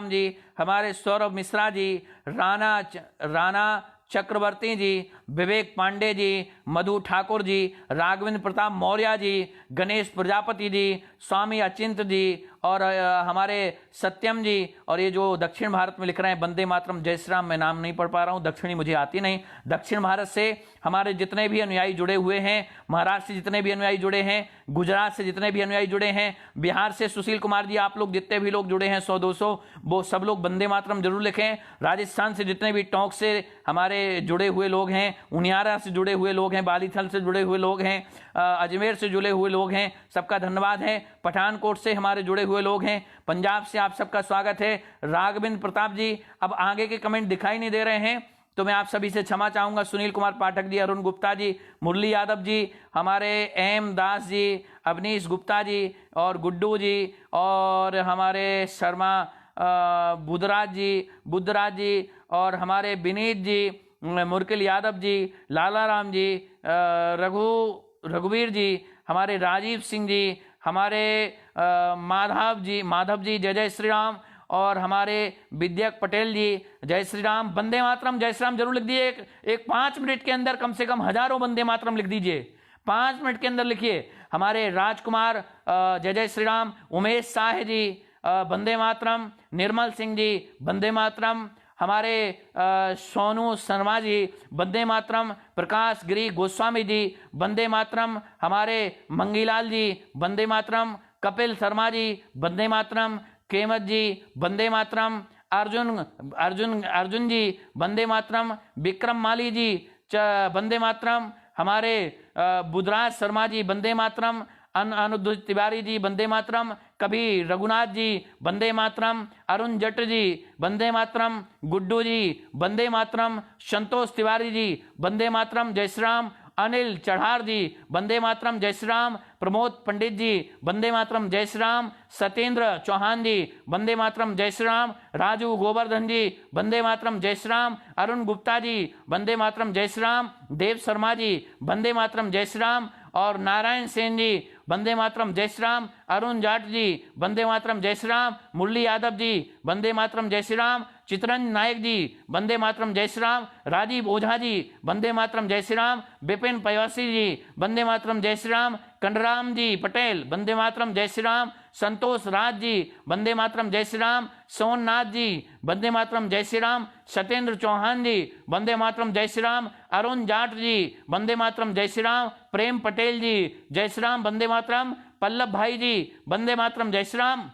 जी, हमारे सौरभ मिश्रा जी, राणा चक्रवर्ती जी, विवेक पांडे जी, मधु ठाकुर जी, राघवेंद्र प्रताप मौर्य जी, गणेश प्रजापति जी, स्वामी अचिंत जी और हमारे सत्यम जी। और ये जो दक्षिण भारत में लिख रहे हैं वंदे मातरम जय श्री राम, मैं नाम नहीं पढ़ पा रहा हूँ, दक्षिणी मुझे आती नहीं। दक्षिण भारत से हमारे जितने भी अनुयायी जुड़े हुए हैं, महाराष्ट्र से जितने भी अनुयायी जुड़े हैं, गुजरात से जितने भी अनुयायी जुड़े हैं, बिहार से सुशील कुमार जी, आप लोग जितने भी लोग जुड़े हैं 100-200, वो सब लोग वंदे मातरम जरूर लिखें। राजस्थान से जितने भी टोंक से हमारे जुड़े हुए लोग हैं, उनियारा से जुड़े हुए लोग हैं, बालीथल से जुड़े हुए लोग हैं, अजमेर से जुड़े हुए लोग हैं, सबका धन्यवाद है। पठानकोट से हमारे जुड़े हुए लोग हैं, पंजाब से आप सबका स्वागत है। राघवेंद्र प्रताप जी, अब आगे के कमेंट दिखाई नहीं दे रहे हैं, तो मैं आप सभी से क्षमा चाहूँगा। सुनील कुमार पाठक जी, अरुण गुप्ता जी, मुरली यादव जी, हमारे एम दास जी, अवनीश गुप्ता जी और गुड्डू जी, और हमारे शर्मा बुद्धराज जी और हमारे विनीत जी, मुरकिल यादव जी, लाला राम जी, रघुवीर जी, हमारे राजीव सिंह जी, हमारे माधव जी, जय जय श्री राम, और हमारे विद्यक पटेल जी, जय श्री राम। वंदे मातरम, जय श्री राम जरूर लिख दिए। एक 5 मिनट के अंदर कम से कम हजारों वंदे मातरम लिख दीजिए, 5 मिनट के अंदर लिखिए। हमारे राजकुमार जय जय श्री राम, उमेश शाह जी वंदे मातरम, निर्मल सिंह जी वंदे मातरम, हमारे सोनू शर्मा जी वंदे मातरम, प्रकाश गिरी गोस्वामी जी वंदे मातरम, हमारे मंगीलाल जी वंदे मातरम, कपिल शर्मा जी वंदे मातरम, केमत जी वंदे मातरम, अर्जुन जी वंदे मातरम, विक्रम माली जी वंदे मातरम, हमारे बुधराज शर्मा जी वंदे मातरम, अनुद्ध तिवारी जी वंदे मातरम, कबीर रघुनाथ जी वंदे मातरम, अरुण जट जी वंदे मातरम, गुड्डू जी वंदे मातरम, संतोष तिवारी जी वंदे मातरम, जय श्री राम, अनिल चढ़ार जी वंदे मातरम, जय श्री राम, प्रमोद पंडित जी वंदे मातरम, जय श्री राम, सत्येंद्र चौहान जी वंदे मातरम, जय श्री राम, राजू गोवर्धन जी वंदे मातरम, जय श्री राम, अरुण गुप्ता जी वंदे मातरम, जय श्री राम, देव शर्मा जी वंदे मातरम, जय श्री राम, और नारायण सेन जी वंदे मातरम, जय श्री राम, अरुण जाट जी वंदे मातरम, जय श्री राम, मुरली यादव जी वंदे मातरम, जय श्री राम, चित्रंजन नायक जी वंदे मातरम, जय श्री राम, राजीव ओझा जी वंदे मातरम, जय श्री राम, विपिन पयवासी जी वंदे मातरम, जय श्री राम, कंडराम जी पटेल वंदे मातरम, जय श्री राम, संतोष राज जी वंदे मातरम, जय श्री राम, सोमनाथ जी वंदे मातरम, जय श्री राम, सत्येंद्र चौहान जी वंदे मातरम, जय श्री राम, अरुण जाट जी वंदे मातरम, जय श्री राम, प्रेम पटेल जी जय श्री राम वंदे मातरम, पल्लभ भाई जी वंदे मातरम, जय श्री राम,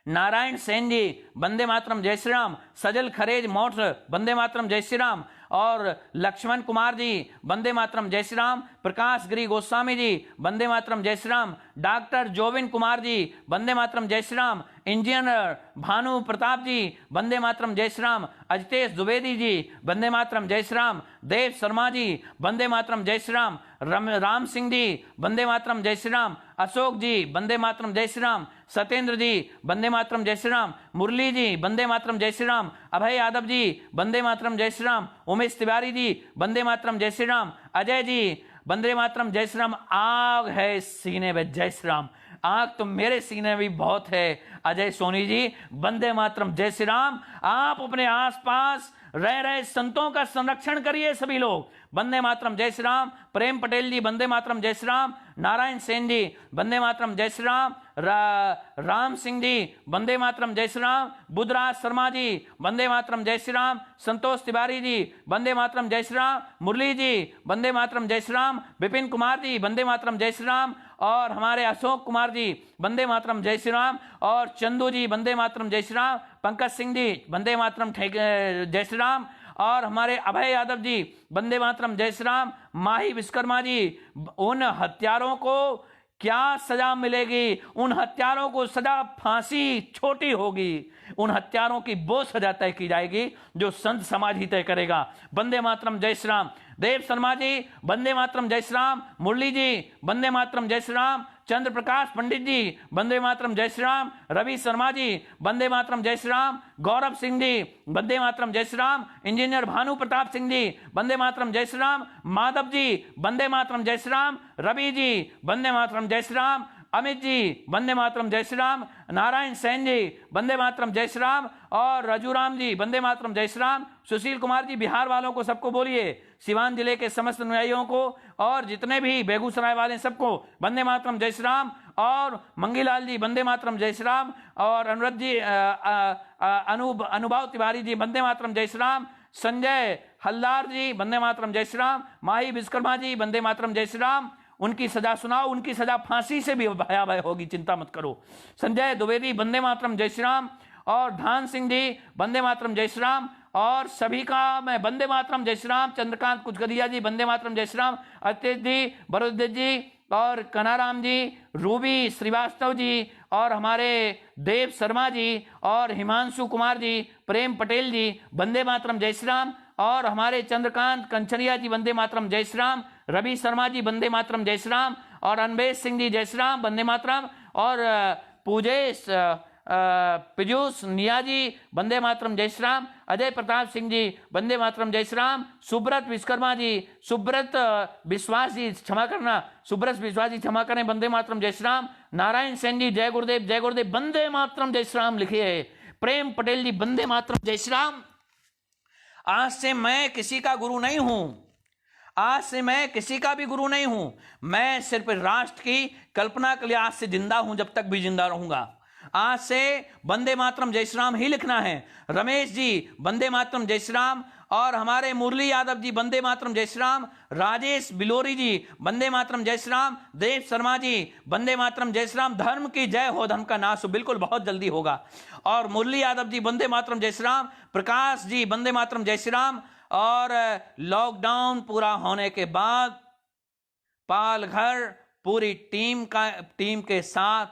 नारायण सेन जी वंदे मातरम, जय श्री राम, सजल खरेज मौठ वंदे मातरम, जय श्री राम, और लक्ष्मण कुमार जी वंदे मातरम, जय श्री राम, प्रकाश गिरी गोस्वामी जी वंदे मातरम, जय श्री राम, डॉक्टर जोविन कुमार जी वंदे मातरम, जय श्री राम, इंजीनियर भानु प्रताप जी वंदे मातरम, जय श्री राम, अजतेश द्विवेदी जी वंदे मातरम, जय श्री राम, देव शर्मा जी वंदे मातरम, जय श्री राम, राम सिंह जी वंदे मातरम, जय श्री राम, अशोक जी वंदे मातरम, जय श्री राम, सत्येंद्र जी वंदे मातरम, जय श्री राम, मुरली जी वंदे मातरम, जय श्री राम, अभय यादव जी वंदे मातरम, जय श्री राम, उमेश तिवारी जी वंदे मातरम, जय श्री राम, अजय जी वंदे मातरम, जय श्री राम। आग है सीने में, जय श्री राम, आग तो मेरे सीने में भी बहुत है। अजय सोनी जी वंदे मातरम, जय श्री राम। आप अपने आसपास रह रहे संतों का संरक्षण करिए सभी लोग, वंदे मातरम, जय श्री राम। प्रेम पटेल जी वंदे मातरम, जय श्री राम। नारायण सेन जी वंदे मातरम, जय श्री राम। राम सिंह जी वंदे मातरम, जय श्री राम। बुधराज शर्मा जी वंदे मातरम, जय श्री राम। संतोष तिवारी जी वंदे मातरम, जय श्री राम। मुरली जी वंदे मातरम, जय श्री राम। विपिन कुमार जी वंदे मातरम, जय श्री राम। और हमारे अशोक कुमार जी वंदे मातरम, जय श्री राम। और चंदू जी वंदे मातरम, जय श्री राम। पंकज सिंह जी वंदे मातरम, जय श्री राम। और हमारे अभय यादव जी वंदे मातरम, जय श्री राम। माही विश्वकर्मा जी, उन हत्यारों को क्या सजा मिलेगी? उन हत्यारों को सजा फांसी छोटी होगी, उन हत्यारों की वो सजा तय की जाएगी जो संत समाज ही तय करेगा। वंदे मातरम, जय श्री राम। देव शर्मा जी वंदे मातरम, जय श्री राम। मुरली जी वंदे मातरम, जय श्री राम। चंद्र प्रकाश पंडित जी वंदे मातरम, जय श्री राम। रवि शर्मा जी वंदे मातरम, जय श्री राम। गौरव सिंह जी वंदे मातरम, जय श्री राम। इंजीनियर भानु प्रताप सिंह जी वंदे मातरम, जय श्री राम। माधव जी वंदे मातरम, जय श्री राम। रवि जी वंदे मातरम, जय श्री राम। अमित जी वंदे मातरम, जय श्री राम। नारायण सेन जी वंदे मातरम, जय श्री राम। और रजुराम जी वंदे मातरम, जय श्री राम। सुशील कुमार जी बिहार वालों को सबको बोलिए, सिवान जिले के समस्त अनुयायियों को और जितने भी बेगूसराय वाले सबको वंदे मातरम, जय श्री राम। और मंगीलाल जी वंदे मातरम, जय श्री राम। और अनुराग जी अनुभव तिवारी जी वंदे मातरम, जय श्री राम। संजय हल्दार जी वंदे मातरम, जय श्री राम। माही विश्वकर्मा जी वंदे मातरम, जय श्री राम। उनकी सजा सुनाओ, उनकी सजा फांसी से भी भयावह होगी, चिंता मत करो। संजय द्विवेदी वंदे मातरम, जय श्री राम। और धान सिंह जी वंदे मातरम, जय श्री राम। और सभी का मैं वंदे मातरम, जय श्री राम। चंद्रकांत कुचगदिया जी वंदे मातरम, जय श्री राम। अतेश जी, बरोदेव जी और कनाराम जी, रूबी श्रीवास्तव जी और हमारे देव शर्मा जी और हिमांशु कुमार जी, प्रेम पटेल जी वंदे मातरम, जय श्री राम। और हमारे चंद्रकांत कंचरिया जी वंदे मातरम जय श्री राम, रवि शर्मा जी वंदे मातरम जय श्री राम, और अनवेश सिंह जी जय श्री राम वंदे मातरम, और पूजेश पीयूष निया जी वंदे मातरम जय श्री राम, अजय प्रताप सिंह जी वंदे मातरम जय श्री राम, सुब्रत विश्वकर्मा जी, सुब्रत विश्वास जी क्षमा करना, सुब्रत विश्वास जी क्षमा करें वंदे मातरम जय श्री राम, नारायण सेन जी जय गुरुदेव वंदे मातरम जय श्री राम लिखिए, प्रेम पटेल जी वंदे मातरम जय श्री राम। आज से मैं किसी का गुरु नहीं हूं, आज से मैं किसी का भी गुरु नहीं हूं, मैं सिर्फ राष्ट्र की कल्पना के लिए आज से जिंदा हूं, जब तक भी जिंदा रहूंगा। आज से वंदे मातरम जय श्री राम ही लिखना है। रमेश जी वंदे मातरम जय श्री राम, और हमारे मुरली यादव जी वंदे मातरम जय श्री राम, राजेश बिलोरी जी वंदे मातरम जय श्री राम, देव शर्मा जी वंदे मातरम जय श्री राम, धर्म की जय हो, धर्म का नाश हो, बिल्कुल बहुत जल्दी होगा। और मुरली यादव जी वंदे मातरम जय श्री राम, प्रकाश जी वंदे मातरम जय श्री राम। और लॉकडाउन पूरा होने के बाद पालघर पूरी टीम के साथ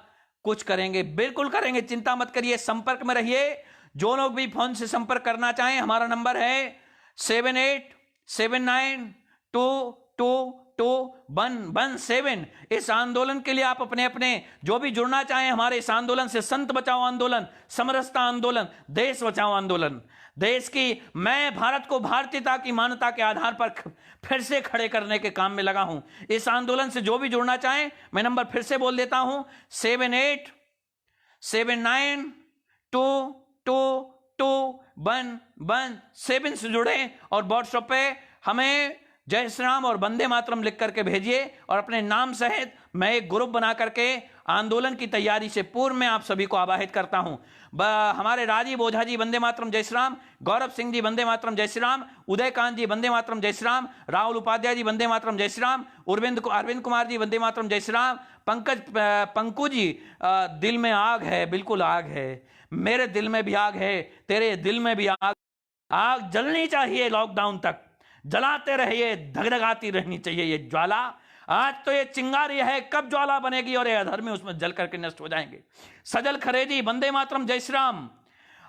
कुछ करेंगे, बिल्कुल करेंगे, चिंता मत करिए, संपर्क में रहिए। जो लोग भी फोन से संपर्क करना चाहें, हमारा नंबर है 7879222117। इस आंदोलन के लिए आप अपने अपने जो भी जुड़ना चाहें हमारे इस आंदोलन से, संत बचाओ आंदोलन, समरसता आंदोलन, देश बचाओ आंदोलन, देश की, मैं भारत को भारतीयता की मान्यता के आधार पर फिर से खड़े करने के काम में लगा हूं। इस आंदोलन से जो भी जुड़ना चाहें, मैं नंबर फिर से बोल देता हूं 7879222117 से जुड़े और व्हाट्सएप पे हमें जय श्री राम और वंदे मातरम लिख करके भेजिए, और अपने नाम सहित मैं एक ग्रुप बना करके आंदोलन की तैयारी से पूर्व में आप सभी को आवाहित करता हूं। हमारे राजीव ओझा जी वंदे मातरम जय श्री राम, गौरव सिंह जी वंदे मातरम जय श्री राम, उदयकांत जी वंदे मातरम जय श्री राम, राहुल उपाध्याय जी वंदे मातरम जय श्री राम, अरविंद कुमार जी वंदे मातरम जय श्री राम, पंकु जी दिल में आग है, बिल्कुल आग है, मेरे दिल में भी आग है, तेरे दिल में भी आग जलनी चाहिए, लॉकडाउन तक जलाते रहिए, धगधगाती रहनी चाहिए ये ज्वाला। आज तो ये चिंगारी है, कब ज्वाला बनेगी और ये अधर्मी उसमें जल करके नष्ट हो जाएंगे। सजल खरे जी वंदे मातरम जय श्री राम,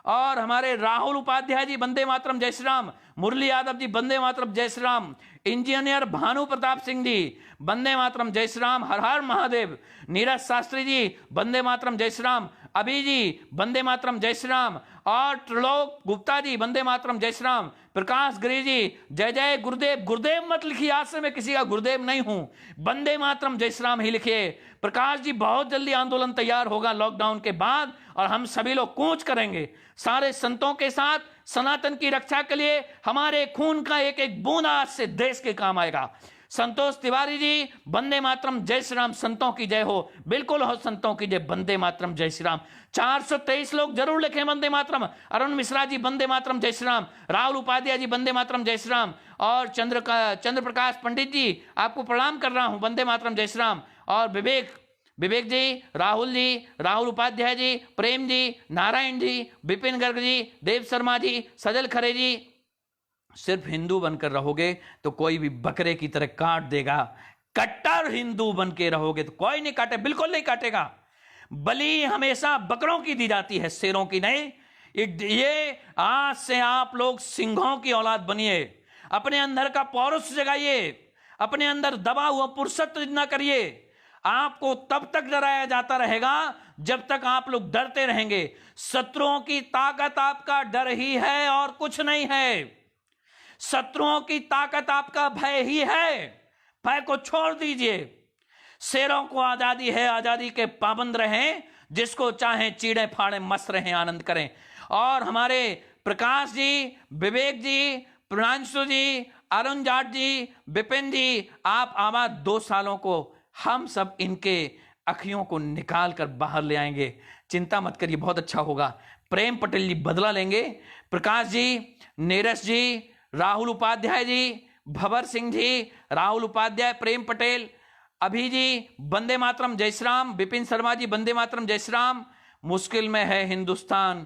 और हमारे राहुल उपाध्याय जी वंदे मातरम जय श्री राम, मुरली यादव जी वंदे मातरम जय श्री राम, इंजीनियर भानु प्रताप सिंह जी वंदे मातरम जय श्री राम, हर हर महादेव, नीरज शास्त्री जी वंदे मातरम जय श्री राम, अभी जी वंदे मातरम जय श्री राम, और त्रिलोक गुप्ता जी वंदे मातरम जय श्री राम, प्रकाश गिरी जी जय जय गुरुदेव, गुरुदेव मत लिखिए, आज से मैं किसी का गुरुदेव नहीं हूं, वंदे मातरम जय श्री राम ही लिखिए। प्रकाश जी बहुत जल्दी आंदोलन तैयार होगा लॉकडाउन के बाद, और हम सभी लोग कूच करेंगे सारे संतों के साथ, सनातन की रक्षा के लिए हमारे खून का एक एक बूंद आज से देश के काम आएगा। संतोष तिवारी जी वंदे मातरम जय श्री राम, संतों की जय हो, बिल्कुल हो संतों की जय, वंदे मातरम जय श्री राम। 423 लोग जरूर लिखें वंदे मातरम। अरुण मिश्रा जी वंदे मातरम जय श्री राम, राहुल उपाध्याय जी वंदे मातरम जय श्री राम, और चंद्र प्रकाश पंडित जी आपको प्रणाम कर रहा हूं, वंदे मातरम जय श्री राम, और विवेक जी, राहुल उपाध्याय जी, प्रेम जी, नारायण जी, विपिन गर्ग जी, देव शर्मा जी, सजल खरे जी। सिर्फ हिंदू बनकर रहोगे तो कोई भी बकरे की तरह काट देगा, कट्टर हिंदू बन के रहोगे तो कोई नहीं काटे, बिल्कुल नहीं काटेगा। बलि हमेशा बकरों की दी जाती है, शेरों की नहीं। ये आज से आप लोग सिंहों की औलाद बनिए, अपने अंदर का पौरुष जगाइए, अपने अंदर दबा हुआ पुरुषत्व न करिए। आपको तब तक डराया जाता रहेगा जब तक आप लोग डरते रहेंगे। शत्रुओं की ताकत आपका डर ही है और कुछ नहीं है। शत्रुओं की ताकत आपका भय ही है, भय को छोड़ दीजिए। शेरों को आजादी है, आजादी के पाबंद रहें, जिसको चाहे चीड़े फाड़े मस्त रहें, आनंद करें। और हमारे प्रकाश जी, विवेक जी, प्रियांशु जी, अरुण जाट जी, विपिन जी, आप आवाज 2 सालों को हम सब इनके अखियों को निकाल कर बाहर ले आएंगे, चिंता मत करिए, बहुत अच्छा होगा। प्रेम पटेल जी बदला लेंगे, प्रकाश जी, नीरज जी, राहुल उपाध्याय जी, भवर सिंह जी, राहुल उपाध्याय, प्रेम पटेल, अभी जी वंदे मातरम जय श्री राम, विपिन शर्मा जी वंदे मातरम जय श्री राम। मुश्किल में है हिंदुस्तान,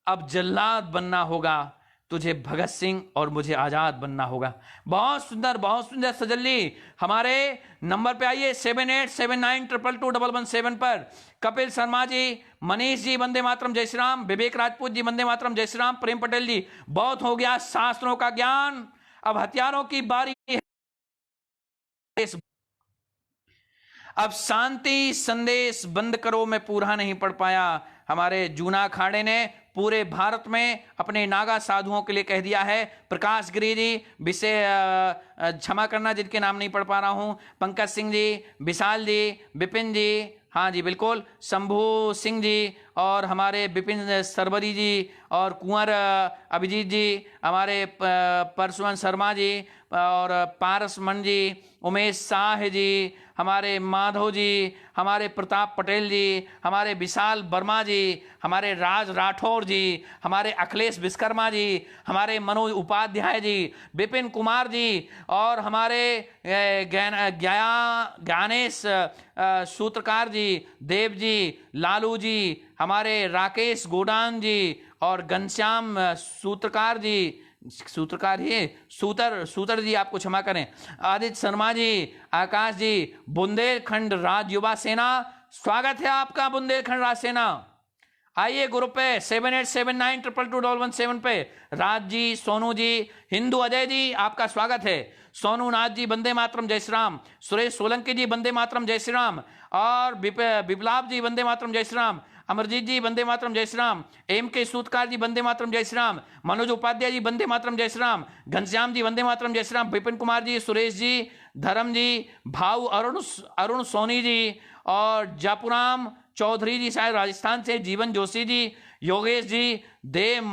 अब जल्लाद बनना होगा, तुझे भगत सिंह और मुझे आजाद बनना होगा। बहुत सुंदर सजल्ली। हमारे नंबर पे आइए 7879222117 पर कपिल शर्मा जी, मनीष जी वंदे मातरम जय श्री राम, विवेक राजपूत जी वंदे मातरम जय श्री राम, प्रेम पटेल जी बहुत हो गया शास्त्रों का ज्ञान, अब हथियारों की बारी है। अब शांति संदेश बंद करो, मैं पूरा नहीं पढ़ पाया। हमारे जूना अखाड़े ने पूरे भारत में अपने नागा साधुओं के लिए कह दिया है। प्रकाश गिरी जी, विषय क्षमा करना जिनके नाम नहीं पढ़ पा रहा हूं, पंकज सिंह जी, विशाल जी, विपिन जी, हाँ जी बिल्कुल, शंभू सिंह जी और हमारे विपिन सरवरी जी और कुंवर अभिजीत जी, हमारे परशुवन शर्मा जी और पारस मन जी, उमेश शाह जी, हमारे माधव जी, हमारे प्रताप पटेल जी, हमारे विशाल वर्मा जी, हमारे राज राठौर जी, हमारे अखिलेश विश्वकर्मा जी, हमारे मनोज उपाध्याय जी, विपिन कुमार जी और हमारे ज्ञानेश सूत्रकार जी, देव जी, लालू जी, हमारे राकेश गोडान जी और घनश्याम सूत्रकार जी, सूत्रकार ही सूतर जी आपको क्षमा करें, आदित्य शर्मा जी, आकाश जी, बुंदेलखंड राज युवा सेना, स्वागत है आपका बुंदेलखंड राज सेना। आइए ग्रुप पे 7879222117 पे राज जी, सोनू जी, हिंदू अजय जी आपका स्वागत है, सोनू नाथ जी वंदे मातरम जय श्री राम, सुरेश सोलंकी जी वंदे मातरम जय श्री राम और विप्लाव जी वंदे मातरम जय श्री राम, अमरजीत जी वंदे मातरम जय श्री राम, एम के सूतकार जी वंदे मातरम जय श्री राम, मनोज उपाध्याय जी वंदे मातरम जय श्री राम, घनश्याम जी वंदे मातरम जय श्री राम, विपिन कुमार जी, सुरेश जी, धर्म जी, भाऊ अरुण सोनी जी और जापुराम चौधरी जी शायद राजस्थान से, जीवन जोशी जी, योगेश जी, देव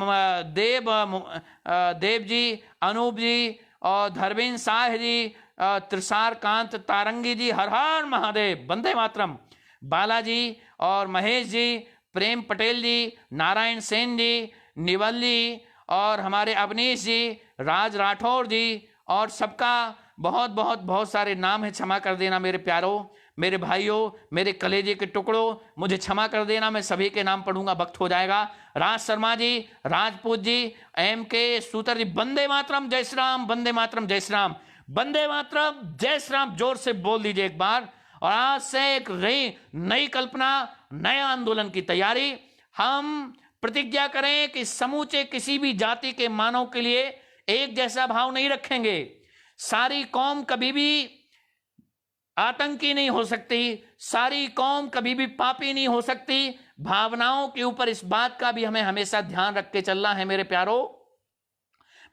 जी, अनूप जी और धर्मेंद्र शाह जी, त्रिसार कांत तारंगी जी, हर हर महादेव वंदे मातरम, बालाजी और महेश जी, प्रेम पटेल जी, नारायण सेन जी, निवल्ली और हमारे अवनीश जी, राज राठौर जी और सबका बहुत सारे नाम है, क्षमा कर देना मेरे प्यारों, मेरे भाइयों, मेरे कलेजे के टुकड़ों, मुझे क्षमा कर देना, मैं सभी के नाम पढ़ूंगा वक्त हो जाएगा। राज शर्मा जी, राजपूत जी, एम के सूतर जी, वंदे मातरम जय श्री राम, वंदे मातरम जय श्री राम, वंदे मातरम जय श्री राम, जोर से बोल दीजिए एक बार। और आज से एक नई कल्पना, नए आंदोलन की तैयारी, हम प्रतिज्ञा करें कि समूचे किसी भी जाति के मानव के लिए एक जैसा भाव नहीं रखेंगे। सारी कौम कभी भी आतंकी नहीं हो सकती, सारी कौम कभी भी पापी नहीं हो सकती। भावनाओं के ऊपर इस बात का भी हमें हमेशा ध्यान रख के चलना है मेरे प्यारो।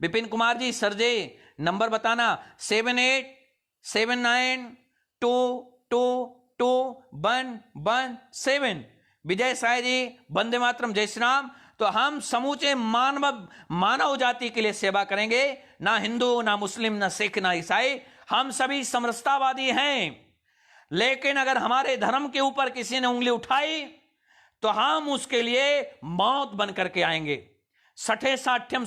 विपिन कुमार जी सरजे नंबर बताना 7879222117। विजय साय जी वंदे मातरम जय श्री राम। तो हम समूचे मानव जाति के लिए सेवा करेंगे, ना हिंदू, ना मुस्लिम, ना सिख, ना ईसाई, हम सभी समरसतावादी हैं। लेकिन अगर हमारे धर्म के ऊपर किसी ने उंगली उठाई तो हम उसके लिए मौत बन करके आएंगे। सठे साठ्यम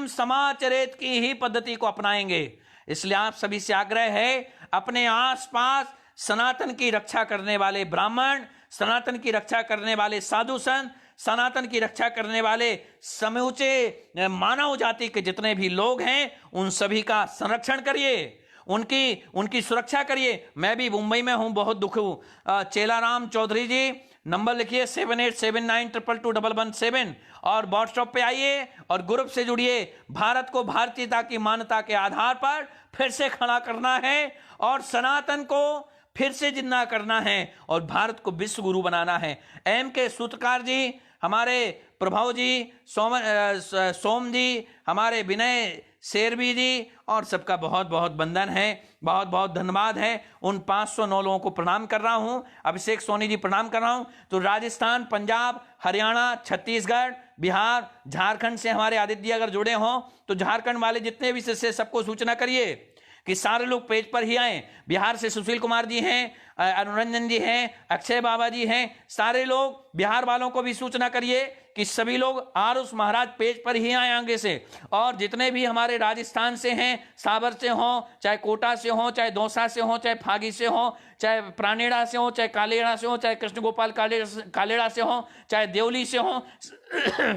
समाचरेत की ही पद्धति को अपनाएंगे। इसलिए आप सभी से आग्रह है, अपने आसपास सनातन की रक्षा करने वाले ब्राह्मण, सनातन की रक्षा करने वाले साधु संत, सनातन की रक्षा करने वाले समूचे मानव जाति के जितने भी लोग हैं, उन सभी का संरक्षण करिए, उनकी सुरक्षा करिए। मैं भी मुंबई में हूं, बहुत दुख हूं। चेलाराम चौधरी जी नंबर लिखिए 7879222117 और व्हाट्सएप पे आइए और ग्रुप से जुड़िए। भारत को भारतीयता की मान्यता के आधार पर फिर से खड़ा करना है और सनातन को फिर से जिंदा करना है और भारत को विश्व गुरु बनाना है। एम के सूत्रकार जी, हमारे प्रभाव जी, सोम जी, हमारे विनय शेरवी जी और सबका बहुत बहुत वंदन है, बहुत बहुत धन्यवाद है। उन 509 लोगों को प्रणाम कर रहा हूं। अभिषेक सोनी जी प्रणाम कर रहा हूं। तो राजस्थान, पंजाब, हरियाणा, छत्तीसगढ़, बिहार, झारखंड से हमारे आदित्य अगर जुड़े हों तो झारखंड वाले जितने भी सदस्य सबको सूचना करिए। कि सारे लोग पेज पर ही आए। बिहार से सुशील कुमार जी हैं, अनुरंजन जी हैं, अक्षय बाबा जी हैं, सारे लोग बिहार वालों को भी सूचना करिए कि सभी लोग आरुष महाराज पेज पर ही आए आगे से। और जितने भी हमारे राजस्थान से हैं, साबर से हों, चाहे कोटा से हों, चाहे दौसा से हों, चाहे फागी से हों, चाहे प्राणेड़ा से हों, चाहे कालेड़ा से हों, चाहे कृष्ण गोपाल कालेड़ा से हों, चाहे देवली से हों,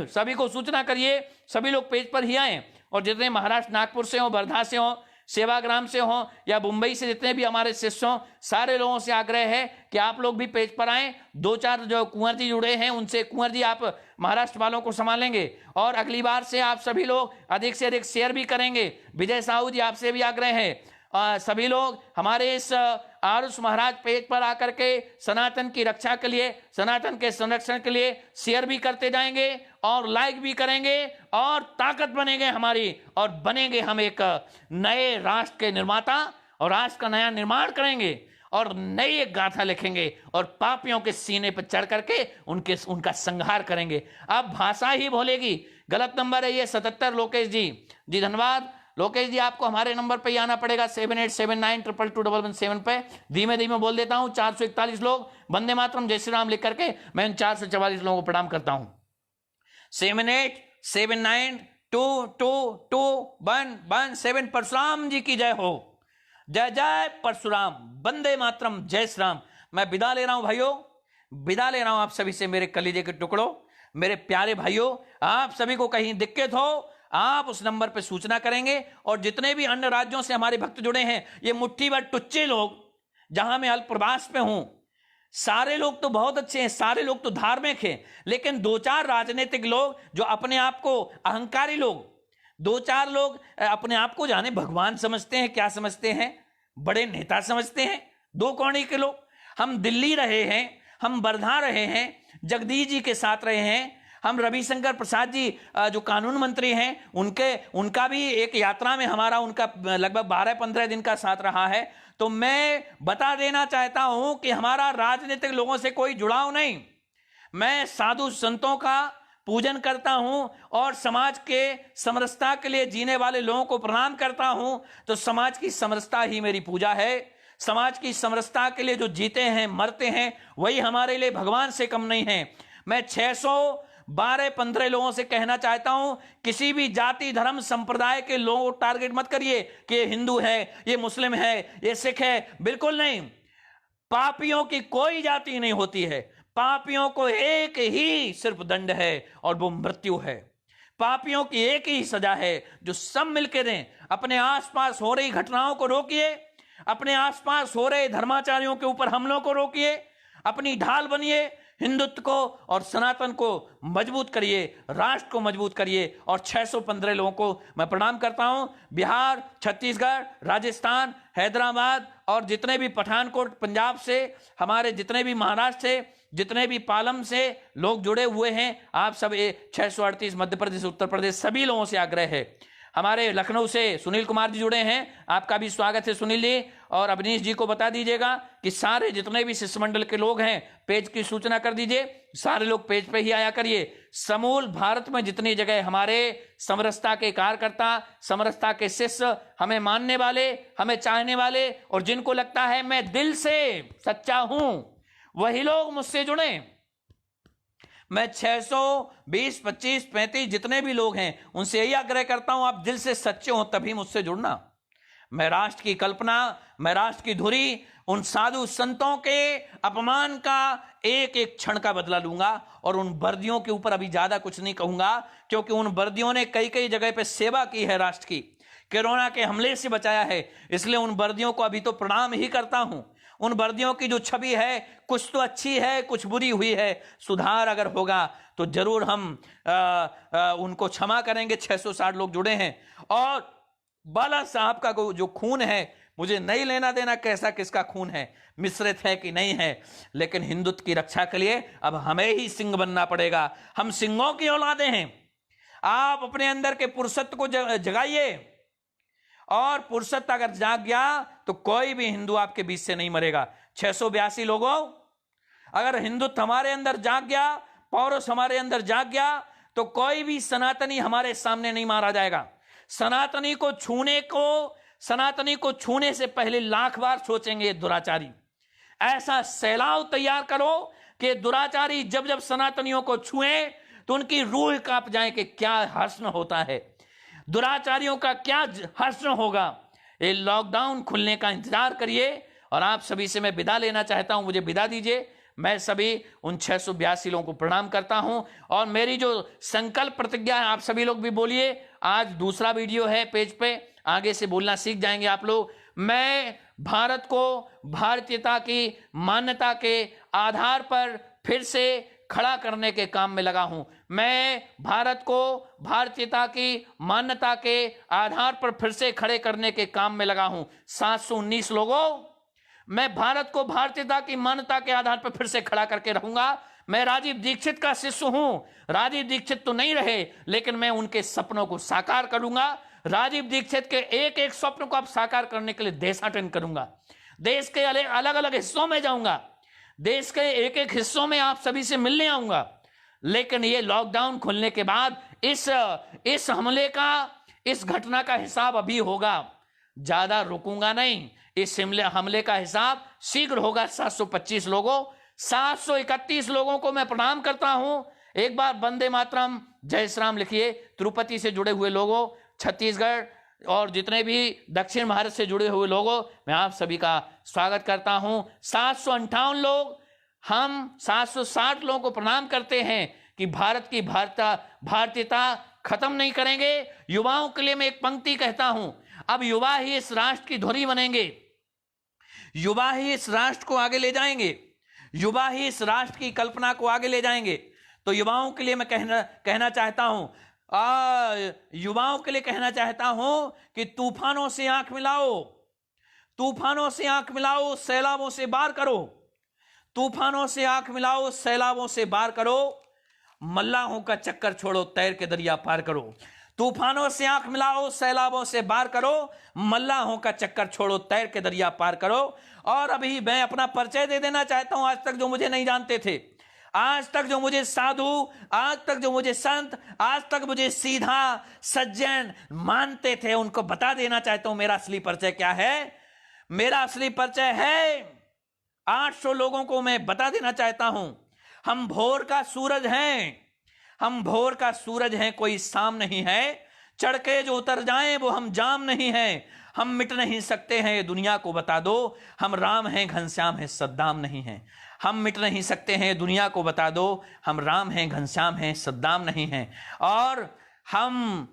सभी को सूचना करिए, सभी लोग पेज पर ही आए। और जितने महाराष्ट्र नागपुर से हों, वर्धा से हों, सेवाग्राम से हों या मुंबई से जितने भी हमारे शिष्य हों, सारे लोगों से आग्रह है कि आप लोग भी पेज पर आएं। 2-4 जो कुंवर जी जुड़े हैं उनसे, कुंवर जी आप महाराष्ट्र वालों को संभालेंगे और अगली बार से आप सभी लोग अधिक से अधिक शेयर भी करेंगे। विजय साहू जी आपसे भी आग्रह है, सभी लोग हमारे इस आरुष महाराज पेज पर आकर के सनातन की रक्षा के लिए, सनातन के संरक्षण के लिए शेयर भी करते जाएंगे और लाइक भी करेंगे और ताकत बनेंगे हमारी, और बनेंगे हम एक नए राष्ट्र के निर्माता और राष्ट्र का नया निर्माण करेंगे और नई एक गाथा लिखेंगे और पापियों के सीने पर चढ़ करके उनका संहार करेंगे। अब भाषा ही भूलेगी। गलत नंबर है ये 77 लोकेश जी धन्यवाद। लोकेश जी आपको हमारे नंबर पे ही आना पड़ेगा 7879222117 पे। धीमे धीमे बोल देता हूं। 441 लोग वंदे मातरम जय श्री राम लिख करके मैं इन 444 लोगों को प्रणाम करता हूं। 7879222117 परशुराम जी की जय हो। जय जय परशुराम, वंदे मातरम, जय श्री राम। मैं विदा ले रहा हूं भाइयों, विदा ले रहा हूं आप सभी से, मेरे कलीजे के टुकड़ों, मेरे प्यारे भाइयों। आप सभी को कहीं दिक्कत हो आप उस नंबर पे सूचना करेंगे। और जितने भी अन्य राज्यों से हमारे भक्त जुड़े हैं, ये मुट्ठी भर टुच्चे लोग, जहां मैं अल्पप्रवास पे हूं, सारे लोग तो बहुत अच्छे हैं, सारे लोग तो धार्मिक हैं, लेकिन 2-4 राजनीतिक लोग जो अपने आप को अहंकारी लोग, 2-4 लोग अपने आप को जाने भगवान समझते हैं, क्या समझते हैं, बड़े नेता समझते हैं। 2 कौड़ी के लोग। हम दिल्ली रहे हैं, हम वर्धा रहे हैं, जगदीश जी के साथ रहे हैं, हम रविशंकर प्रसाद जी जो कानून मंत्री हैं उनका भी एक यात्रा में हमारा उनका लगभग 12-15 दिन का साथ रहा है। तो मैं बता देना चाहता हूं कि हमारा राजनीतिक लोगों से कोई जुड़ाव नहीं। मैं साधु संतों का पूजन करता हूं और समाज के समरसता के लिए जीने वाले लोगों को प्रणाम करता हूं। तो समाज की समरसता ही मेरी पूजा है। समाज की समरसता के लिए जो जीते हैं, मरते हैं, वही हमारे लिए भगवान से कम नहीं है। मैं 612-15 लोगों से कहना चाहता हूं, किसी भी जाति धर्म संप्रदाय के लोगों को टारगेट मत करिए कि ये हिंदू है, ये मुस्लिम है, ये सिख है। बिल्कुल नहीं। पापियों की कोई जाति नहीं होती है। पापियों को एक ही सिर्फ दंड है और वो मृत्यु है। पापियों की एक ही सजा है जो सब मिलकर दें। अपने आसपास हो रही घटनाओं को रोकिए, अपने आसपास हो रहे धर्माचार्यों के ऊपर हमलों को रोकिए, अपनी ढाल बनिए, हिंदुत्व को और सनातन को मजबूत करिए, राष्ट्र को मजबूत करिए। और 615 लोगों को मैं प्रणाम करता हूं। बिहार, छत्तीसगढ़, राजस्थान, हैदराबाद और जितने भी पठानकोट पंजाब से, हमारे जितने भी महाराष्ट्र से, जितने भी पालम से लोग जुड़े हुए हैं, आप सब 638 मध्य प्रदेश, उत्तर प्रदेश, सभी लोगों से आग्रह है। हमारे लखनऊ से सुनील कुमार जी जुड़े हैं, आपका भी स्वागत है सुनील जी। और अवनीश जी को बता दीजिएगा कि सारे जितने भी शिष्यमंडल के लोग हैं पेज की सूचना कर दीजिए। सारे लोग पेज पे ही आया करिए। समूल भारत में जितनी जगह हमारे समरसता के कार्यकर्ता, समरसता के शिष्य, हमें मानने वाले, हमें चाहने वाले और जिनको लगता है मैं दिल से सच्चा हूं, वही लोग मुझसे जुड़े। मैं 620, 25, 35 जितने भी लोग हैं उनसे यही आग्रह करता हूं, आप दिल से सच्चे हो तभी मुझसे जुड़ना। मैं राष्ट्र की कल्पना, मैं राष्ट्र की धुरी, उन साधु संतों के अपमान का एक एक क्षण का बदला लूंगा। और उन वर्दियों के ऊपर अभी ज्यादा कुछ नहीं कहूंगा, क्योंकि उन वर्दियों ने कई कई जगह पे सेवा की है, राष्ट्र की कोरोना के हमले से बचाया है। इसलिए उन वर्दियों को अभी तो प्रणाम ही करता हूं। उन वर्दियों की जो छवि है, कुछ तो अच्छी है, कुछ बुरी हुई है। सुधार अगर होगा तो जरूर हम उनको क्षमा करेंगे। 660 लोग जुड़े हैं। और बाला साहब का जो खून है, मुझे नहीं लेना देना कैसा किसका खून है, मिश्रित है कि नहीं है, लेकिन हिंदुत्व की रक्षा के लिए अब हमें ही सिंह बनना पड़ेगा। हम सिंहों की औलादे हैं। आप अपने अंदर के पुरुषत्व को जगाइए, और पुरुषत्व अगर जाग गया तो कोई भी हिंदू आपके बीच से नहीं मरेगा। 682 लोगों, अगर हिंदुत्व हमारे अंदर जाग गया, पौरुष हमारे अंदर जाग गया, तो कोई भी सनातनी हमारे सामने नहीं मारा जाएगा। सनातनी को छूने को सनातनी को छूने से पहले लाख बार सोचेंगे दुराचारी। ऐसा सैलाव तैयार करो कि दुराचारी जब जब सनातनियों को छुए तो उनकी रूह कांप जाए कि क्या हर्षण होता है, दुराचारियों का क्या हर्षण होगा। ये लॉकडाउन खुलने का इंतजार करिए। और आप सभी से मैं विदा लेना चाहता हूं, मुझे विदा दीजिए। मैं सभी उन 682 लोगों को प्रणाम करता हूं और मेरी जो संकल्प प्रतिज्ञा है, आप सभी लोग भी बोलिए। आज दूसरा वीडियो है पेज पे, आगे से बोलना सीख जाएंगे आप लोग। मैं भारत को भारतीयता की मान्यता के आधार पर फिर से खड़ा करने के काम में लगा हूं। मैं भारत को भारतीयता की मान्यता के आधार पर फिर से खड़े करने के काम में लगा हूं। 719 लोगों, मैं भारत को भारतीयता की मान्यता के आधार पर फिर से खड़ा करके रहूंगा। मैं राजीव दीक्षित का शिष्य हूं। राजीव दीक्षित तो नहीं रहे, लेकिन मैं उनके सपनों को साकार करूंगा। राजीव दीक्षित के एक एक स्वप्न को अब साकार करने के लिए देशाटन करूंगा। देश के अलग अलग हिस्सों में जाऊंगा, देश के एक एक हिस्सों में आप सभी से मिलने आऊंगा। लेकिन ये लॉकडाउन खुलने के बाद इस हमले का, इस घटना का हिसाब अभी होगा, ज्यादा रुकूंगा नहीं। इस हमले का हिसाब शीघ्र होगा। 725 लोगों, 731 लोगों को मैं प्रणाम करता हूं। एक बार वंदे मातरम, जय श्री राम लिखिए। तिरुपति से जुड़े हुए लोगों, छत्तीसगढ़ और जितने भी दक्षिण भारत से जुड़े हुए लोगों, मैं आप सभी का स्वागत करता हूं। 758 लोग, हम 760 लोगों को प्रणाम करते हैं कि भारत की भारतीयता खत्म नहीं करेंगे। युवाओं के लिए मैं एक पंक्ति कहता हूं, अब युवा ही इस राष्ट्र की धुरी बनेंगे, युवा ही इस राष्ट्र को आगे ले जाएंगे, युवा ही इस राष्ट्र की कल्पना को आगे ले जाएंगे। तो युवाओं के लिए मैं कहना चाहता हूं, युवाओं के लिए कहना चाहता हूं कि तूफानों से आंख मिलाओ, तूफानों से आंख मिलाओ, सैलाबों से बार करो, तूफानों से आंख मिलाओ, सैलाबों से बार करो, मल्लाहों का चक्कर छोड़ो, तैर के दरिया पार करो। तूफानों से आंख मिलाओ, सैलाबों से बार करो, मल्लाहों का चक्कर छोड़ो, तैर के दरिया पार करो। और अभी मैं अपना परिचय दे देना चाहता हूं। आज तक जो मुझे नहीं जानते थे, आज तक जो मुझे साधु, आज तक जो मुझे संत, आज तक मुझे सीधा सज्जन मानते थे, उनको बता देना चाहता हूं मेरा असली परिचय क्या है। मेरा असली परिचय है, 800 लोगों को मैं बता देना चाहता हूं, हम भोर का सूरज हैं, हम भोर का सूरज हैं, कोई शाम नहीं है। चढ़ के जो उतर जाएं वो हम जाम नहीं हैं, हम मिट नहीं सकते हैं, ये दुनिया को बता दो। हम राम हैं, घनश्याम हैं, सद्दाम नहीं हैं। हम मिट नहीं सकते हैं, दुनिया को बता दो। हम राम हैं, घनश्याम हैं, सद्दाम नहीं हैं। और हम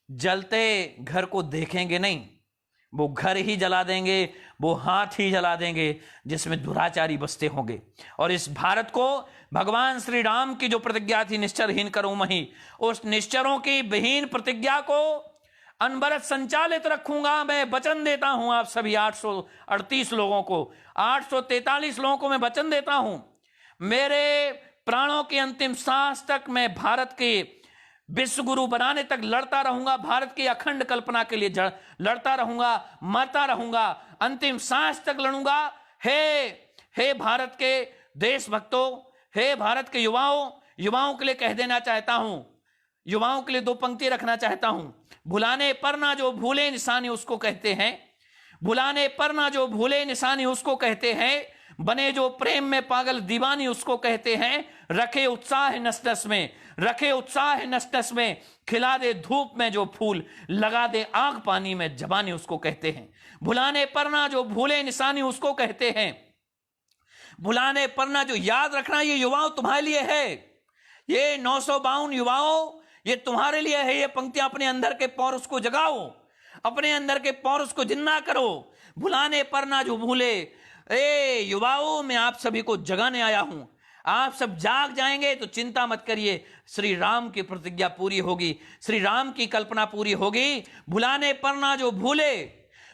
जलते घर को देखेंगे नहीं, वो घर ही जला देंगे, वो हाथ ही जला देंगे जिसमें दुराचारी बसते होंगे। और इस भारत को भगवान श्री राम की जो प्रतिज्ञा थी, निश्चरहीन करूं मही, उस निश्चरों की विहीन प्रतिज्ञा को अनवरत संचालित रखूंगा। मैं वचन देता हूं आप सभी 838 लोगों को, 843 लोगों को मैं वचन देता हूं, मेरे प्राणों की अंतिम सांस तक मैं भारत के विश्व गुरु बनाने तक लड़ता रहूंगा, भारत की अखंड कल्पना के लिए लड़ता रहूंगा, मरता रहूंगा, अंतिम सांस तक लड़ूंगा। हे भारत के देशभक्तों, हे भारत के युवाओं के लिए कह देना चाहता हूं, युवाओं के लिए 2 पंक्ति रखना चाहता हूं। भुलाने पर ना जो भूले निशानी उसको कहते हैं, भुलाने पर ना जो भूले निशानी उसको कहते हैं, बने जो प्रेम में पागल दीवानी उसको कहते हैं, रखे उत्साह नस नस में, रखे उत्साह नस नस में, खिला दे धूप में जो फूल, लगा दे आग पानी में जवानी उसको कहते हैं। भुलाने पर ना जो भूले निशानी उसको कहते हैं, भुलाने पर ना जो, याद रखना ये युवाओं तुम्हारे लिए है, ये 952 युवाओं ये तुम्हारे लिए है। ये पंक्तियां अपने अंदर के पौरुष को जगाओ, अपने अंदर के पौरुष को जिंदा करो। भुलाने पर ना जो भूले, युवाओं मैं आप सभी को जगाने आया हूं। आप सब जाग जाएंगे तो चिंता मत करिए, श्री राम की प्रतिज्ञा पूरी होगी, श्री राम की कल्पना पूरी होगी। भुलाने पर ना जो भूले,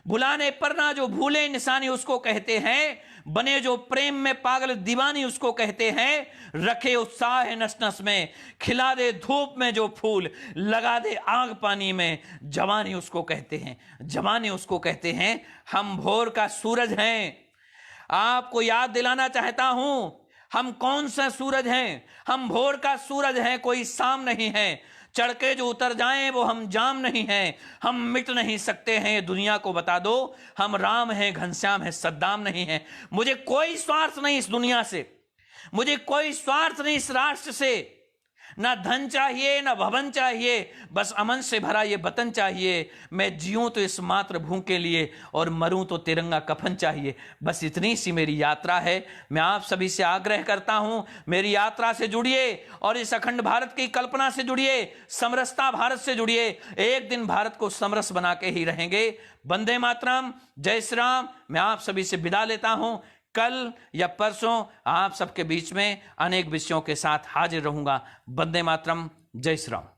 भुलाने पर ना जो भूले निशानी उसको कहते हैं, बने जो प्रेम में पागल दीवानी उसको कहते हैं, रखे उत्साह नस नस में, खिला दे धूप में जो फूल, लगा दे आग पानी में जवानी उसको कहते हैं, जवानी उसको कहते हैं। हम भोर का सूरज हैं। आपको याद दिलाना चाहता हूं, हम कौन सा सूरज हैं। हम भोर का सूरज हैं, कोई शाम नहीं है। चढ़ के जो उतर जाएं वो हम जाम नहीं हैं, हम मिट नहीं सकते हैं, ये दुनिया को बता दो। हम राम हैं, घनश्याम है, सद्दाम नहीं है। मुझे कोई स्वार्थ नहीं इस दुनिया से, मुझे कोई स्वार्थ नहीं इस राष्ट्र से, ना धन चाहिए ना भवन चाहिए, बस अमन से भरा ये वतन चाहिए। मैं जीऊं तो इस मातृभूमि के लिए और मरूं तो तिरंगा कफन चाहिए। बस इतनी सी मेरी यात्रा है। मैं आप सभी से आग्रह करता हूं, मेरी यात्रा से जुड़िए और इस अखंड भारत की कल्पना से जुड़िए, समरसता भारत से जुड़िए। एक दिन भारत को समरस बना के ही रहेंगे। वंदे मातरम, जय श्री राम। मैं आप सभी से विदा लेता हूं। कल या परसों आप सबके बीच में अनेक विषयों के साथ हाजिर रहूंगा। वंदे मातरम, जय श्री राम।